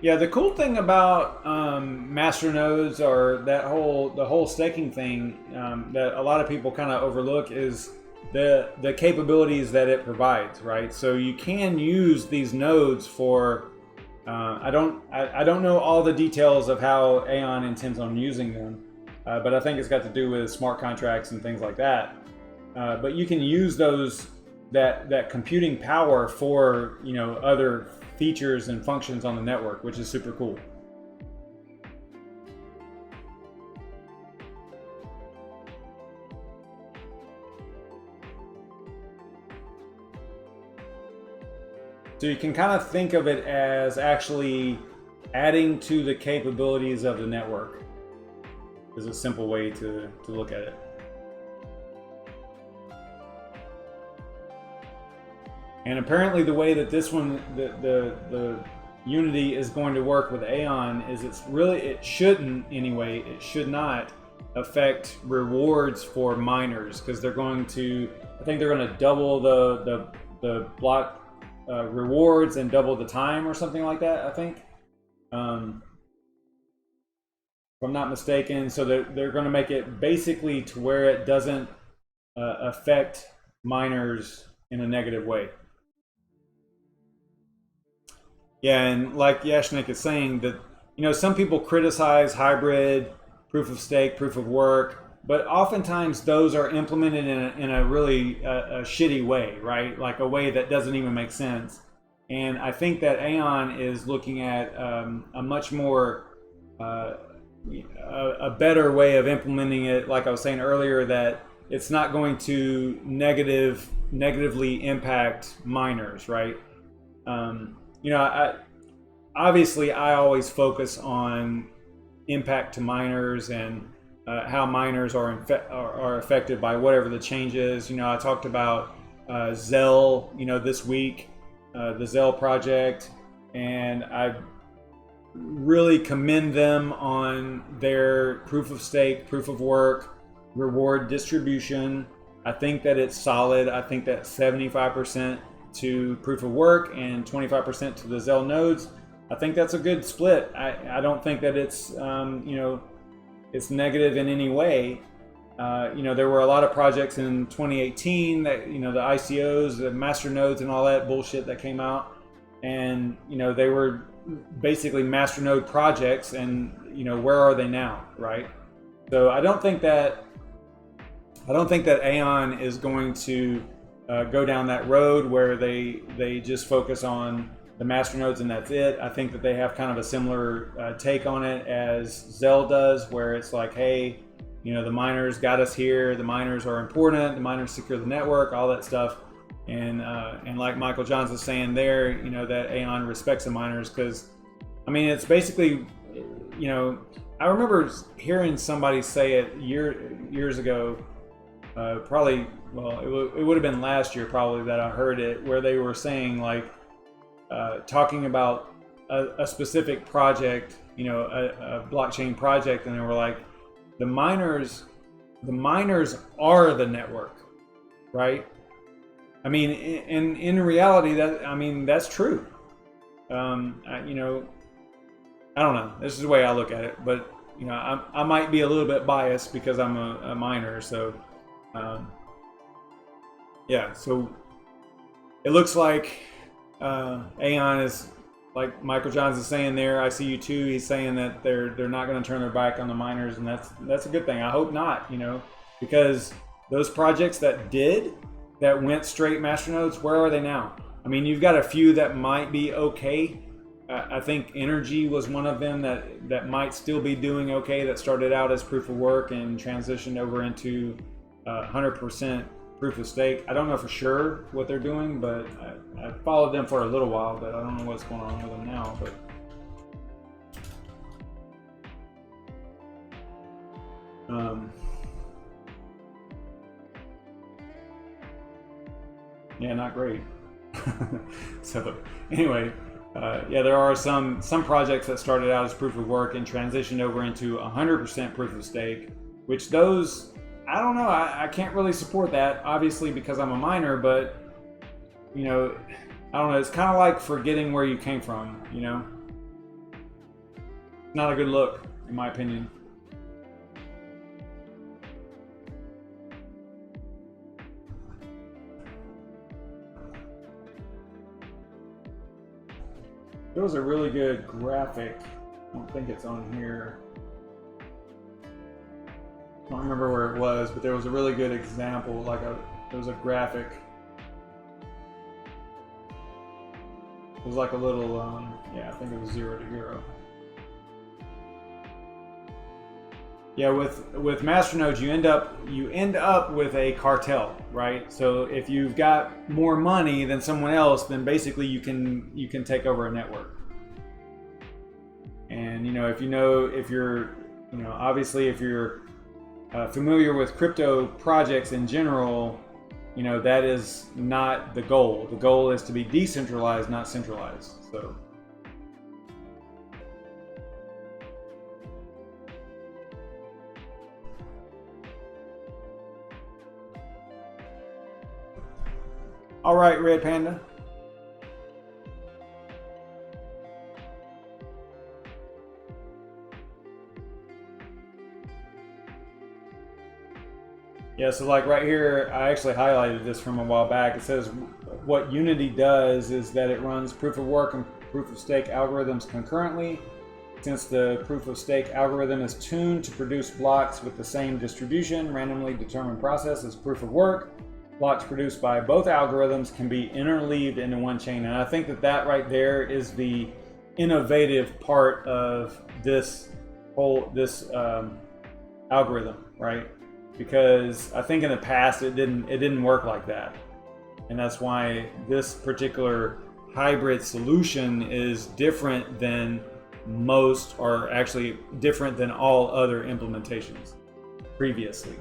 Yeah, the cool thing about master nodes or the whole staking thing that a lot of people kind of overlook is the capabilities that it provides, right? So you can use these nodes for I don't know all the details of how Aeon intends on using them, but I think it's got to do with smart contracts and things like that. But you can use that computing power for, you know, other features and functions on the network, which is super cool. So you can kind of think of it as actually adding to the capabilities of the network is a simple way to look at it. And apparently the way that this one, the Unity is going to work with Aeon is it shouldn't anyway, it should not affect rewards for miners, because they're going to, I think they're going to double the block rewards and double the time or something like that, I think. If I'm not mistaken. So they're going to make it basically to where it doesn't affect miners in a negative way. Yeah, and like Yashnik is saying, that, you know, some people criticize hybrid, proof of stake, proof of work, but oftentimes those are implemented in a really a shitty way, right? Like a way that doesn't even make sense. And I think that Aeon is looking at a much more, a better way of implementing it. Like I was saying earlier, that it's not going to negatively impact miners, right? You know, obviously I always focus on impact to miners and how miners are affected by whatever the change is. You know, I talked about Zell, you know, this week, the Zell project, and I really commend them on their proof of stake, proof of work, reward distribution. I think that it's solid. I think that 75% to proof of work and 25% to the Zell nodes, I think that's a good split. I don't think that it's you know, it's negative in any way. You know, there were a lot of projects in 2018 that, you know, the ICOs, the master nodes and all that bullshit that came out, and, you know, they were basically master node projects, and, you know, where are they now, right? So I don't think that Aon is going to go down that road where they just focus on the master nodes and that's it. I think that they have kind of a similar take on it as Zell does, where it's like, hey, you know, the miners got us here, the miners are important, the miners secure the network, all that stuff. And like Michael Johns is saying there, you know, that Aon respects the miners, because, I mean, it's basically, you know, I remember hearing somebody say it years ago, probably, well, it would have been last year probably that I heard it, where they were saying, like, talking about a specific project, you know, a blockchain project, and they were like, the miners are the network, right? I mean, in reality, that's true. You know, I don't know. This is the way I look at it, but, you know, I might be a little bit biased because I'm a miner. So, yeah. So it looks like Aon is, like Michael Johns is saying there. I see you too. He's saying that they're not going to turn their back on the miners, and that's a good thing. I hope not. You know, because those projects that went straight masternodes, where are they now? I mean, you've got a few that might be okay. I think Energy was one of them that might still be doing okay, that started out as proof of work and transitioned over into 100% proof of stake. I don't know for sure what they're doing, but I followed them for a little while, but I don't know what's going on with them now. But yeah, not great. So anyway, yeah, there are some projects that started out as proof of work and transitioned over into 100% proof of stake, which those, I don't know, I can't really support that, obviously, because I'm a miner, but, you know, I don't know, it's kind of like forgetting where you came from, you know? Not a good look, in my opinion. There was a really good graphic. I don't think it's on here. I don't remember where it was, but there was a really good example. There was a graphic. It was like a little, yeah, I think it was 0 to hero. Yeah, with masternodes, you end up with a cartel, right? So if you've got more money than someone else, then basically you can take over a network. And, you know, if you're obviously if you're familiar with crypto projects in general, you know, that is not the goal. The goal is to be decentralized, not centralized. So. All right, Red Panda. Yeah, so like right here, I actually highlighted this from a while back. It says what Unity does is that it runs proof of work and proof of stake algorithms concurrently. Since the proof of stake algorithm is tuned to produce blocks with the same distribution, randomly determined process as proof of work, blocks produced by both algorithms can be interleaved into one chain. And I think that right there is the innovative part of this whole algorithm, right? because I think in the past it didn't work like that, and that's why this particular hybrid solution is different than most, or actually different than all other implementations previously.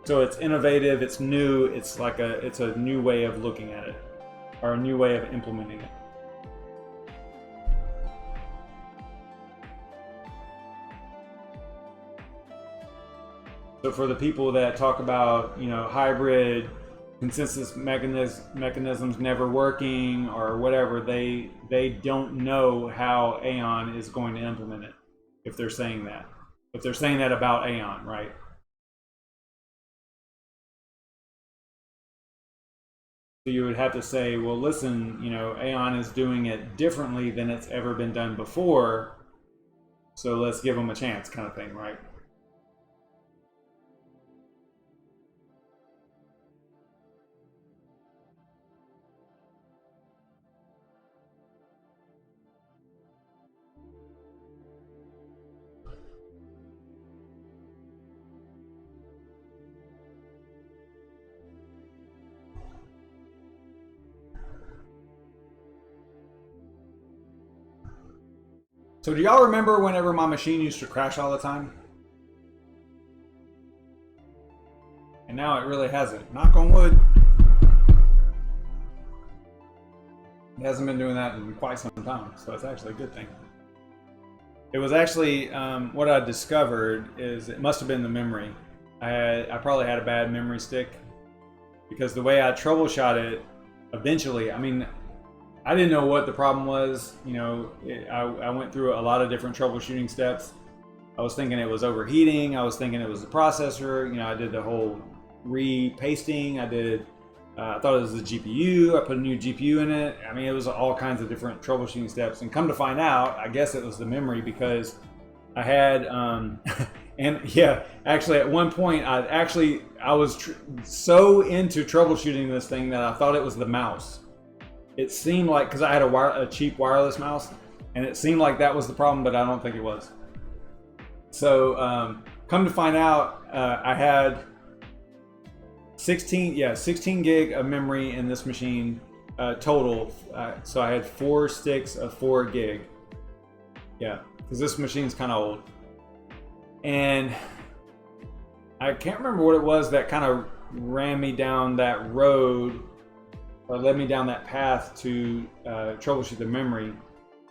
So it's innovative, it's new, it's a new way of looking at it, or a new way of implementing it. So for the people that talk about, hybrid consensus mechanisms never working or whatever, they don't know how Aon is going to implement it. If they're saying that about Aon, right? So you would have to say, well, listen, Aon is doing it differently than it's ever been done before, so let's give them a chance, kind of thing, right? So do y'all remember whenever my machine used to crash all the time? And now it really hasn't. Knock on wood. It hasn't been doing that in quite some time, so it's actually a good thing. It was actually, what I discovered is it must have been the memory. I probably had a bad memory stick, because the way I troubleshot it, eventually, I didn't know what the problem was. I went through a lot of different troubleshooting steps. I was thinking it was overheating. I was thinking it was the processor. I did the whole repasting. I thought it was the GPU. I put a new GPU in it. It was all kinds of different troubleshooting steps. And come to find out, I guess it was the memory, because I had, and yeah, actually at one point, I was so into troubleshooting this thing that I thought it was the mouse. It seemed like, because I had a cheap wireless mouse, and it seemed like that was the problem, but I don't think it was. So come to find out, I had 16 gig of memory in this machine total. So I had 4 sticks of 4 gig. Yeah, because this machine's kind of old. And I can't remember what it was that kind of ran me down that road, or led me down that path to troubleshoot the memory.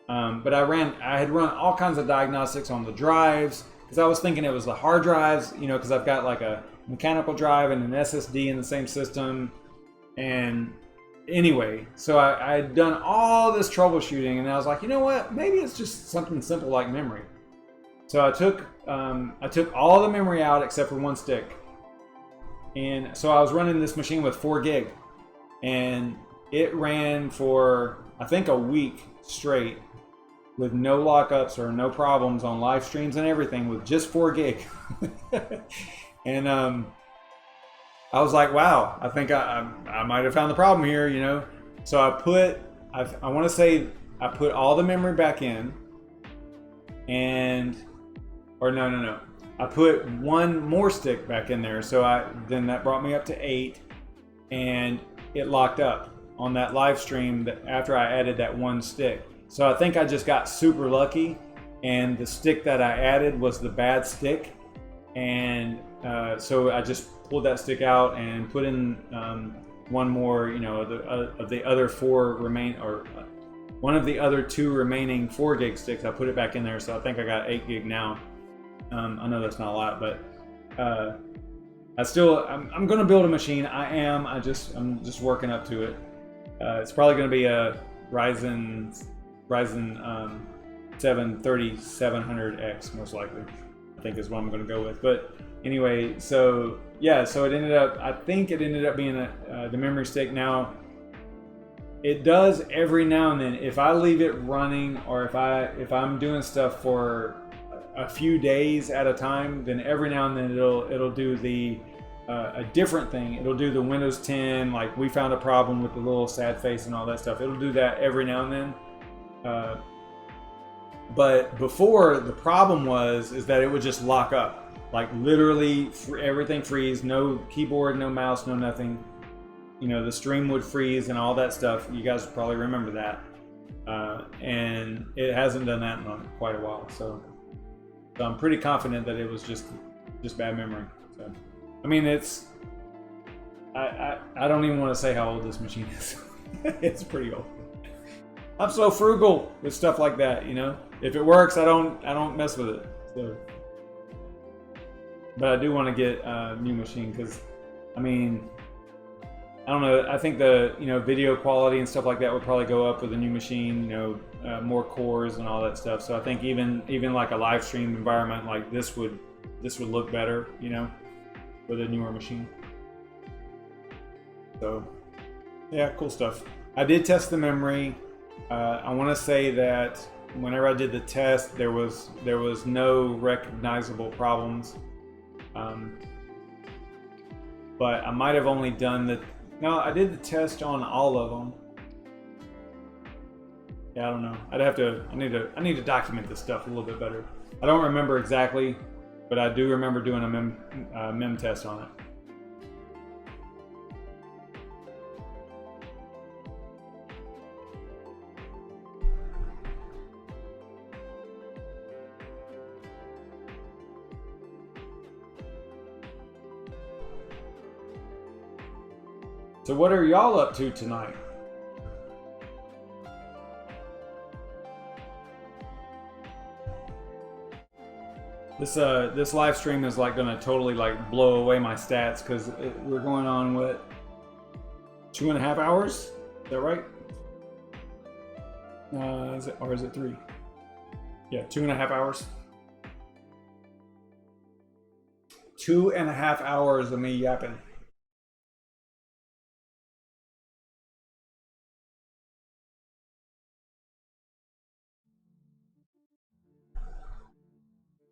But I had run all kinds of diagnostics on the drives, because I was thinking it was the hard drives, because I've got like a mechanical drive and an SSD in the same system. And anyway, so I had done all this troubleshooting, and I was like, you know what? Maybe it's just something simple like memory. So I took all the memory out except for 1 stick. And so I was running this machine with 4 gig. And it ran for, I think, a week straight with no lockups or no problems on live streams and everything, with just 4 gig. And I was like, wow, I think I might have found the problem here, So I want to say I put all the memory back in, no. I put 1 more stick back in there. So then that brought me up to 8, and it locked up on that live stream after I added that 1 stick. So I think I just got super lucky, and the stick that I added was the bad stick. And so I just pulled that stick out and put in 1 more, of the other 4 one of the other 2 remaining 4 gig sticks. I put it back in there, so I think I got 8 gig now. I know that's not a lot, but I'm going to build a machine. I'm just working up to it. It's probably going to be a Ryzen 7 3700X, most likely, I think is what I'm going to go with. But anyway, so yeah, so it ended up, I think it ended up being the memory stick. Now, it does every now and then, if I leave it running, or if I'm doing stuff for a few days at a time, then every now and then it'll do a different thing. It'll do the Windows 10, like we found a problem with the little sad face and all that stuff. It'll do that every now and then. But before, the problem is that it would just lock up, like literally everything freeze, no keyboard, no mouse, no nothing. You know, the stream would freeze and all that stuff. You guys probably remember that. And it hasn't done that in quite a while. So I'm pretty confident that it was just bad memory. So, I mean, I don't even want to say how old this machine is. It's pretty old. I'm so frugal with stuff like that, you know. If it works, I don't mess with it. So, but I do want to get a new machine because, I mean, I don't know. I think the video quality and stuff like that would probably go up with a new machine. You know, more cores and all that stuff. So I think even like a live stream environment like this would look better, you know, with a newer machine. So yeah, cool stuff. I did test the memory. I want to say that whenever I did the test, there was no recognizable problems. But I might have only done no, I did the test on all of them. Yeah, I don't know. I need to document this stuff a little bit better. I don't remember exactly, but I do remember doing a mem test on it. So what are y'all up to tonight? This live stream is like gonna totally like blow away my stats because we're going on what, 2.5 hours? Is that right? Is it 3? Yeah, 2.5 hours. 2.5 hours of me yapping.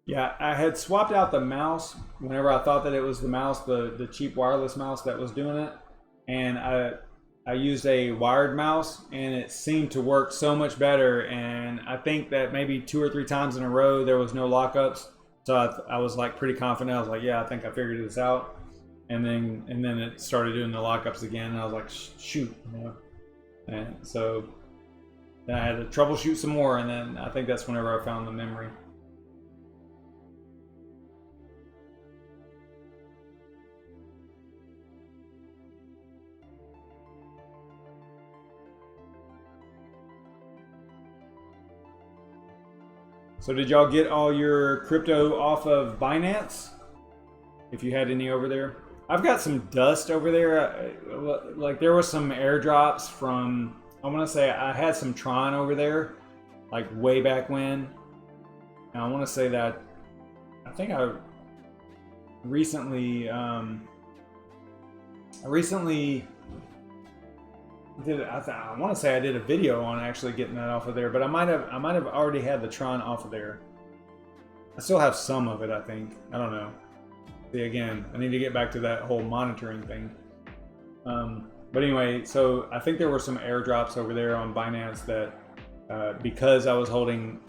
Yeah, I had swapped out the mouse whenever I thought that it was the mouse, the cheap wireless mouse that was doing it. And I used a wired mouse and it seemed to work so much better. And I think that maybe 2 or 3 times in a row there was no lockups. So I was like pretty confident. I was like, yeah, I think I figured this out. And then it started doing the lockups again. And I was like, shoot, you know. And so then I had to troubleshoot some more. And then I think that's whenever I found the memory. So did y'all get all your crypto off of Binance? If you had any over there? I've got some dust over there. Like there was some airdrops from, I want to say I had some Tron over there, like way back when. And I want to say that, I think I recently did it. I want to say I did a video on actually getting that off of there, but I might have already had the Tron off of there. I still have some of it, I think. I don't know. See, again, I need to get back to that whole monitoring thing. But anyway, so I think there were some airdrops over there on Binance that because I was holding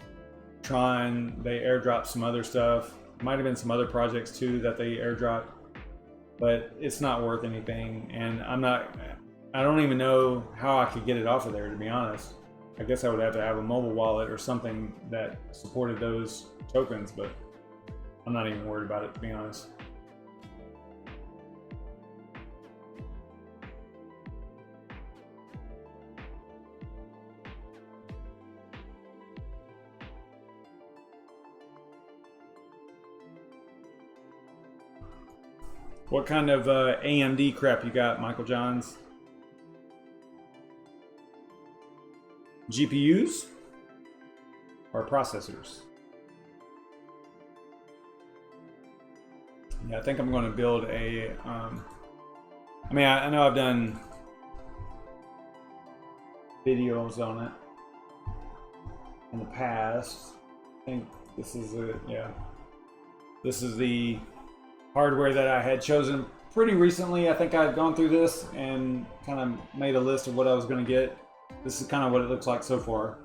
Tron, they airdropped some other stuff. Might have been some other projects too that they airdropped, but it's not worth anything, and I don't even know how I could get it off of there, to be honest. I guess I would have to have a mobile wallet or something that supported those tokens, but I'm not even worried about it, to be honest. What kind of AMD crap you got, Michael Johns? GPUs or processors? Yeah, I think I'm going to build a. I mean, I know I've done videos on it in the past. I think this is it. Yeah, this is the hardware that I had chosen pretty recently. I think I'd gone through this and kind of made a list of what I was going to get. This is kind of what it looks like so far.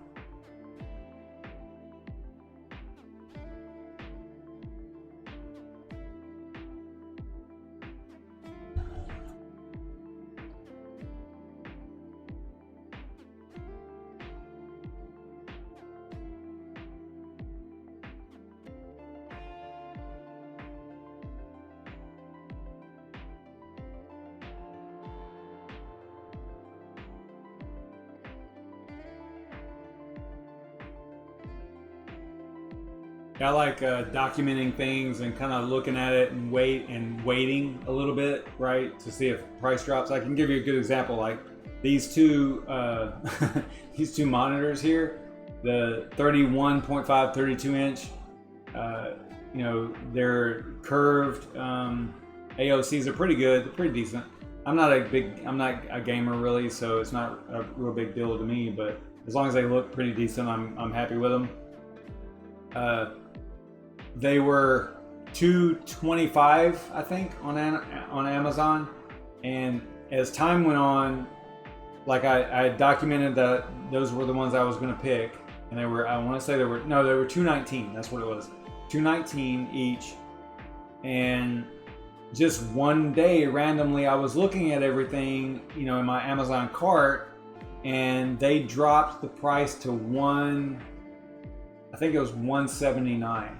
I like documenting things and kind of looking at it and waiting a little bit, right, to see if price drops. I can give you a good example, like these two these two monitors here, the 31.5 32 inch. You know, they're curved. AOCs are pretty good. They're pretty decent. I'm not a gamer really, so it's not a real big deal to me. But as long as they look pretty decent, I'm happy with them. They were $225, I think, on Amazon. And as time went on, like I documented that those were the ones I was going to pick, and they were, I want to say they were $219. That's what it was, $219 each. And just one day, randomly, I was looking at everything, you know, in my Amazon cart, and they dropped the price to I think it was $179.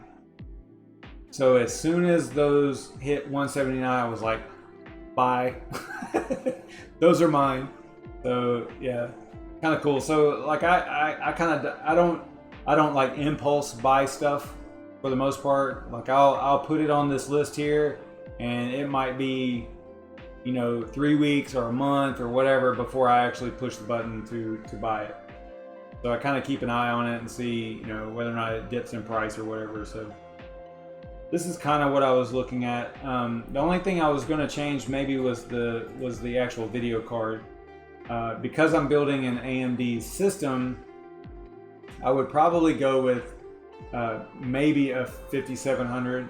So as soon as those hit $179, I was like, buy. Those are mine. So yeah, kind of cool. So like I don't like impulse buy stuff for the most part. Like I'll put it on this list here, and it might be, you know, 3 weeks or a month or whatever before I actually push the button to buy it. So I kind of keep an eye on it and see, you know, whether or not it dips in price or whatever. So this is kind of what I was looking at. The only thing I was going to change maybe was the actual video card. Because I'm building an AMD system, I would probably go with maybe a 5700.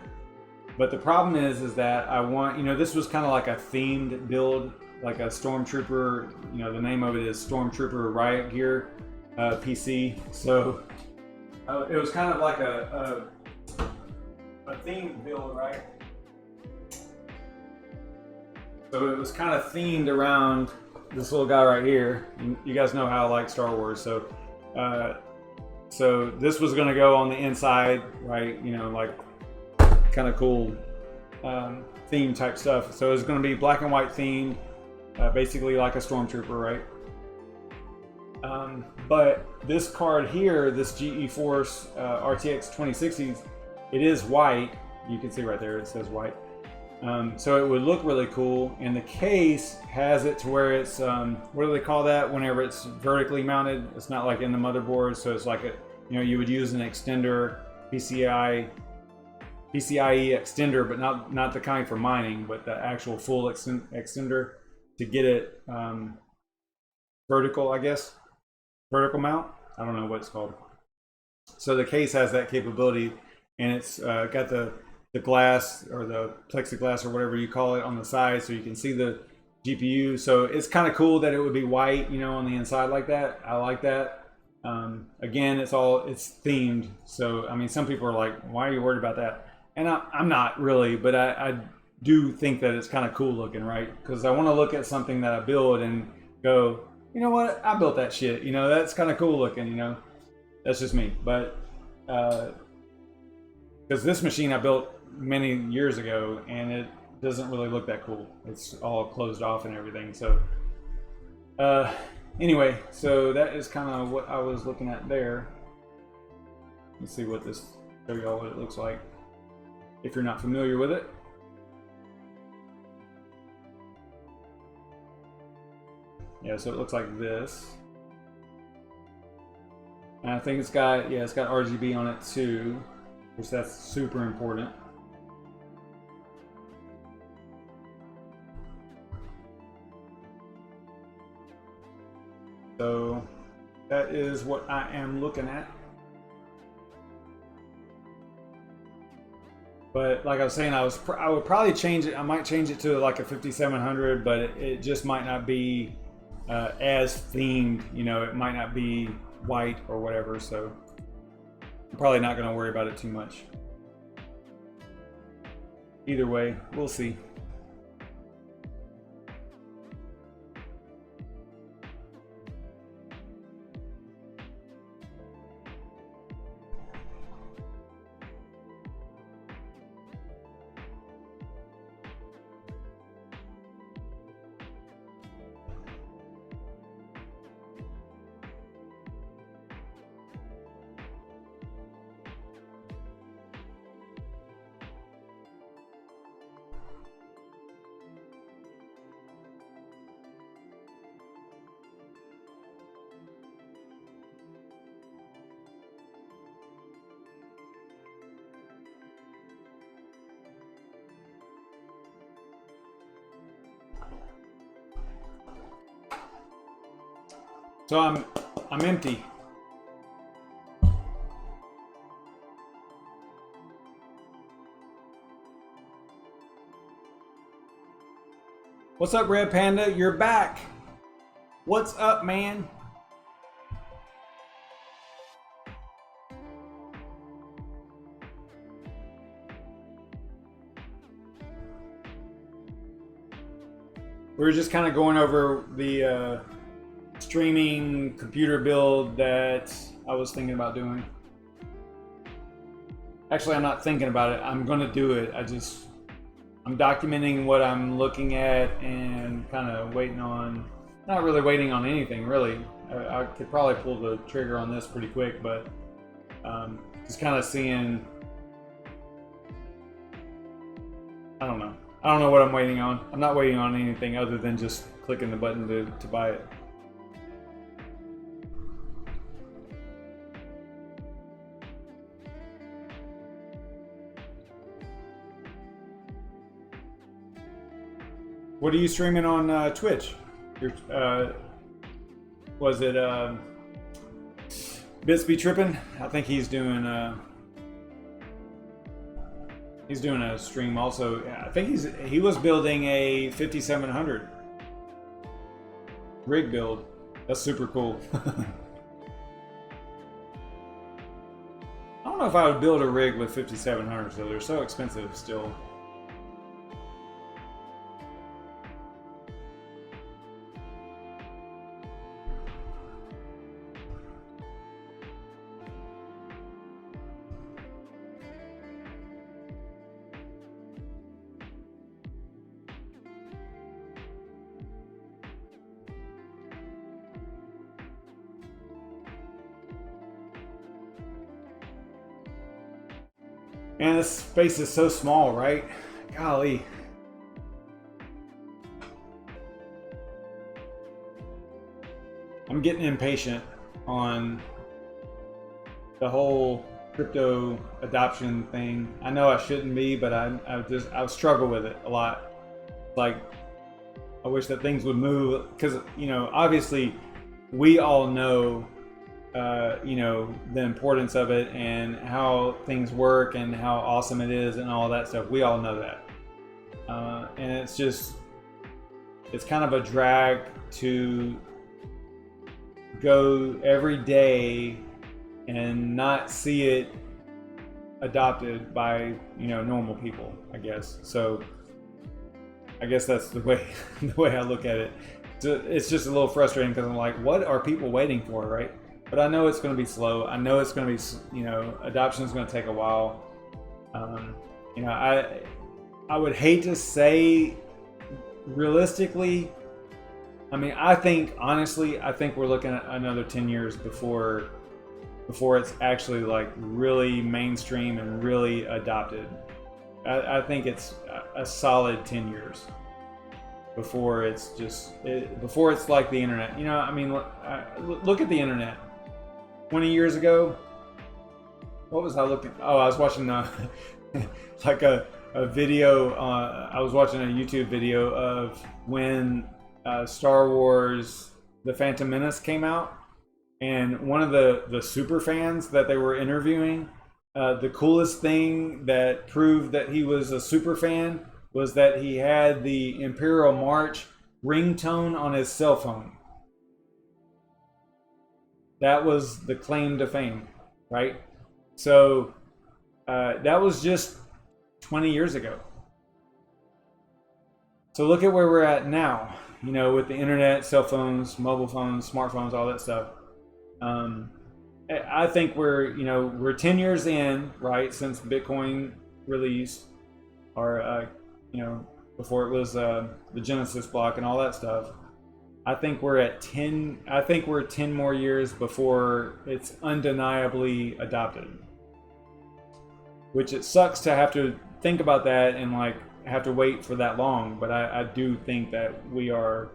But the problem is that I want, you know, this was kind of like a themed build, like a Stormtrooper, you know, the name of it is Stormtrooper Riot Gear PC. So it was kind of like a themed build, right? So it was kind of themed around this little guy right here. You guys know how I like Star Wars, so so this was going to go on the inside, right? You know, like kind of cool theme type stuff. So it's going to be black and white themed, basically like a Stormtrooper, right? But this card here, this GeForce RTX 2060s, it is white. You can see right there, it says white. So it would look really cool, and the case has it to where it's, what do they call that whenever it's vertically mounted? It's not like in the motherboard, so it's like you know, you would use an extender, PCIe extender, but not the kind for mining, but the actual full extender to get it vertical, I guess. Vertical mount? I don't know what it's called. So the case has that capability, and it's got the glass or the plexiglass or whatever you call it on the side, so you can see the GPU. So it's kind of cool that it would be white, you know, on the inside like that. I like that. Again, it's themed. So I mean, some people are like, why are you worried about that? And I'm not really, but I do think that it's kind of cool looking, right? Because I want to look at something that I build and go, you know what, I built that shit, you know, that's kind of cool looking, you know. That's just me. But because this machine I built many years ago, and it doesn't really look that cool. It's all closed off and everything. So anyway, so that is kind of what I was looking at there. Let's see what show y'all what it looks like if you're not familiar with it. Yeah, so it looks like this. And I think it's got RGB on it too, which that's super important. So that is what I am looking at. But like I was saying, I would probably change it. I might change it to like a 5700, but it just might not be as themed. You know, it might not be white or whatever. So I'm probably not going to worry about it too much. Either way, we'll see. So I'm empty. What's up, Red Panda? You're back. What's up, man? We were just kind of going over the streaming computer build that I was thinking about doing. Actually, I'm not thinking about it. I'm going to do it. I'm documenting what I'm looking at and kind of waiting on, not really waiting on anything, really. I could probably pull the trigger on this pretty quick, but just kind of seeing, I don't know. I don't know what I'm waiting on. I'm not waiting on anything other than just clicking the button to buy it. What are you streaming on Twitch? Was it Bits Be Trippin'? I think he's doing a stream also. I think he was building a 5700 rig build. That's super cool. I don't know if I would build a rig with 5700s though. They're so expensive still. Man, this space is so small, right? Golly. I'm getting impatient on the whole crypto adoption thing. I know I shouldn't be, but I struggle with it a lot. Like, I wish that things would move, because, you know, obviously we all know you know, the importance of it and how things work and how awesome it is and all that stuff. We all know that. And it's kind of a drag to go every day and not see it adopted by, you know, normal people, I guess. So I guess that's the way I look at it. It's just a little frustrating because I'm like, what are people waiting for, right? But I know it's going to be slow. I know it's going to be, you know, adoption is going to take a while. You know, I would hate to say realistically. I mean, honestly, I think we're looking at another 10 years before it's actually like really mainstream and really adopted. I think it's a solid 10 years before it's before it's like the internet. You know, I mean, look at the internet. 20 years ago, what was I looking? Oh, I was watching like a video. I was watching a YouTube video of when Star Wars: The Phantom Menace came out, and one of the super fans that they were interviewing, the coolest thing that proved that he was a super fan was that he had the Imperial March ringtone on his cell phone. That was the claim to fame, right? So that was just 20 years ago. So look at where we're at now, you know, with the internet, cell phones, mobile phones, smartphones, all that stuff. I think we're 10 years in, right, since Bitcoin release, or you know, before it was the Genesis block and all that stuff. I think we're at 10. I think we're 10 more years before it's undeniably adopted. Which it sucks to have to think about that and like have to wait for that long, but I do think that we are.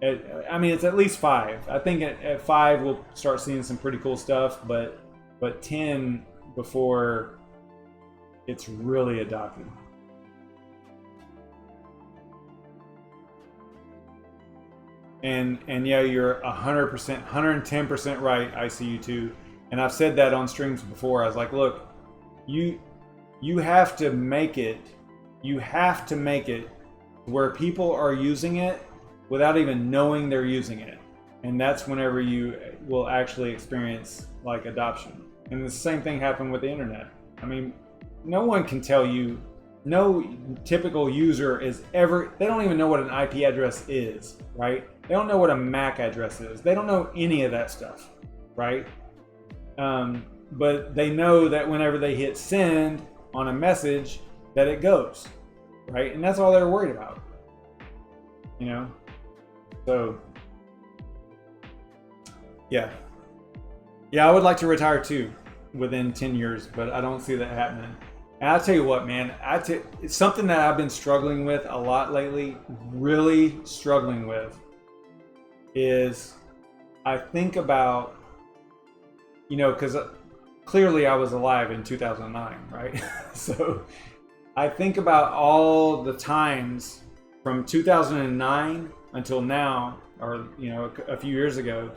I mean, it's at least 5. I think at 5 we'll start seeing some pretty cool stuff, but 10 before it's really adopted. And yeah, you're 100%, 110% right, ICU2. And I've said that on streams before. I was like, look, you have to make it. You have to make it where people are using it without even knowing they're using it. And that's whenever you will actually experience like adoption. And the same thing happened with the internet. I mean, no one can tell you, no typical user is ever, they don't even know what an IP address is, right? They don't know what a MAC address is. They don't know any of that stuff, right? But they know that whenever they hit send on a message, that it goes, right? And that's all they're worried about, you know? So, yeah. Yeah, I would like to retire too within 10 years, but I don't see that happening. And I'll tell you what, man, it's something that I've been struggling with a lot lately, really struggling with, is I think about, you know, because clearly I was alive in 2009, right? So I think about all the times from 2009 until now, or, you know, a few years ago,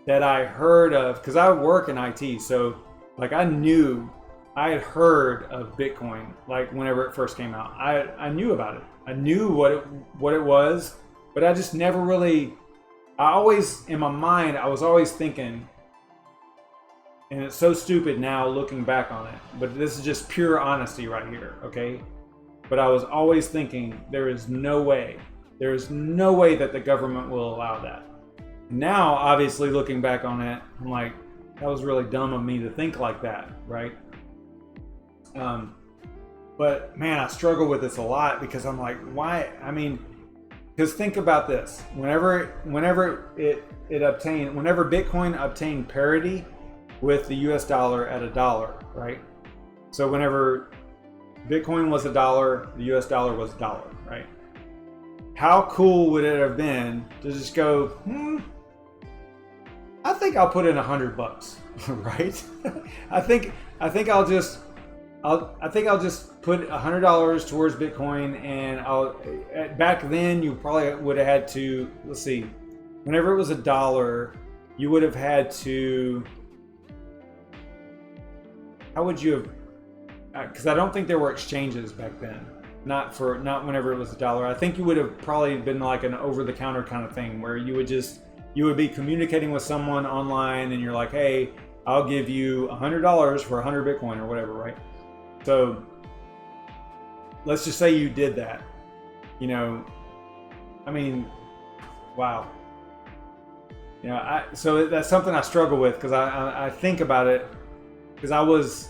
that I heard of, because I work in IT, so like I had heard of Bitcoin like whenever it first came out. I knew about it. I knew what it was, but I just never really, I always, in my mind, I was always thinking, and it's so stupid now looking back on it, but this is just pure honesty right here, okay? But I was always thinking, there is no way that the government will allow that. Now, obviously, looking back on it, I'm like, that was really dumb of me to think like that, right? But man, I struggle with this a lot because I'm like, why? I mean, because think about this: whenever Bitcoin obtained parity with the U.S. dollar at $1, right? So whenever Bitcoin was $1, the U.S. dollar was $1, right? How cool would it have been to just go, I think I'll put in $100, right? I think I'll just put $100 towards Bitcoin, and back then you probably would have had to, let's see, whenever it was $1, you would have had to, how would you have, because I don't think there were exchanges back then. Not whenever it was $1. I think you would have probably been like an over-the-counter kind of thing where you would be communicating with someone online and you're like, hey, I'll give you $100 for 100 Bitcoin or whatever, right? So let's just say you did that. You know, I mean, wow. You know, so that's something I struggle with because I think about it because I was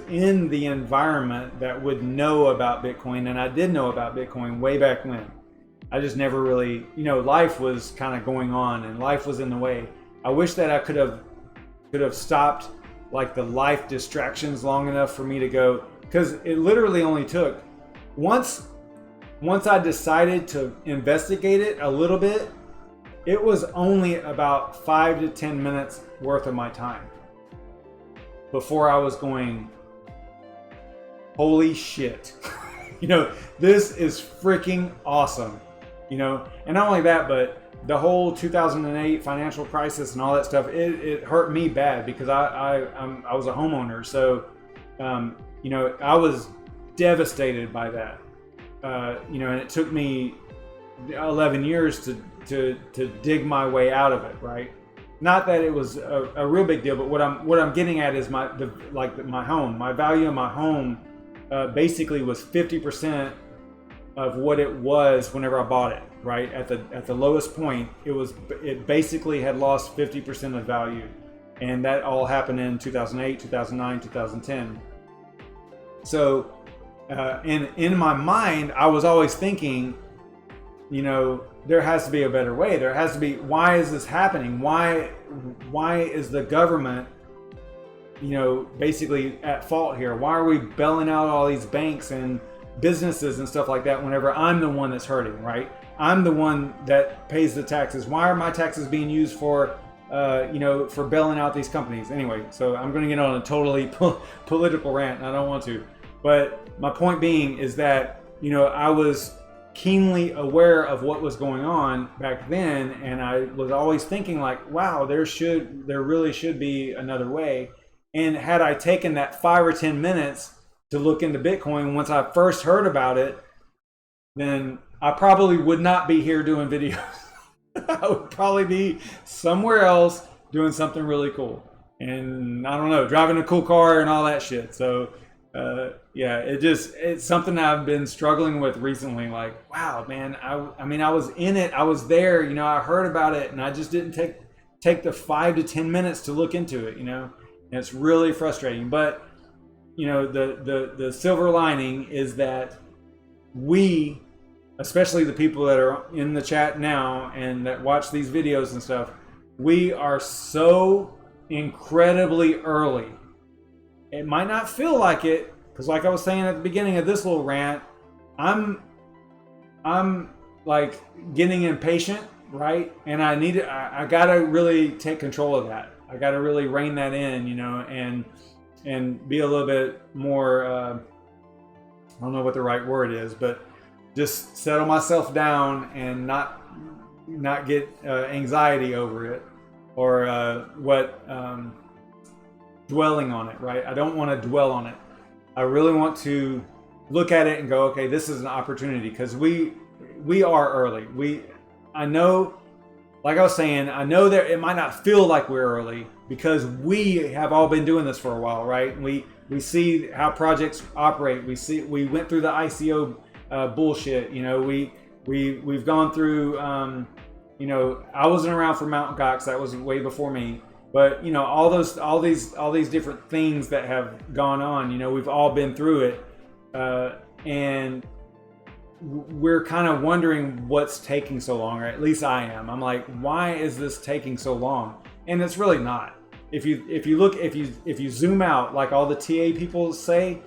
in the environment that would know about Bitcoin, and I did know about Bitcoin way back when. I just never really, you know, life was kind of going on and life was in the way. I wish that I could have stopped like the life distractions long enough for me to go, because it literally only took once I decided to investigate it a little bit, it was only about 5 to 10 minutes worth of my time before I was going, holy shit. You know, this is freaking awesome. You know, and not only that, but the whole 2008 financial crisis and all that stuff, it hurt me bad because I was a homeowner. So, you know, I was devastated by that. You know, and it took me 11 years to dig my way out of it, right? Not that it was a real big deal, but what I'm getting at is my home. My value of my home basically was 50% of what it was whenever I bought it, right? At the lowest point, it basically had lost 50% of value. And that all happened in 2008, 2009, 2010. So in my mind, I was always thinking, you know, there has to be a better way. There has to be, why is this happening? Why is the government, you know, basically at fault here? Why are we bailing out all these banks and businesses and stuff like that whenever I'm the one that's hurting, right? I'm the one that pays the taxes. Why are my taxes being used for, you know, for bailing out these companies? Anyway, so I'm going to get on a totally political rant, and I don't want to. But my point being is that, you know, I was keenly aware of what was going on back then, and I was always thinking like, wow, there really should be another way. And had I taken that 5 or 10 minutes to look into Bitcoin once I first heard about it, then I probably would not be here doing videos. I would probably be somewhere else doing something really cool, and I don't know, driving a cool car and all that shit. So yeah, it's something I've been struggling with recently. Like, wow, man, I mean, I was in it, I was there, you know, I heard about it, and I just didn't take the 5 to 10 minutes to look into it, you know, and it's really frustrating. But you know, the silver lining is that we, especially the people that are in the chat now and that watch these videos and stuff, we are so incredibly early. It might not feel like it, because like I was saying at the beginning of this little rant, I'm like getting impatient, right? And I gotta really take control of that. I gotta really rein that in, you know, and be a little bit more, I don't know what the right word is, but just settle myself down and not get anxiety over it, or dwelling on it, right? I don't want to dwell on it. I really want to look at it and go, okay, this is an opportunity, because we are early. I know, like I was saying, I know that it might not feel like we're early because we have all been doing this for a while, right? We see how projects operate. We went through the ICO bullshit. You know, we've gone through. You know, I wasn't around for Mt. Gox. That was way before me. But you know, all these different things that have gone on. You know, we've all been through it, and we're kind of wondering what's taking so long, or at least I am. I'm like, why is this taking so long? And it's really not. If you zoom out, like all the TA people say,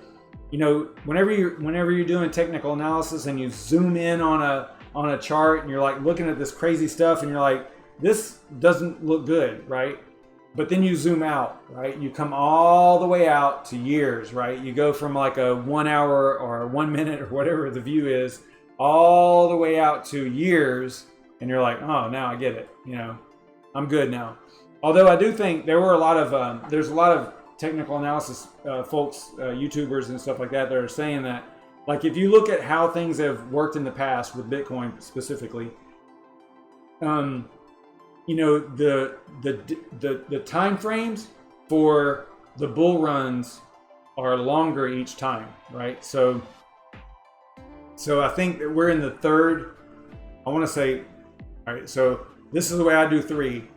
you know, whenever you're doing technical analysis and you zoom in on a chart and you're like looking at this crazy stuff and you're like, this doesn't look good, right? But then you zoom out, right? You come all the way out to years, right? You go from like a 1 hour or 1 minute or whatever the view is, all the way out to years, and you're like, oh, now I get it. You know, I'm good now. Although I do think there were there's a lot of technical analysis folks, YouTubers and stuff like that are saying that, like, if you look at how things have worked in the past with Bitcoin specifically, you know, the time frames for the bull runs are longer each time, right? So I think that we're in the third. I want to say, all right. So this is the way I do 3.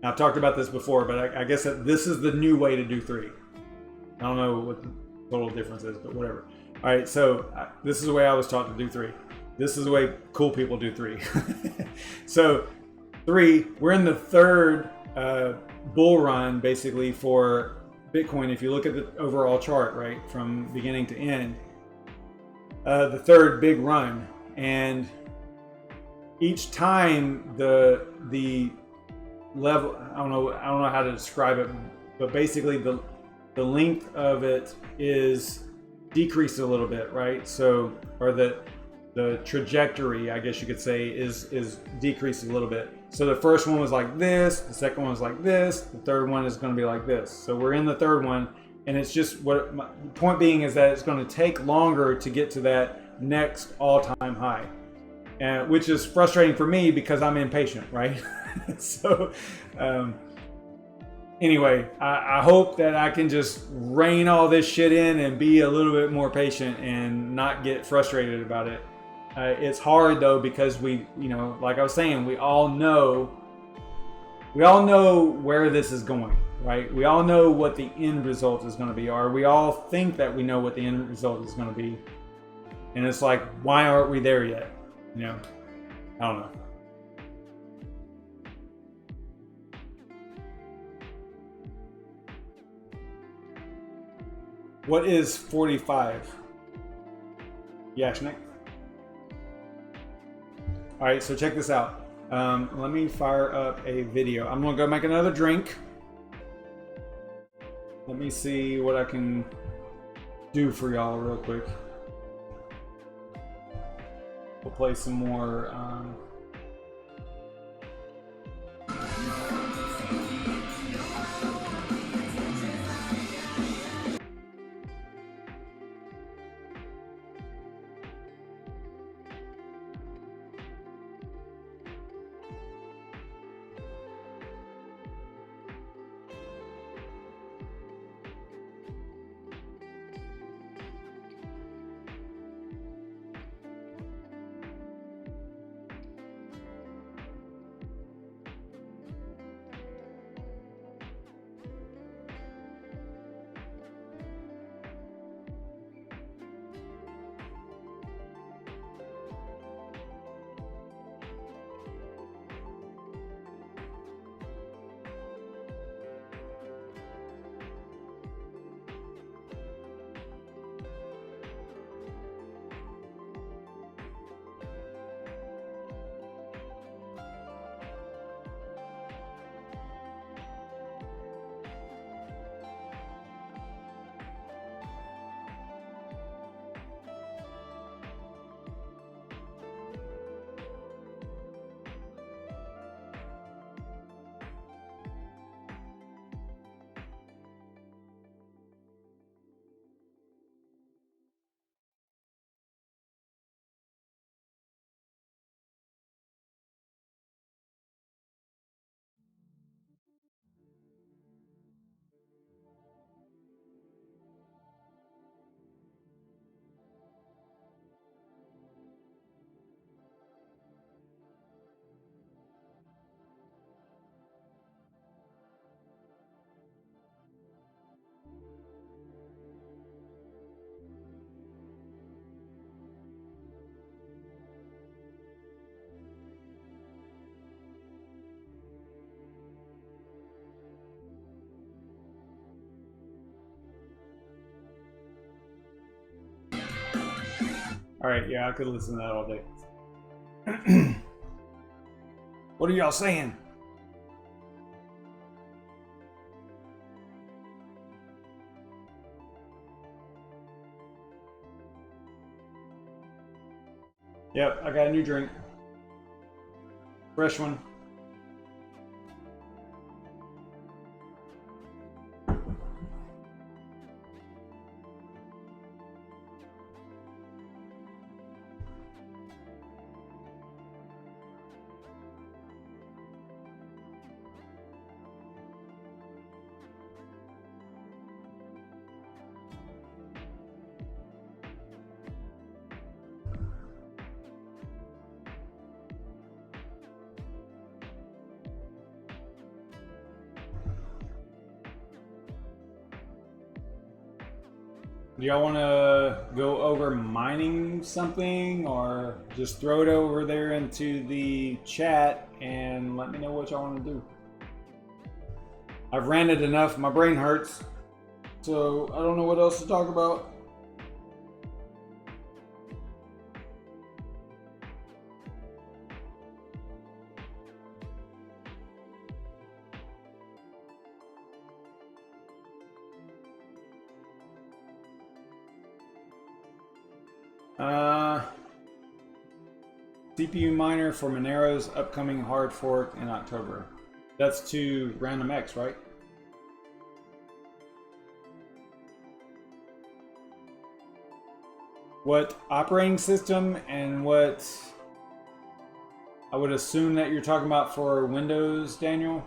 I've talked about this before, but I guess that this is the new way to do 3. I don't know what the total difference is, but whatever. All right, so this is the way I was taught to do 3. This is the way cool people do 3. So 3, we're in the third bull run basically for Bitcoin. If you look at the overall chart, right, from beginning to end, the third big run, and each time the level, I don't know how to describe it, but basically the length of it is decreased a little bit, right? So, or the trajectory, I guess you could say, is decreased a little bit. So the first one was like this, the second one was like this, the third one is going to be like this. So we're in the third one, and it's just what my point being is that it's going to take longer to get to that next all-time high, which is frustrating for me because I'm impatient, right? So anyway, I hope that I can just rein all this shit in and be a little bit more patient and not get frustrated about it. It's hard though, because we, you know, like I was saying, we all know where this is going, right? We all know what the end result is going to be, or we all think that we know what the end result is going to be. And it's like, why aren't we there yet? You know, I don't know. What is 45? Yashnik? All right, so check this out. Let me fire up a video. I'm gonna go make another drink. Let me see what I can do for y'all real quick. we'll play some more. All right, yeah, I could listen to that all day. What are y'all saying? Yep, I got a new drink. Fresh one. Do y'all want to go over mining something, or just throw it over there into the chat and let me know what y'all want to do? I've ranted enough, my brain hurts, so I don't know what else to talk about. CPU miner for Monero's upcoming hard fork in October. That's to Random X, right? What operating system and what I would assume that you're talking about for Windows, Daniel?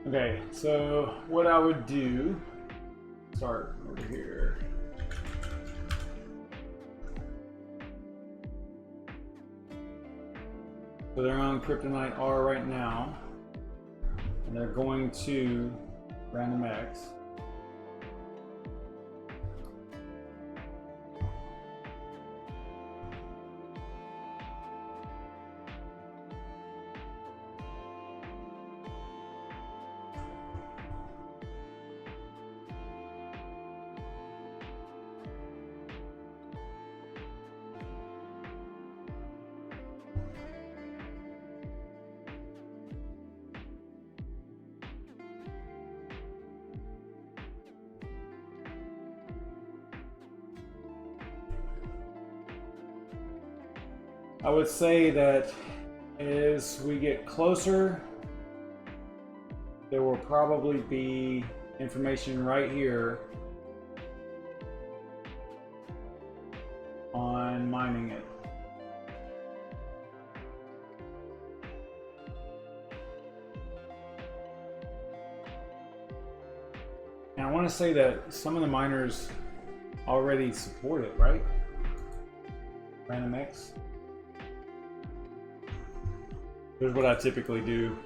Okay, so what I would do, start over here. So they're on Kryptonite R right now, and they're going to Random X. I would say that as we get closer, there will probably be information right here on mining it. And I want to say that some of the miners already support it, right? Random X. Here's what I typically do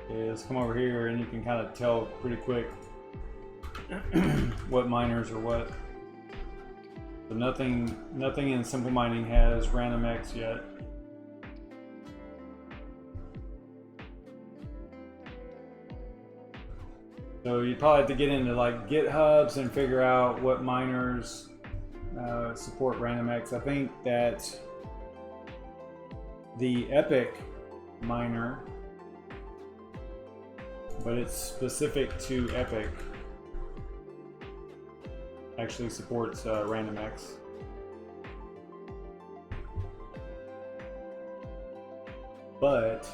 is come over here and you can kind of tell pretty quick what miners are what. So nothing in Simple Mining has Random X yet. So you probably have to get into like GitHubs and figure out what miners support Random X. I think that the Epic miner, but it's specific to Epic, actually supports Random X. But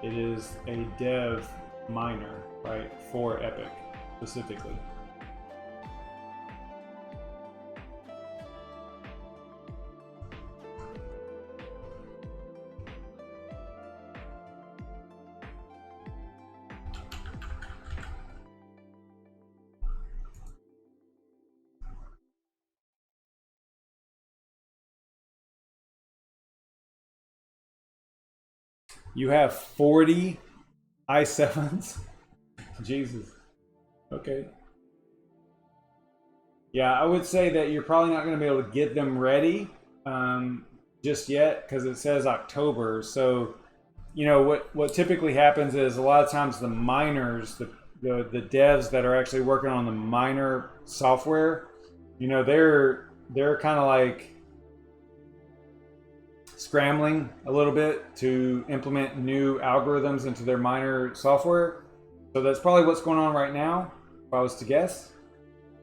it is a dev miner, right, for Epic specifically. You have 40 i7s? Jesus. Okay. Yeah, I would say that you're probably not going to be able to get them ready just yet because it says October. So, you know, what typically happens is a lot of times the miners, the devs that are actually working on the miner software, you know, they're kind of like scrambling a little bit to implement new algorithms into their miner software. So that's probably what's going on right now, if I was to guess.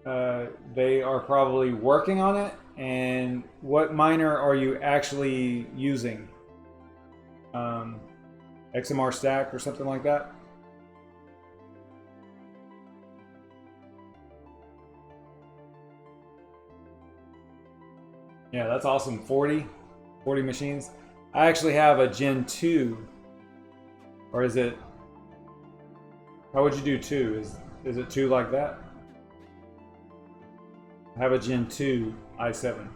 They are probably working on it. And what miner are you actually using? XMR Stack or something like that? Yeah, that's awesome. 40 machines. I actually have a Gen 2. Or is it... How would you do 2? Is it 2 like that? I have a Gen 2 i7.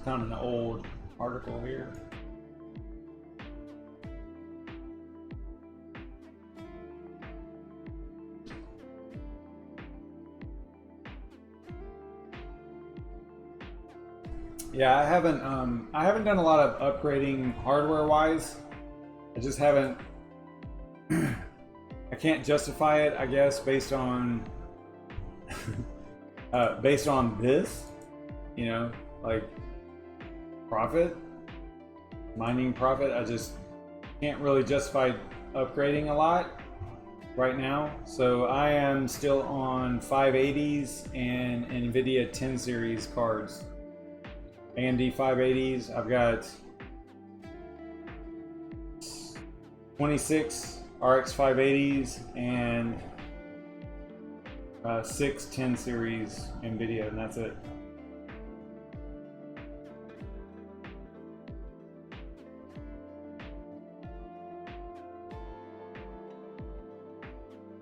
kind of an old article here. Yeah, I haven't done a lot of upgrading hardware wise. I just haven't. I can't justify it, I guess, based on this, you know, like profit, mining profit. I just can't really justify upgrading a lot right now. So I am still on 580s and NVIDIA 10 series cards. AMD 580s. I've got 26 RX 580s and 6 10 series NVIDIA, and that's it.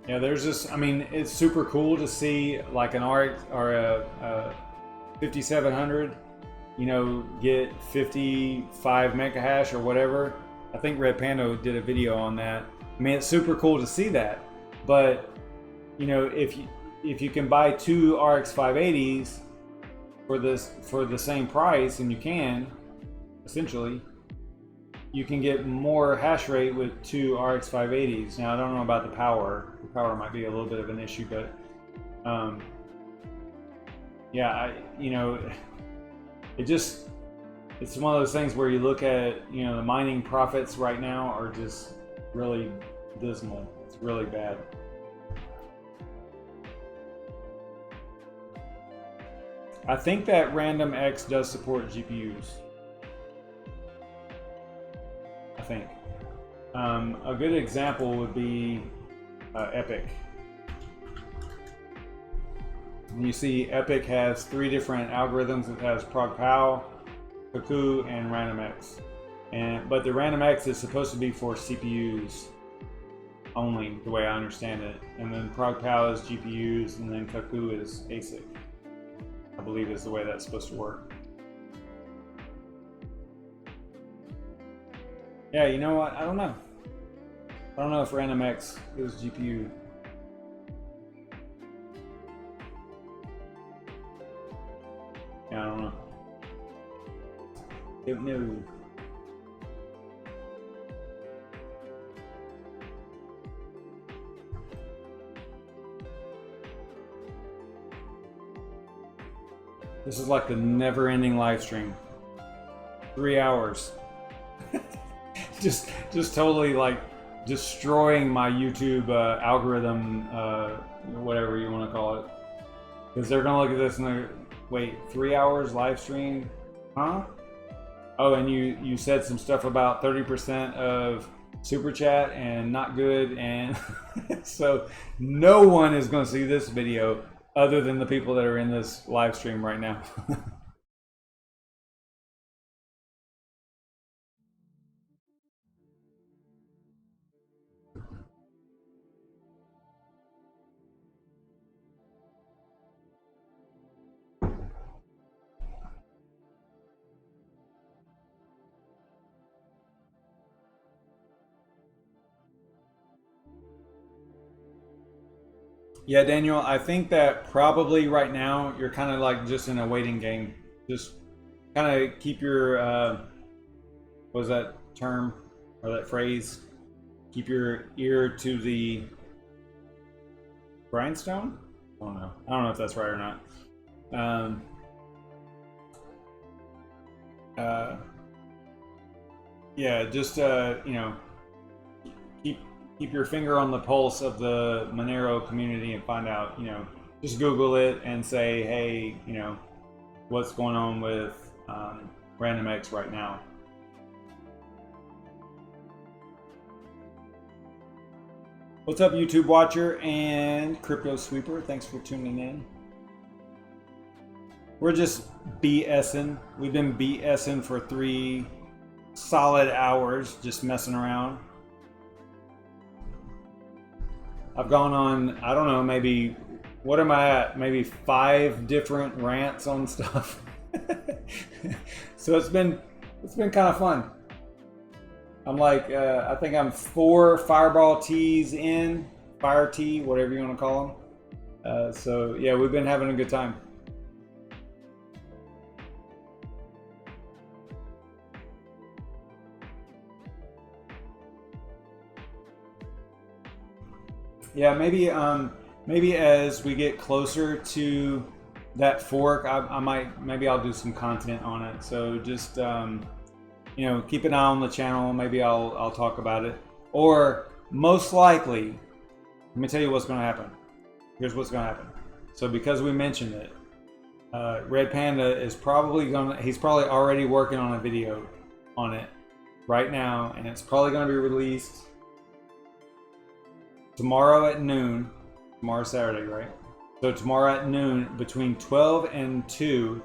Yeah, there's just, I mean, it's super cool to see like an RX or a 5700, you know, get 55 megahash or whatever. I think Red Panda did a video on that. I mean, it's super cool to see that, but you know, if you can buy two RX 580s for the same price, and you can essentially, you can get more hash rate with two RX 580s. Now I don't know about the power. The power might be a little bit of an issue, but yeah, you know, it's one of those things where you look at, you know, the mining profits right now are just really dismal. It's really bad. I think that Random X does support GPUs. I think. A good example would be Epic. And you see Epic has 3 different algorithms. It has ProgPow, Cuckoo, and RandomX. But the RandomX is supposed to be for CPUs only, the way I understand it. And then ProgPow is GPUs, and then Cuckoo is ASIC. I believe is the way that's supposed to work. Yeah, you know what? I don't know. I don't know if RandomX is GPU. Yeah, I don't know. Don't know. This is like the never-ending live stream. 3 hours. just totally like destroying my YouTube algorithm, whatever you want to call it. Because they're gonna look at this and they're, wait, 3 hours live stream? Huh? Oh, and you said some stuff about 30% of super chat and not good, and so no one is going to see this video other than the people that are in this live stream right now. Yeah, Daniel, I think that probably right now you're kind of like just in a waiting game. Just kind of keep your, what was that term or that phrase? Keep your ear to the grindstone? I don't know. I don't know if that's right or not. Yeah, just, you know, keep your finger on the pulse of the Monero community and find out, you know, just Google it and say, hey, you know, what's going on with RandomX right now. What's up, YouTube watcher and Crypto Sweeper? Thanks for tuning in. We're just BSing. We've been BSing for 3 solid hours, just messing around. I've gone on, I don't know, maybe, what am I at? Maybe 5 different rants on stuff. So it's been kind of fun. I'm like, I think I'm 4 fireball tees in, fire tee, whatever you want to call them. So yeah, we've been having a good time. Yeah, maybe as we get closer to that fork, maybe I'll do some content on it. So just you know, keep an eye on the channel. Maybe I'll talk about it. Or most likely, let me tell you what's going to happen. Here's what's going to happen. So because we mentioned it, Red Panda is he's probably already working on a video on it right now, and it's probably going to be released tomorrow at noon. Tomorrow's Saturday, right? So tomorrow at noon, between 12 and 2,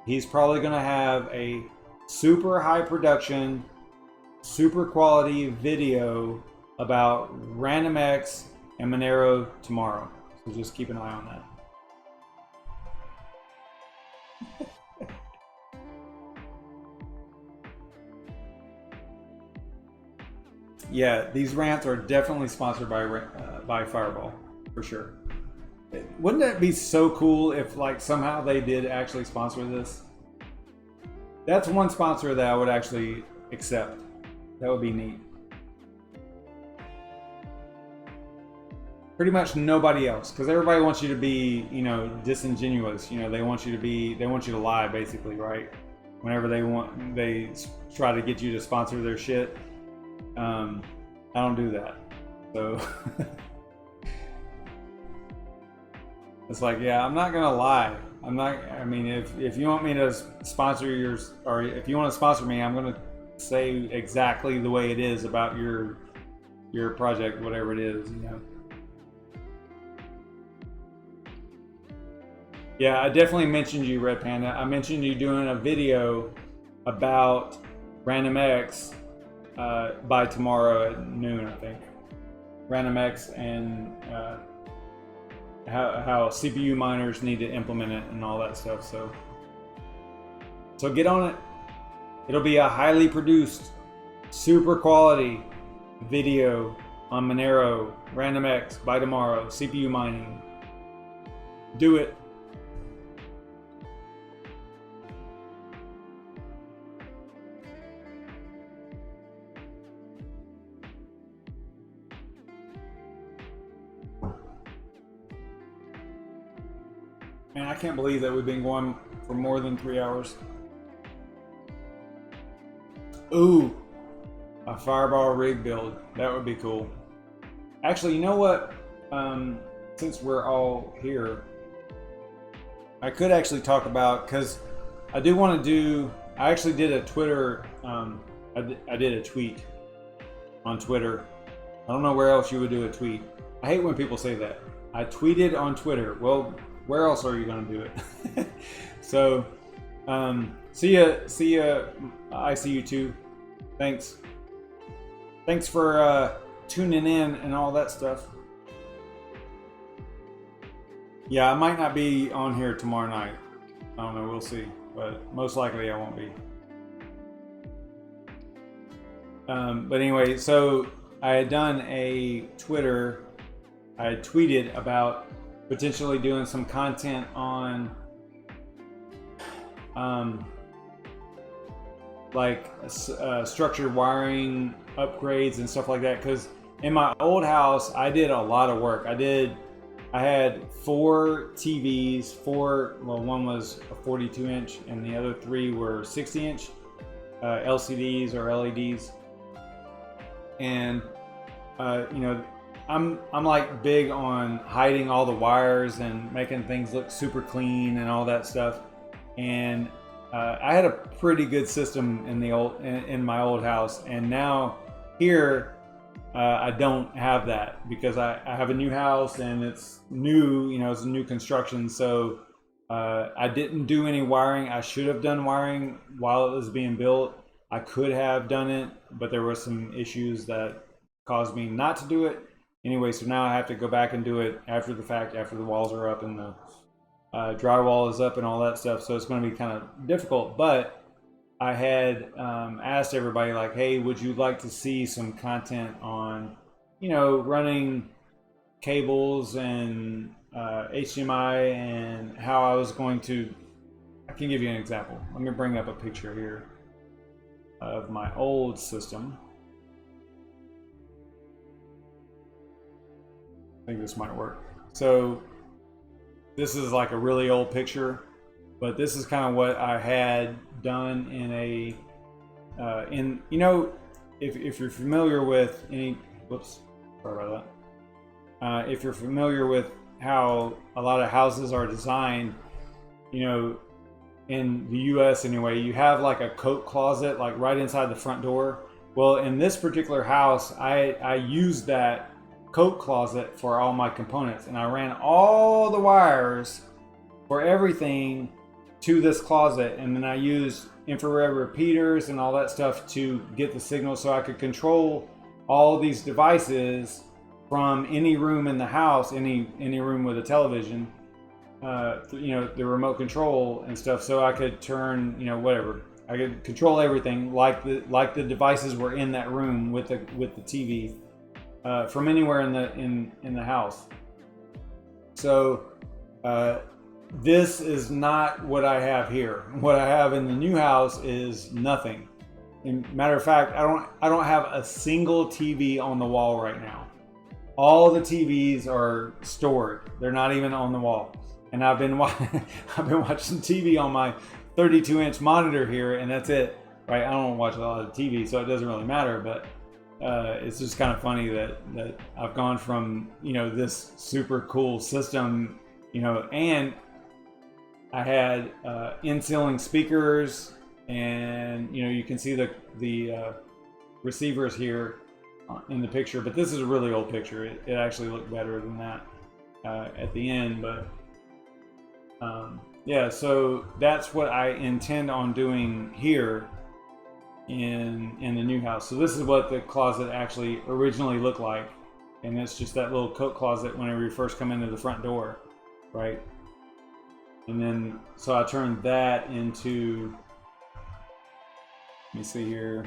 he's probably going to have a super high production, super quality video about Random X and Monero tomorrow. So just keep an eye on that. Yeah, these rants are definitely sponsored by Fireball, for sure. Wouldn't that be so cool if like somehow they did actually sponsor this? That's one sponsor that I would actually accept. That would be neat. Pretty much nobody else, because everybody wants you to be, you know, disingenuous. You know, they want you to lie, basically, right? Whenever they try to get you to sponsor their shit. I don't do that. So it's like, yeah, I'm not gonna lie. I mean, if you want me to sponsor yours, or if you want to sponsor me, I'm gonna say exactly the way it is about your project, whatever it is, you know. Yeah, I definitely mentioned you, Red Panda. I mentioned you doing a video about Random X by tomorrow at noon, I think. Random X and how CPU miners need to implement it and all that stuff. So get on it. It'll be a highly produced, super quality video on Monero, Random X by tomorrow, CPU mining. Do it. Man, I can't believe that we've been going for more than 3 hours. Ooh, a Fireball rig build. That would be cool. Actually, you know what? Since we're all here, I could actually talk about, because I do want to do, I actually did a Twitter, I did a tweet on Twitter. I don't know where else you would do a tweet. I hate when people say that. I tweeted on Twitter. Well, where else are you going to do it? So, see ya. I see you too. Thanks for tuning in and all that stuff. Yeah, I might not be on here tomorrow night. I don't know, we'll see. But most likely I won't be. But anyway, so I had done a Twitter. I had tweeted about potentially doing some content on like structured wiring upgrades and stuff like that, because in my old house I did a lot of work. I had 4 TVs, one was a 42 inch and the other 3 were 60 inch LCDs or LEDs, and you know, I'm like big on hiding all the wires and making things look super clean and all that stuff. And I had a pretty good system in my old house, and now here I don't have that, because I have a new house and it's new. You know, it's a new construction, so I didn't do any wiring. I should have done wiring while it was being built. I could have done it, but there were some issues that caused me not to do it. Anyway, so now I have to go back and do it after the fact, after the walls are up and the drywall is up and all that stuff. So it's going to be kind of difficult, but I had asked everybody like, hey, would you like to see some content on, you know, running cables and HDMI and how I was going to, I can give you an example. Let me bring up a picture here of my old system. I think this might work. So this is like a really old picture, but this is kind of what I had done in a, you know, if you're familiar with any, whoops, sorry about that. If you're familiar with how a lot of houses are designed, you know, in the US anyway, you have like a coat closet like right inside the front door. Well, in this particular house, I used that coat closet for all my components, and I ran all the wires for everything to this closet, and then I used infrared repeaters and all that stuff to get the signal so I could control all these devices from any room in the house, any room with a television, you know, the remote control and stuff, so I could turn, you know, whatever. I could control everything like the devices were in that room with the TV from anywhere in the house. So this is not what I have here. What I have in the new house is nothing. Matter of fact, I don't have a single TV on the wall right now. All the TVs are stored. They're not even on the wall. And I've been watching TV on my 32-inch monitor here, and that's it. Right? I don't watch a lot of TV, so it doesn't really matter. But it's just kind of funny that I've gone from, you know, this super cool system, you know, and I had in-ceiling speakers, and you know, you can see the receivers here in the picture, but this is a really old picture. It actually looked better than that at the end, but yeah, so that's what I intend on doing here in the new house. So this is what the closet actually originally looked like, and it's just that little coat closet whenever you first come into the front door, right? And then so I turned that into, let me see here.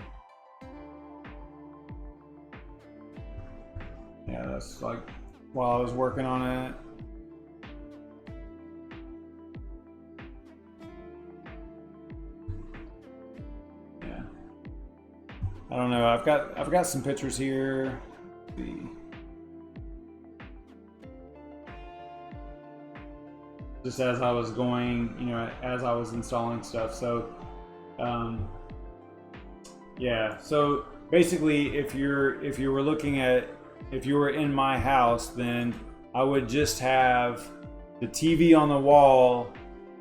Yeah, that's like while I was working on it. Yeah. I don't know. I've got some pictures here. Let's see. Just as I was going, you know, as I was installing stuff. So yeah, so basically if you were in my house, then I would just have the TV on the wall,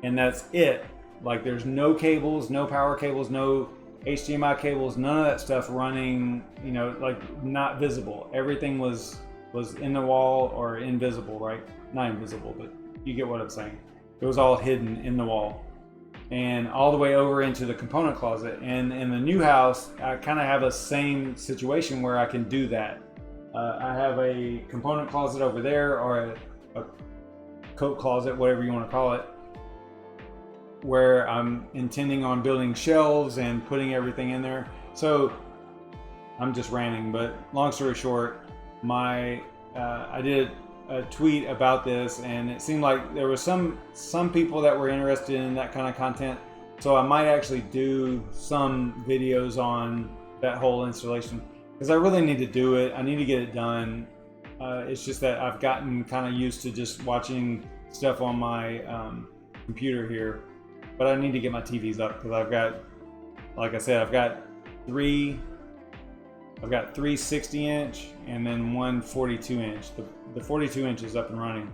and that's it. Like there's no cables, no power cables, no HDMI cables, none of that stuff running, you know, like not visible. Everything was in the wall or invisible, right? Not invisible, but you get what I'm saying. It was all hidden in the wall and all the way over into the component closet. And in the new house, I kind of have a same situation where I can do that. I have a component closet over there, or a coat closet, whatever you want to call it, where I'm intending on building shelves and putting everything in there. So I'm just ranting, but long story short, I did a tweet about this, and it seemed like there was some people that were interested in that kind of content. So I might actually do some videos on that whole installation, because I really need to do it. I need to get it done. It's just that I've gotten kind of used to just watching stuff on my computer here, but I need to get my TVs up, because I've got, like I said, I've got three 60-inch and then one 42-inch. The 42-inch is up and running,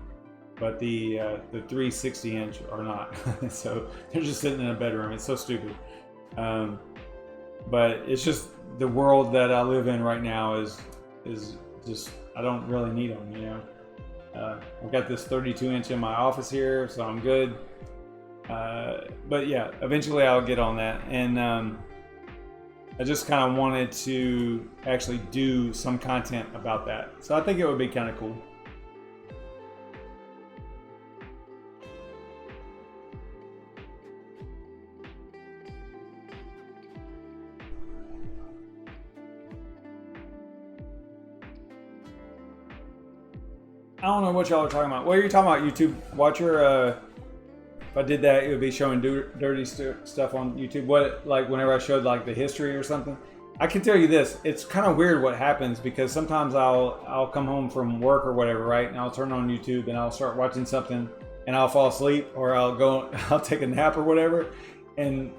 but the 3 60-inch are not. So they're just sitting in a bedroom. It's so stupid. But it's just the world that I live in right now is just, I don't really need them, you know. I've got this 32-inch in my office here, so I'm good. But yeah, eventually I'll get on that. And I just kind of wanted to actually do some content about that. So I think it would be kind of cool. I don't know what y'all are talking about. What are you talking about, YouTube watcher? If I did that, it would be showing dirty stuff on YouTube. What, like whenever I showed like the history or something? I can tell you this, it's kind of weird what happens, because sometimes I'll come home from work or whatever, right? And I'll turn on YouTube and I'll start watching something and I'll fall asleep, or I'll take a nap or whatever. And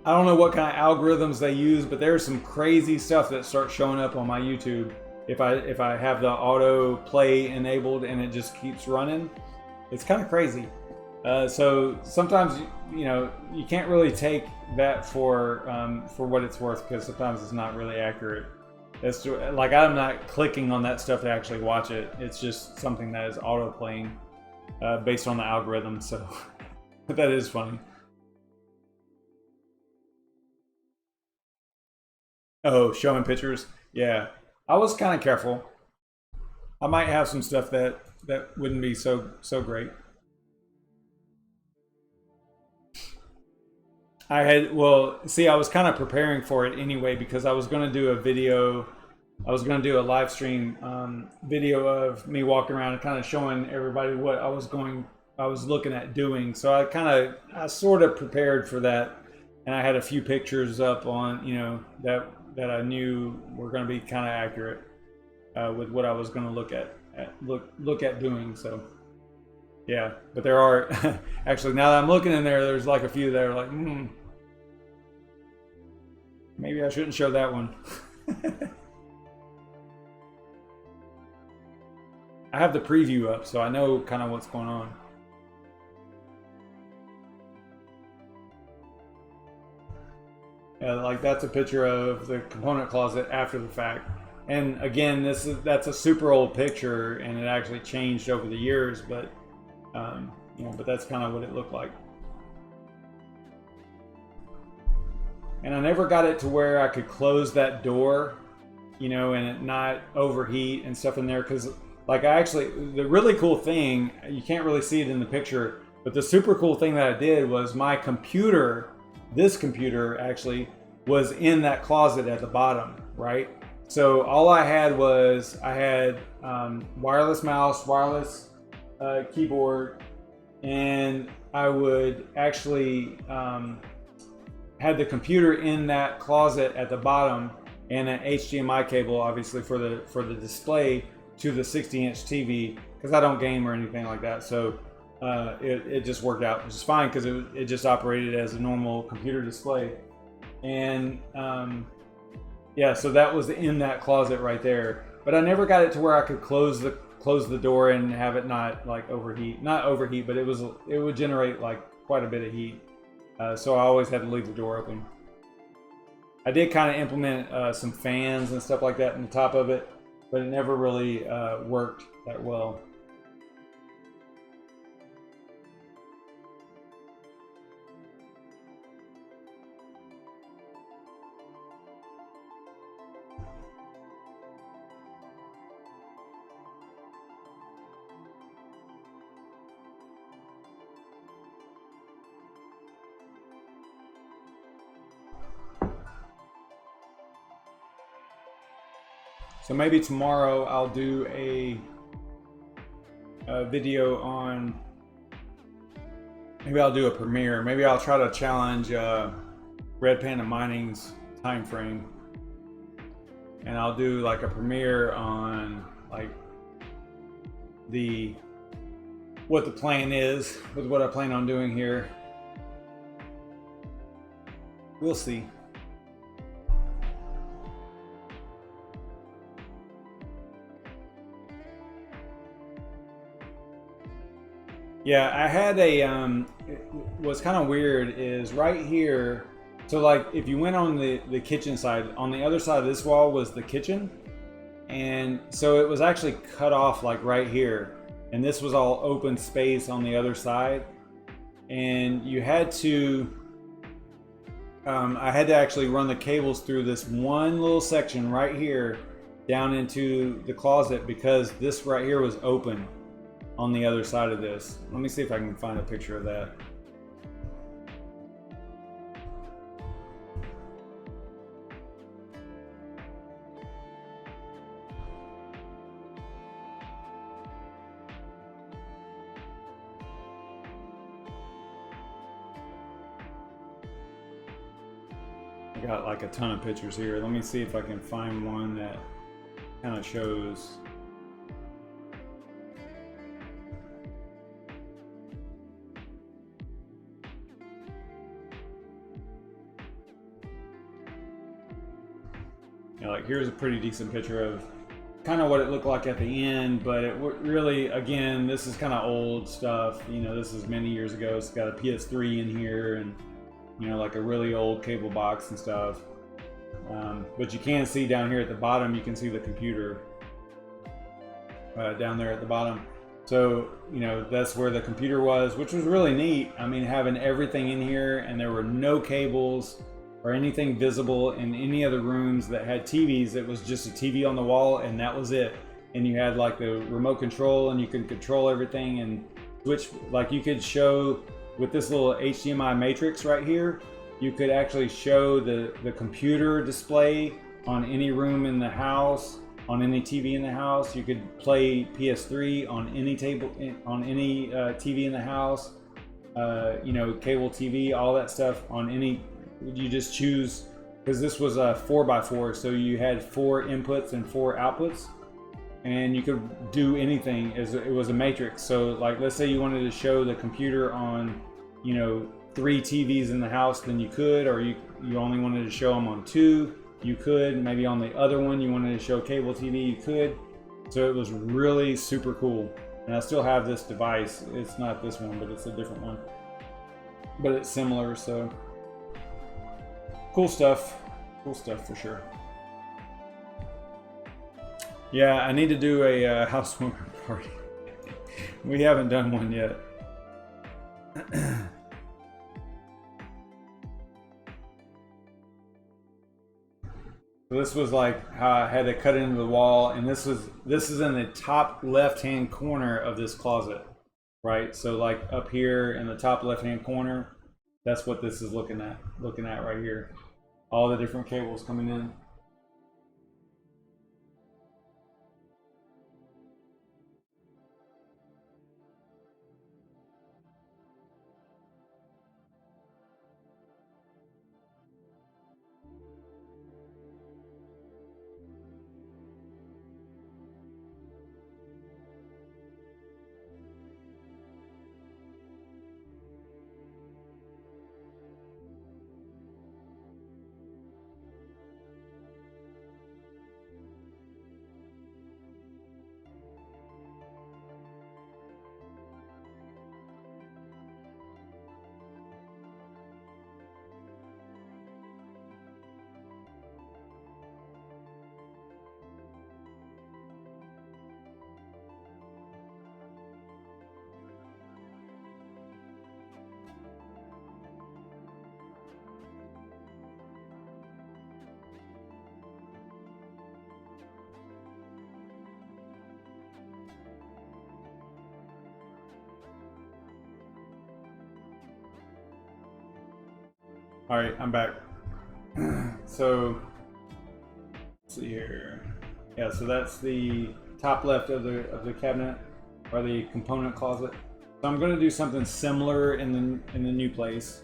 I don't know what kind of algorithms they use, but there's some crazy stuff that starts showing up on my YouTube if I have the auto play enabled and it just keeps running. It's kind of crazy. So sometimes, you know, you can't really take that for what it's worth, because sometimes it's not really accurate. It's like, I'm not clicking on that stuff to actually watch it. It's just something that is auto playing based on the algorithm. So that is funny. Oh, showing pictures. Yeah, I was kind of careful. I might have some stuff that wouldn't be so great. Well, see, I was kind of preparing for it anyway, because I was going to do a video. I was going to do a live stream video of me walking around and kind of showing everybody what I was looking at doing. So I sort of prepared for that, and I had a few pictures up on, you know, that I knew were going to be kind of accurate with what I was going to look at doing. So yeah, but there are actually, now that I'm looking in there, there's like a few that are like, maybe I shouldn't show that one. I have the preview up, so I know kind of what's going on. Like that's a picture of the component closet after the fact. And again, that's a super old picture, and it actually changed over the years, but you know, but that's kind of what it looked like. And I never got it to where I could close that door, you know, and it not overheat and stuff in there. Because like the really cool thing, you can't really see it in the picture, but the super cool thing that I did was my computer, this computer actually was in that closet at the bottom, right? So all I had was, wireless mouse, wireless keyboard, and I would actually had the computer in that closet at the bottom, and an HDMI cable, obviously for the display to the 60-inch TV, because I don't game or anything like that. So it just worked out just fine, because it just operated as a normal computer display. And yeah, so that was in that closet right there. But I never got it to where I could close the door and have it not like not overheat, but it would generate like quite a bit of heat. So I always had to leave the door open. I did kind of implement some fans and stuff like that in the top of it, but it never really worked that well. So maybe tomorrow I'll do a video on, maybe I'll do a premiere. Maybe I'll try to challenge Red Panda Mining's time frame, and I'll do like a premiere on like what the plan is with what I plan on doing here. We'll see. Yeah, I had what's kind of weird is right here. So like if you went on the kitchen side, on the other side of this wall was the kitchen. And so it was actually cut off like right here. And this was all open space on the other side. And you had to, I had to actually run the cables through this one little section right here down into the closet, because this right here was open on the other side of this. Let me see if I can find a picture of that. got like a ton of pictures here. Let me see if I can find one that kind of shows. You know, like here's a pretty decent picture of kind of what it looked like at the end, but it really, again, this is kind of old stuff. You know, this is many years ago. It's got a PS3 in here, and you know, like a really old cable box and stuff. But you can see down here at the bottom, you can see the computer down there at the bottom. So, you know, that's where the computer was, which was really neat. I mean, having everything in here, and there were no cables or anything visible in any other rooms that had TVs. It was just a TV on the wall, and that was it. And you had like the remote control, and you could control everything and switch. Like you could show with this little HDMI matrix right here, you could actually show the computer display on any room in the house, on any TV in the house. You could play PS3 on any table, on any TV in the house. You know, cable TV, all that stuff on any. You just choose, because this was a 4x4, so you had 4 inputs and 4 outputs, and you could do anything as it was a matrix. So like, let's say you wanted to show the computer on, you know, 3 TVs in the house, then you could, or you only wanted to show them on 2, you could. Maybe on the other one you wanted to show cable TV, you could. So it was really super cool. And I still have this device. It's not this one, but it's a different one, but it's similar. So cool stuff for sure. Yeah, I need to do a housewarming party. We haven't done one yet. So this was like how I had to cut into the wall, and this is in the top left-hand corner of this closet, right? So like up here in the top left-hand corner, that's what this is looking at right here. All the different cables coming in. All right, I'm back. So let's see here. Yeah, so that's the top left of the cabinet, or the component closet. So I'm going to do something similar in the new place.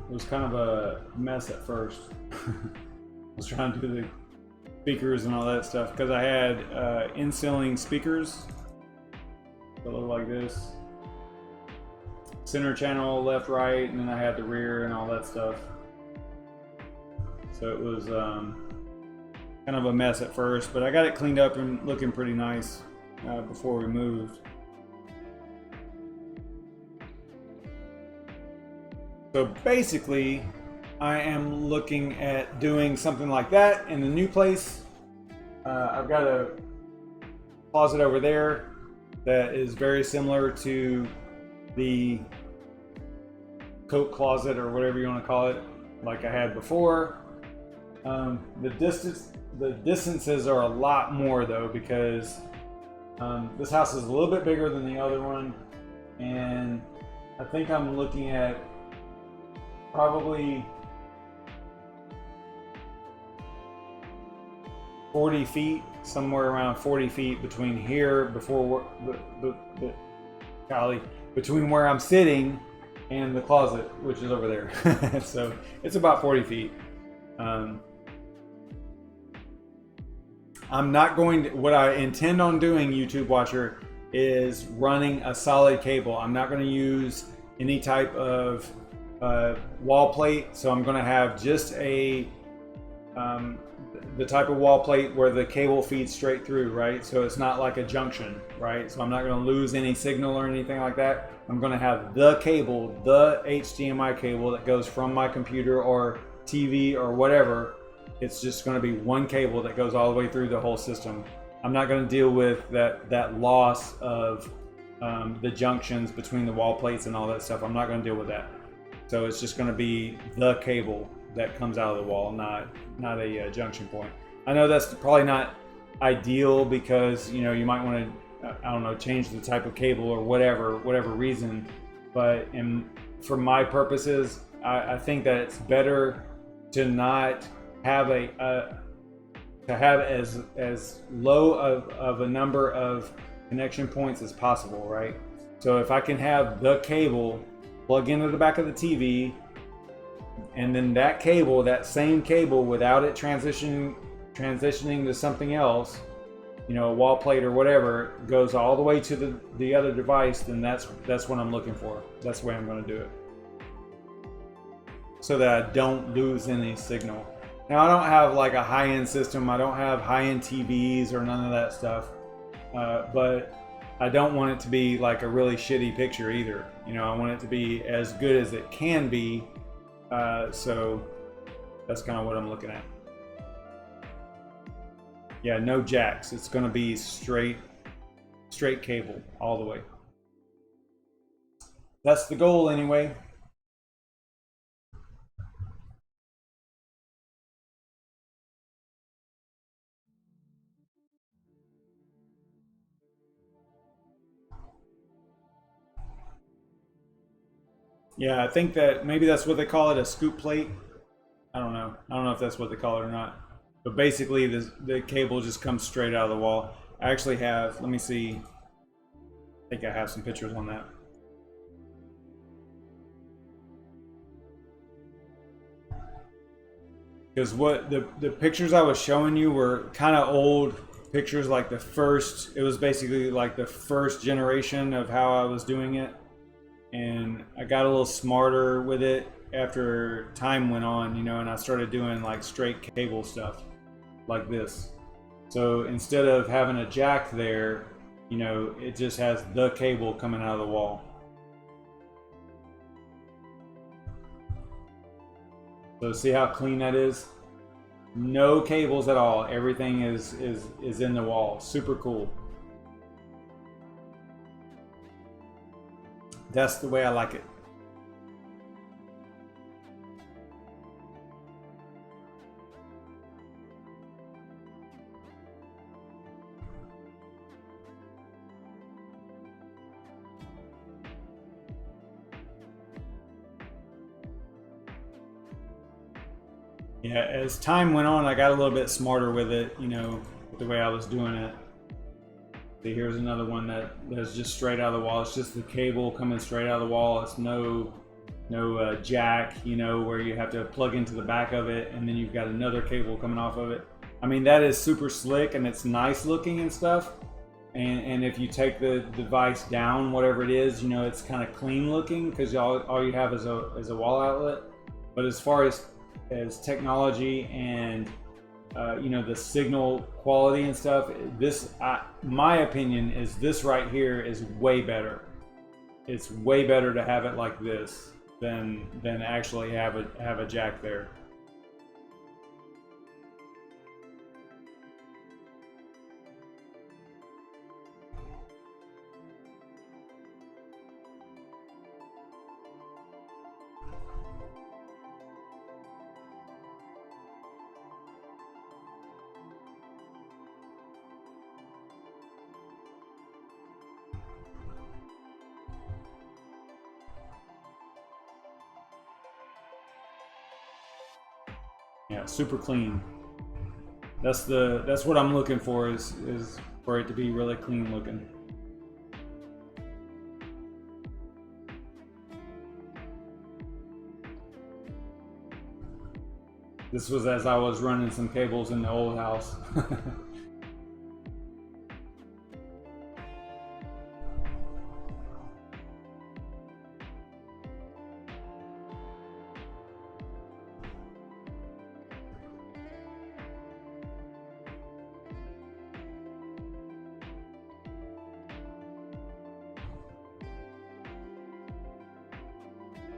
It was kind of a mess at first. I was trying to do the speakers and all that stuff because I had in-ceiling speakers that look like this. Center channel, left, right, and then I had the rear and all that stuff. So it was kind of a mess at first, but I got it cleaned up and looking pretty nice before we moved. So basically, I am looking at doing something like that in the new place. I've got a closet over there that is very similar to the coat closet or whatever you want to call it, like I had before. The distances are a lot more though, because this house is a little bit bigger than the other one, and I think I'm looking at probably 40 feet, somewhere around 40 feet between here between where I'm sitting and the closet, which is over there. So it's about 40 feet. I'm not going to, what I intend on doing, YouTube watcher, is running a solid cable. I'm not going to use any type of wall plate, so I'm going to have just a the type of wall plate where the cable feeds straight through, right? So it's not like a junction, right? So I'm not going to lose any signal or anything like that. I'm going to have the cable, the HDMI cable that goes from my computer or TV or whatever. It's just going to be one cable that goes all the way through the whole system. I'm not going to deal with that loss of the junctions between the wall plates and all that stuff. I'm not going to deal with that. So it's just going to be the cable that comes out of the wall, not a junction point. I know that's probably not ideal because, you know, you might want to, I don't know, change the type of cable or whatever reason. But for my purposes, I think that it's better to not have as low of a number of connection points as possible, right? So if I can have the cable plug into the back of the TV, and then that cable, that same cable, without it transitioning to something else, you know, a wall plate or whatever, goes all the way to the other device, then that's what I'm looking for. That's the way I'm going to do it, so that I don't lose any signal. Now, I don't have like a high-end system. I don't have high-end TVs or none of that stuff, but I don't want it to be like a really shitty picture either. You know, I want it to be as good as it can be. So that's kind of what I'm looking at. Yeah, no jacks. It's going to be straight cable all the way. That's the goal anyway. Yeah, I think that maybe that's what they call it, a scoop plate. I don't know if that's what they call it or not. But basically, the cable just comes straight out of the wall. I actually have, let me see. I think I have some pictures on that. Because what the pictures I was showing you were kind of old pictures, like it was basically like the first generation of how I was doing it. And I got a little smarter with it after time went on, you know, and I started doing like straight cable stuff like this. So instead of having a jack there, you know, it just has the cable coming out of the wall. So see how clean that is? No cables at all. Everything is in the wall. Super cool. That's the way I like it. Yeah, as time went on, I got a little bit smarter with it, you know, the way I was doing it. See, here's another one that's just straight out of the wall. It's just the cable coming straight out of the wall. It's no no jack, you know, where you have to plug into the back of it and then you've got another cable coming off of it. I mean, that is super slick and it's nice looking and stuff. And if you take the device down, whatever it is, you know, it's kind of clean looking because all you have is a wall outlet. But as far as technology and you know, the signal quality and stuff, my opinion is this right here is way better. It's way better to have it like this than actually have a jack there. Yeah, super clean. That's what I'm looking for is for it to be really clean looking. This was as I was running some cables in the old house.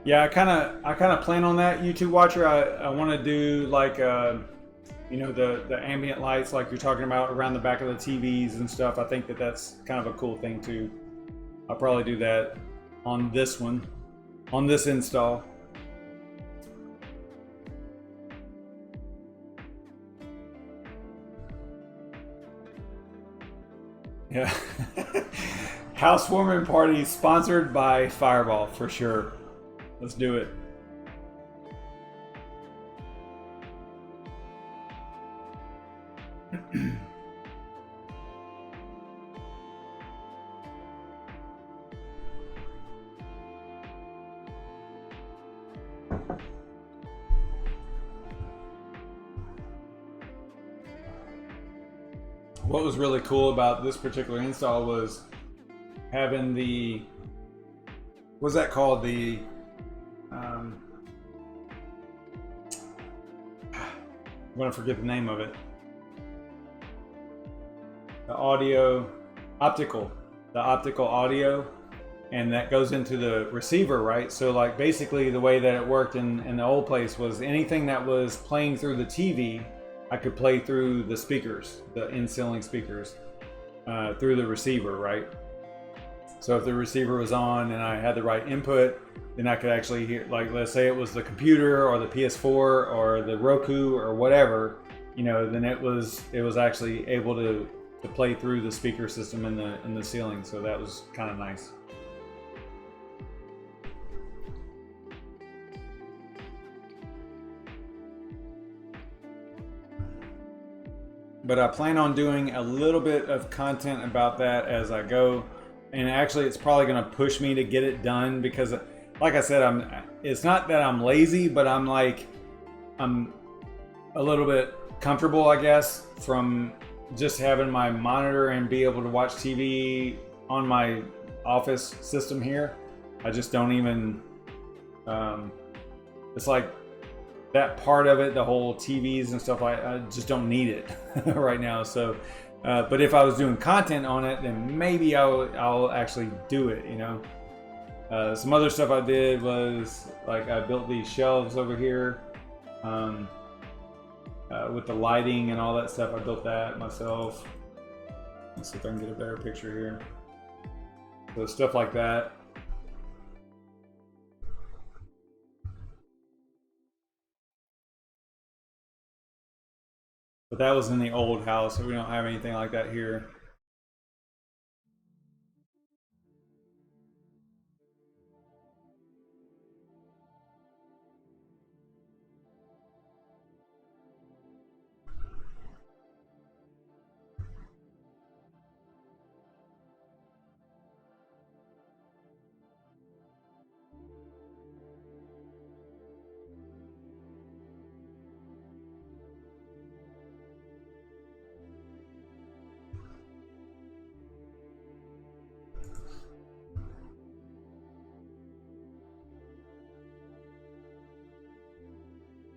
Yeah, I kind of plan on that, YouTube watcher. I want to do like you know, the ambient lights like you're talking about around the back of the TVs and stuff. I think that's kind of a cool thing too. I'll probably do that on this one, on this install. Yeah. Housewarming party sponsored by Fireball for sure. Let's do it. What was really cool about this particular install was having the, what's that called? The I'm gonna forget the name of it. The optical audio, and that goes into the receiver, right? So like basically the way that it worked in the old place was anything that was playing through the TV, I could play through the speakers, the in-ceiling speakers, through the receiver, right? So if the receiver was on and I had the right input, then I could actually hear, like let's say it was the computer or the PS4 or the Roku or whatever, you know, then it was actually able to play through the speaker system in the ceiling. So that was kind of nice. But I plan on doing a little bit of content about that as I go. And actually it's probably going to push me to get it done because like I said, it's not that I'm lazy, but I'm a little bit comfortable, I guess, from just having my monitor and be able to watch TV on my office system here. I just don't even, it's like that part of it, the whole TVs and stuff, I just don't need it right now. So, but if I was doing content on it, then maybe I'll actually do it, you know. Some other stuff I did was like I built these shelves over here with the lighting and all that stuff. I built that myself. Let's see if I can get a better picture here. So stuff like that. But that was in the old house, so we don't have anything like that here.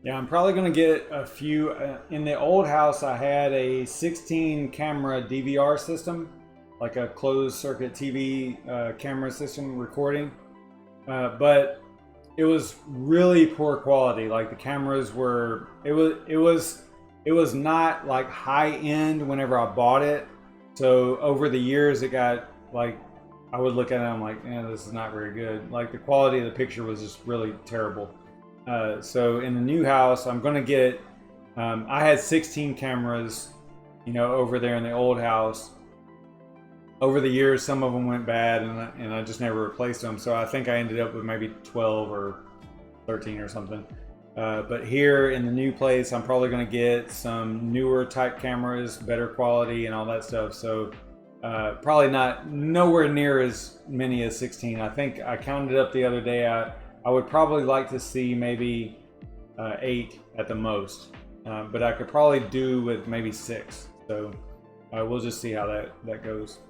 Yeah, I'm probably going to get a few. In the old house, I had a 16 camera DVR system, like a closed circuit TV camera system recording. But it was really poor quality. Like the cameras were, it was not like high end whenever I bought it. So over the years, it got like, I would look at it and I'm like, yeah, this is not very good. Like the quality of the picture was just really terrible. So in the new house, I'm going to get, I had 16 cameras, you know, over there in the old house. Over the years, some of them went bad and I just never replaced them. So I think I ended up with maybe 12 or 13 or something. But here in the new place, I'm probably going to get some newer type cameras, better quality and all that stuff. So probably nowhere near as many as 16. I think I counted up the other day. I would probably like to see maybe 8 at the most, but I could probably do with maybe 6. So we'll just see how that goes.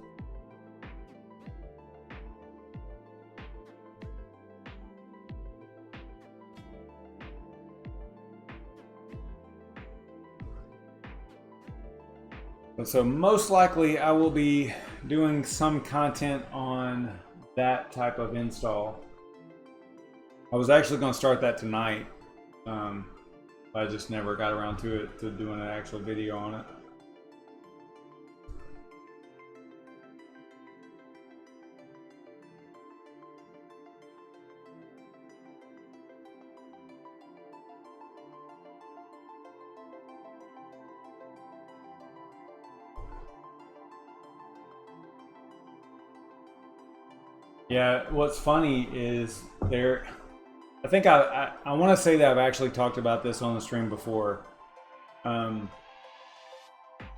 So most likely I will be doing some content on that type of install. I was actually going to start that tonight. I just never got around to doing an actual video on it. Yeah, what's funny is I think I want to say that I've actually talked about this on the stream before. You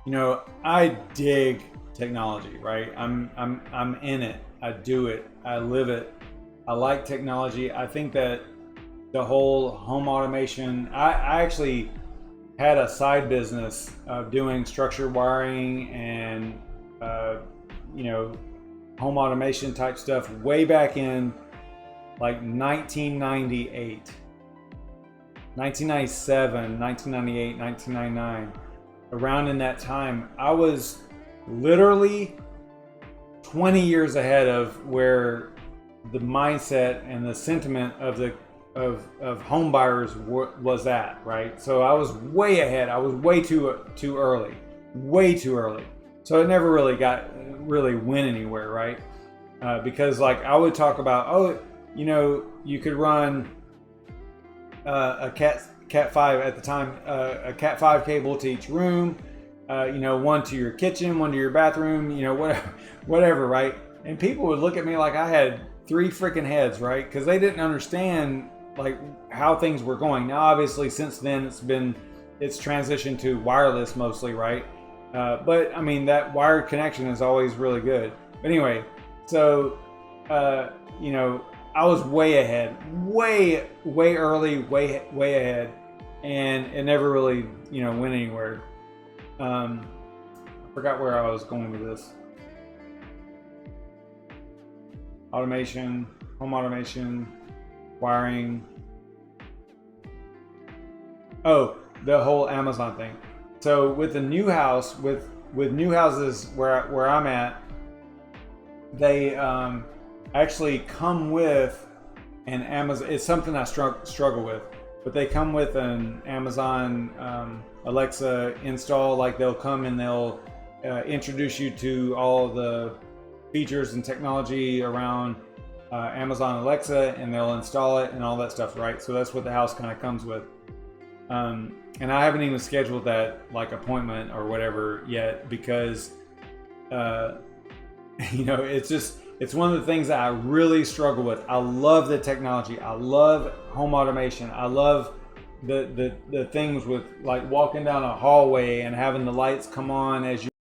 know, I dig technology, right? I'm in it. I do it. I live it. I like technology. I think that the whole home automation, I actually had a side business of doing structured wiring and you know, home automation type stuff way back in like 1998, 1997, 1998, 1999. Around in that time, I was literally 20 years ahead of where the mindset and the sentiment of home buyers was at, right? So I was way ahead. I was way too early, way too early. So it never really went anywhere, right? Because like I would talk about, oh, you know, you could run a Cat 5 at the time, a Cat 5 cable to each room, you know, one to your kitchen, one to your bathroom, you know, whatever, right? And people would look at me like I had 3 freaking heads, right? Because they didn't understand like how things were going. Now, obviously, since then it's transitioned to wireless mostly, right? But I mean, that wired connection is always really good. But anyway, so you know, I was way ahead, way early, way ahead, and it never really, you know, went anywhere. I forgot where I was going with this. Automation, home automation, wiring. Oh, the whole Amazon thing. So with the new house, with new houses where I'm at, they actually come with an Amazon. It's something I struggle with, but they come with an Amazon Alexa install. Like they'll come and they'll introduce you to all the features and technology around Amazon Alexa, and they'll install it and all that stuff, right? So that's what the house kind of comes with. And I haven't even scheduled that like appointment or whatever yet because you know, it's one of the things that I really struggle with. I love the technology. I love home automation. I love the things with like walking down a hallway and having the lights come on as you